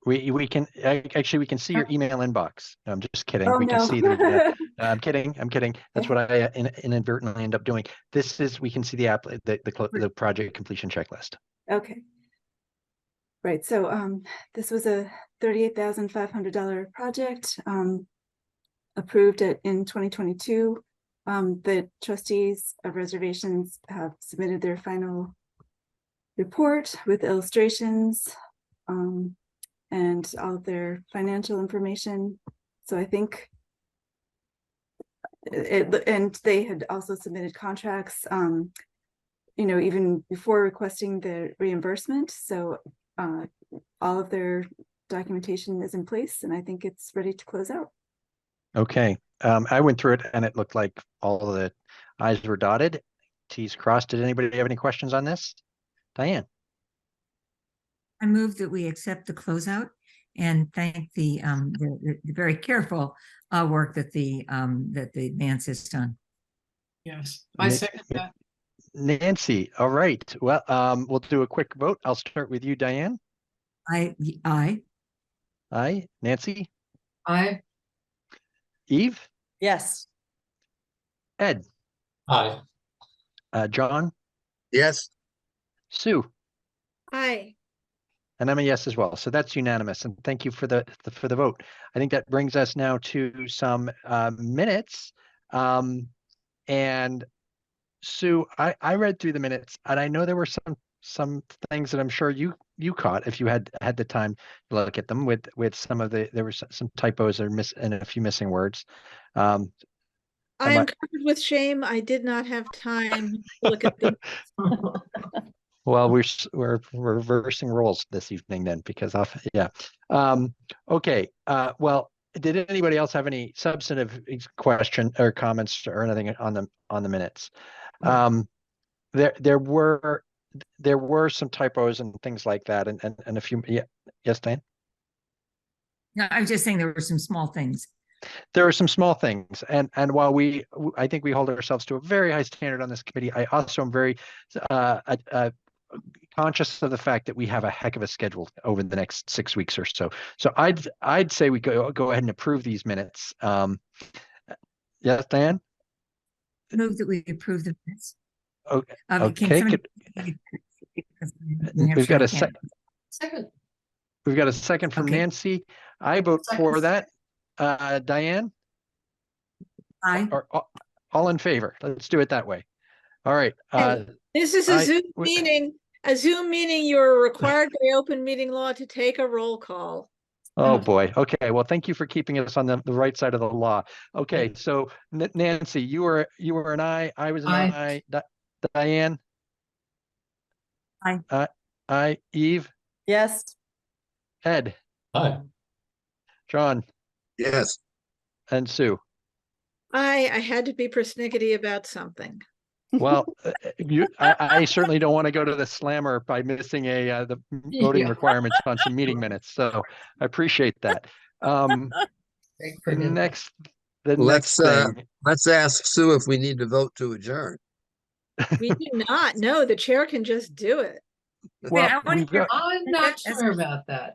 We can actually we can see your email inbox. No, I'm just kidding. Oh, We can no. see the. I'm kidding. I'm kidding. That's what I inadvertently end up doing. This is we can see the app the project completion checklist. Okay. Right, so this was a $38,500 project approved in 2022. The trustees of reservations have submitted their final report with illustrations and all of their financial information. So I think and they had also submitted contracts, you know, even before requesting the reimbursement. So all of their documentation is in place, and I think it's ready to close out. Okay. I went through it and it looked like all the I's were dotted, T's crossed. Did anybody have any questions on this? Diane? I move that we accept the closeout and thank the very careful work that the Nance has done. Yes, I second that. Nancy, all right. Well, we'll do a quick vote. I'll start with you, Diane. Aye. Aye. Nancy? Aye. Eve? Yes. Ed? Aye. John? Yes. Sue? Aye. And I'm a yes as well. So that's unanimous. And thank you for the vote. I think that brings us now to some minutes. And Sue, I read through the minutes, and I know there were some things that I'm sure you caught if you had the time to look at them with some of there were some typos and a few missing words. I am covered with shame. I did not have time to look at the. Well, we're reversing roles this evening then, because yeah. Okay. Well, did anybody else have any substantive question or comments or anything on the minutes? There were some typos and things like that, and a few. Yeah. Yes, Dan? No, I was just saying there were some small things. There are some small things, and while I think we hold ourselves to a very high standard on this committee, I also am very conscious of the fact that we have a heck of a schedule over the next 6 weeks or so. So I'd say we go ahead and approve these minutes. Yes, Diane? Move that we approve the minutes. Okay. We've got a second. Second. We've got a second from Nancy. I vote for that. Diane? Aye. Or all in favor? Let's do it that way. All right. This is a Zoom meeting. A Zoom meeting, you're required by open meeting law to take a roll call. Oh boy. Okay. Well, thank you for keeping us on the right side of the law. Okay. So Nancy, you were an aye. I was an aye. Diane? Aye. Aye. Eve? Yes. Ed? Aye. John? Yes. And Sue? I had to be persnickety about something. Well, I certainly don't want to go to the slammer by missing the voting requirements on some meeting minutes. So I appreciate that. Next thing. Let's ask Sue if we need to vote to adjourn. We do not. No, the chair can just do it. Well, I'm not sure about that.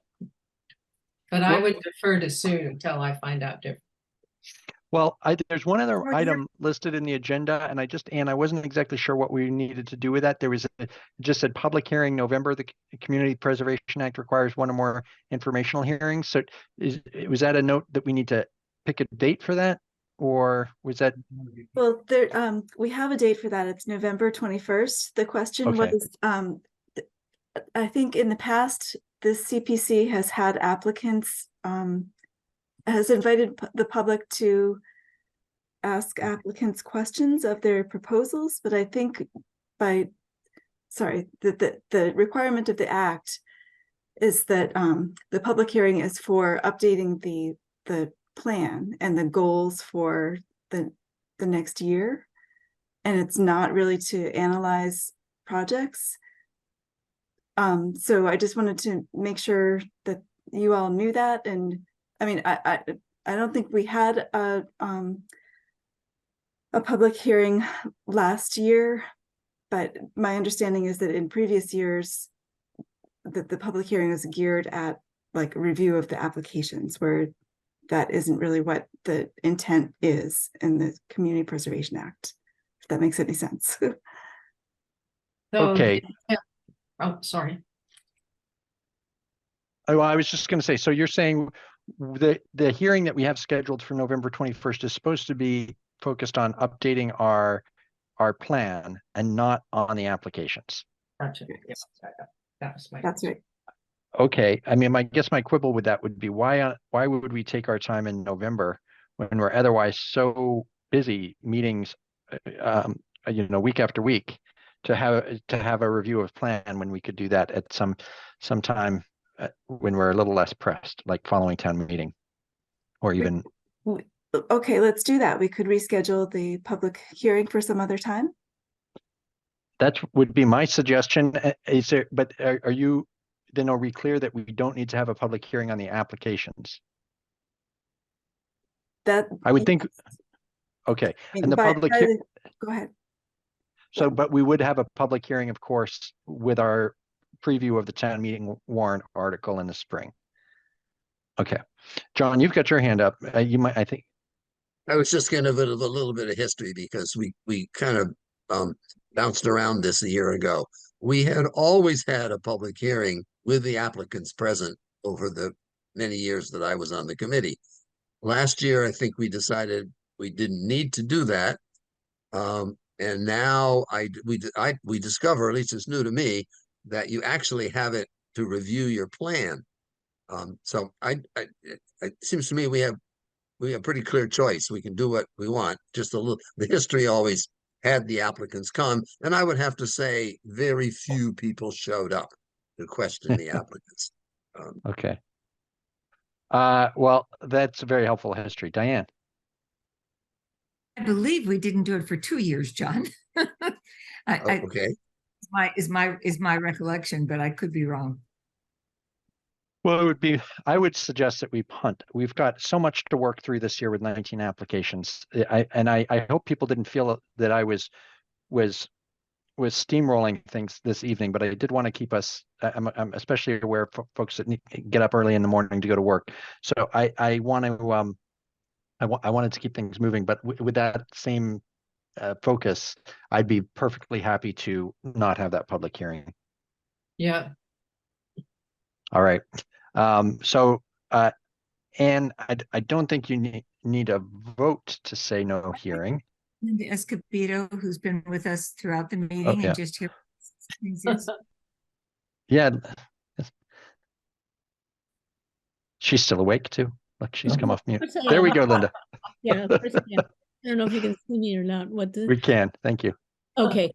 But I would defer to Sue until I find out different. Well, there's one other item listed in the agenda, and I wasn't exactly sure what we needed to do with that. There was just said public hearing November. The Community Preservation Act requires one or more informational hearings. So was that a note that we need to pick a date for that, or was that? Well, there we have a date for that. It's November 21st. The question was, I think in the past, the CPC has had applicants has invited the public to ask applicants questions of their proposals, but I think the requirement of the act is that the public hearing is for updating the plan and the goals for the next year. and it's not really to analyze projects. So I just wanted to make sure that you all knew that. And I mean, I don't think we had a public hearing last year, but my understanding is that in previous years, that the public hearing was geared at like a review of the applications, where that isn't really what the intent is in the Community Preservation Act, if that makes any sense. So, Okay. Oh, sorry. Oh, I was just going to say, so you're saying the hearing that we have scheduled for November 21st is supposed to be focused on updating our plan and not on the applications. Gotcha. Yes, that was my. That's right. Okay, I mean, I guess my quibble with that would be why would we take our time in November when we're otherwise so busy meetings, week after week, to have a review of plan when we could do that at some time when we're a little less pressed, like following town meeting, or even. Okay, let's do that. We could reschedule the public hearing for some other time. That would be my suggestion. Is there? But are you? Then are we clear that we don't need to have a public hearing on the applications? That I would think. Okay, and the public. Go ahead. So, but we would have a public hearing, of course, with our preview of the town meeting warrant article in the spring. Okay, John, you've got your hand up. You might, I think. I was just going to give a little bit of history because we kind of bounced around this a year ago. We had always had a public hearing with the applicants present over the many years that I was on the committee. Last year, I think we decided we didn't need to do that. And now we discover, at least it's new to me, that you actually have it to review your plan. So it seems to me we have pretty clear choice. We can do what we want. Just the history always had the applicants come, and I would have to say very few people showed up to question the applicants. Okay. Well, that's a very helpful history. Diane. I believe we didn't do it for 2 years, John. Okay. Is my recollection, but I could be wrong. Well, I would suggest that we punt. We've got so much to work through this year with 19 applications. I hope people didn't feel that I was steamrolling things this evening, but I did want to keep us. I'm especially aware of folks that get up early in the morning to go to work. So I wanted to keep things moving, but with that same focus, I'd be perfectly happy to not have that public hearing. Yeah. All right. So Anne, I don't think you need a vote to say no hearing. Linda Escobedo, who's been with us throughout the meeting and just here. Yeah. She's still awake too. Look, she's come off mute. There we go, Linda. Yeah, of course I can. I don't know if you can see me or not. We can. Thank you. Okay.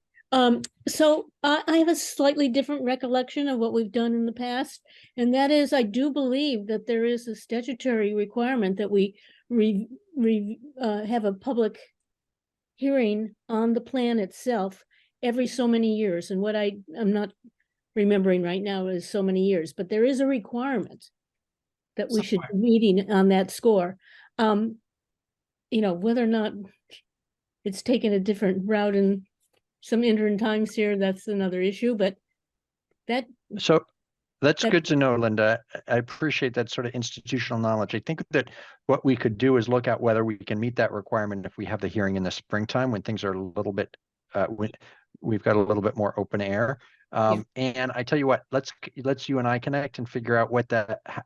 So I have a slightly different recollection of what we've done in the past, and that is I do believe that there is a statutory requirement that we have a public hearing on the plan itself every so many years. And what I'm not remembering right now is so many years, but there is a requirement that we should be meeting on that score. Whether or not it's taken a different route in some interim times here, that's another issue, but so that's good to know, Linda. I appreciate that sort of institutional knowledge. I think that what we could do is look at whether we can meet that requirement if we have the hearing in the springtime when things are a little bit, we've got a little bit more open air. And I tell you what, let's you and I connect and figure out what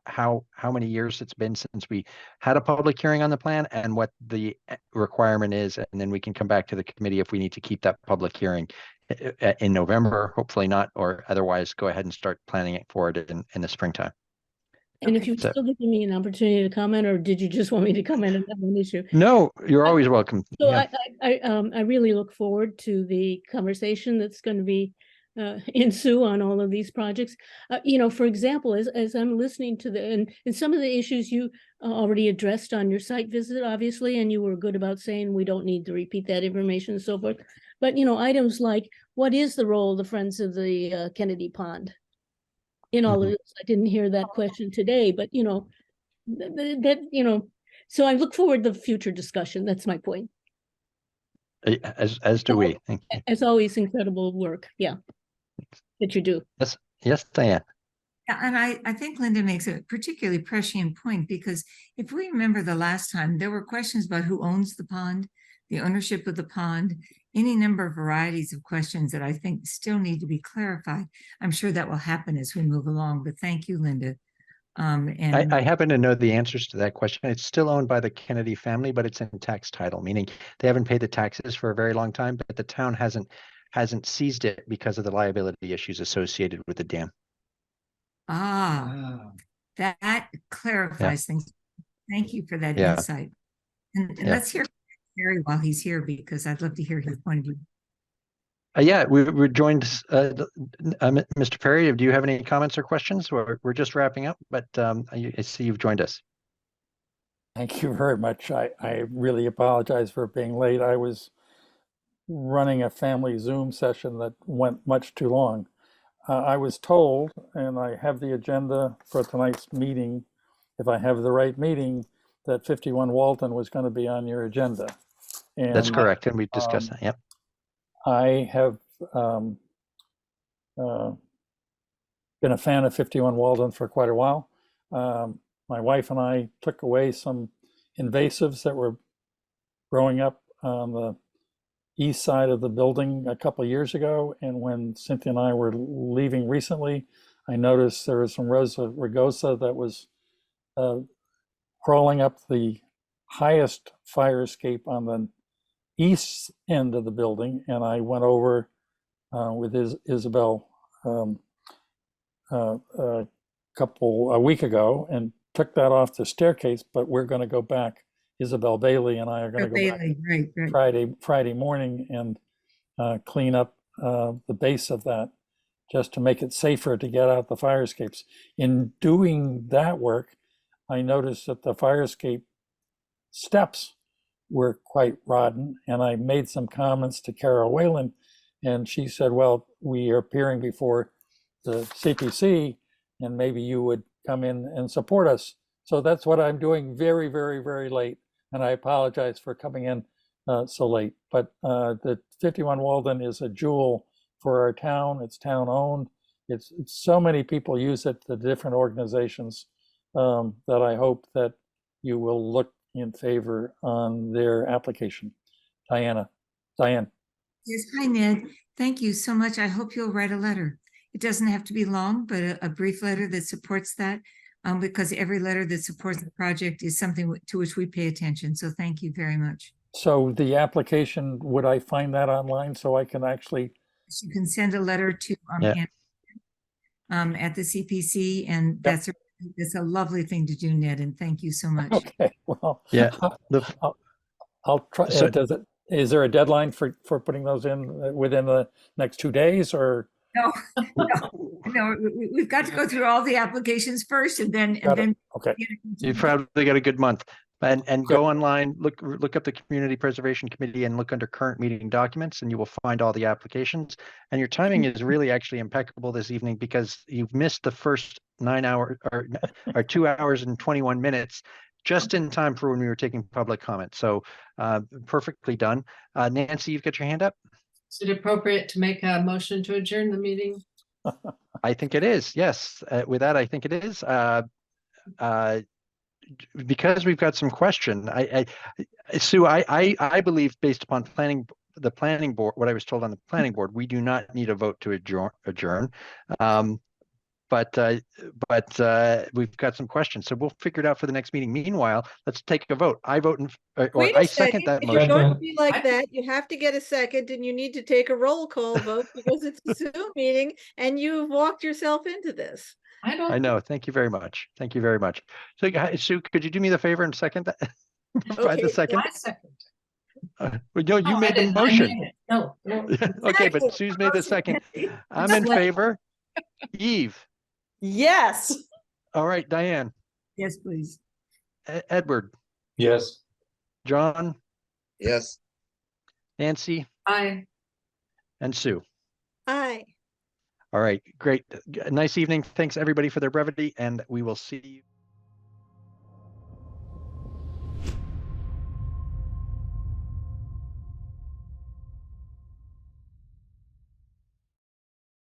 how many years it's been since we had a public hearing on the plan and what the requirement is, and then we can come back to the committee if we need to keep that public hearing in November, hopefully not, or otherwise go ahead and start planning it for it in the springtime. And if you're still giving me an opportunity to comment, or did you just want me to comment on that one issue? No, you're always welcome. So yeah. I really look forward to the conversation that's going to be ensue on all of these projects. For example, as I'm listening to and some of the issues you already addressed on your site visit, obviously, and you were good about saying we don't need to repeat that information and so forth. But, items like, what is the role of the Friends of the Kennedy Pond? In all of this, I didn't hear that question today, but, so I look forward to future discussion. That's my point. As do we. Thank you. As always, incredible work. Yeah. That you do. Yes, Diane. Yeah, and I think Linda makes a particularly prescient point, because if we remember the last time, there were questions about who owns the pond, the ownership of the pond, any number of varieties of questions that I think still need to be clarified. I'm sure that will happen as we move along, but thank you, Linda. And I happen to know the answers to that question. It's still owned by the Kennedy family, but it's in tax title, meaning they haven't paid the taxes for a very long time, but the town hasn't seized it because of the liability issues associated with the dam. That clarifies things. Thank you for that Yeah. insight. And let's hear from Harry while he's here, because I'd love to hear his point of view. We're joined, Mr. Perry. Do you have any comments or questions? We're just wrapping up, but I see you've joined us. Thank you very much. I really apologize for being late. I was running a family Zoom session that went much too long. I was told, and I have the agenda for tonight's meeting, if I have the right meeting, that 51 Walton was going to be on your agenda. And that's correct, and we discussed that. Yep. I have been a fan of 51 Walden for quite a while. My wife and I took away some invasives that were growing up on the east side of the building a couple of years ago. And when Cynthia and I were leaving recently, I noticed there was some Rosa rugosa that was crawling up the highest fire escape on the east end of the building, and I went over with Isabel a week ago and took that off the staircase. But we're going to go back. Isabel Bailey and I are going to go back Friday morning and clean up the base of that, just to make it safer to get out the fire escapes. In doing that work, I noticed that the fire escape steps were quite rotten, and I made some comments to Carol Whalen, and she said, well, we are appearing before the CPC, and maybe you would come in and support us. So that's what I'm doing very, very, very late, and I apologize for coming in so late. But the 51 Walden is a jewel for our town. It's town owned. It's so many people use it, the different organizations, that I hope that you will look in favor on their application. Diane. Yes, hi, Ned. Thank you so much. I hope you'll write a letter. It doesn't have to be long, but a brief letter that supports that, because every letter that supports the project is something to which we pay attention. So thank you very much. So the application, would I find that online so I can actually? You can send a letter to at the CPC, and that's a lovely thing to do, Ned, and thank you so much. Okay, well, I'll try. Is there a deadline for putting those in within the next 2 days, or? No, we've got to go through all the applications first, and then okay. You've probably got a good month. And go online, look up the Community Preservation Committee and look under current meeting documents, and you will find all the applications. And your timing is really actually impeccable this evening, because you've missed the first 9 hours or 2 hours and 21 minutes just in time for when we were taking public comment. So perfectly done. Nancy, you've got your hand up. Is it appropriate to make a motion to adjourn the meeting? I think it is. Yes. With that, I think it is. Because we've got some question, Sue, I believe, based upon the planning board, what I was told on the planning board, we do not need a vote to adjourn. But we've got some questions, so we'll figure it out for the next meeting. Meanwhile, let's take a vote. I vote I second that motion. If you're going to be like that, you have to get a second, and you need to take a roll call vote because it's a Zoom meeting, and you've walked yourself into this. I know. Thank you very much. Thank you very much. So, Sue, could you do me the favor and second that? Provide the second. I second. No, you made the motion. No. Okay, but Sue's made the second. I'm in favor. Eve. Yes. All right, Diane. Yes, please. Edward. Yes. John. Yes. Nancy. Aye. and Sue. Aye. All right, great. Nice evening. Thanks everybody for their brevity, and we will see you.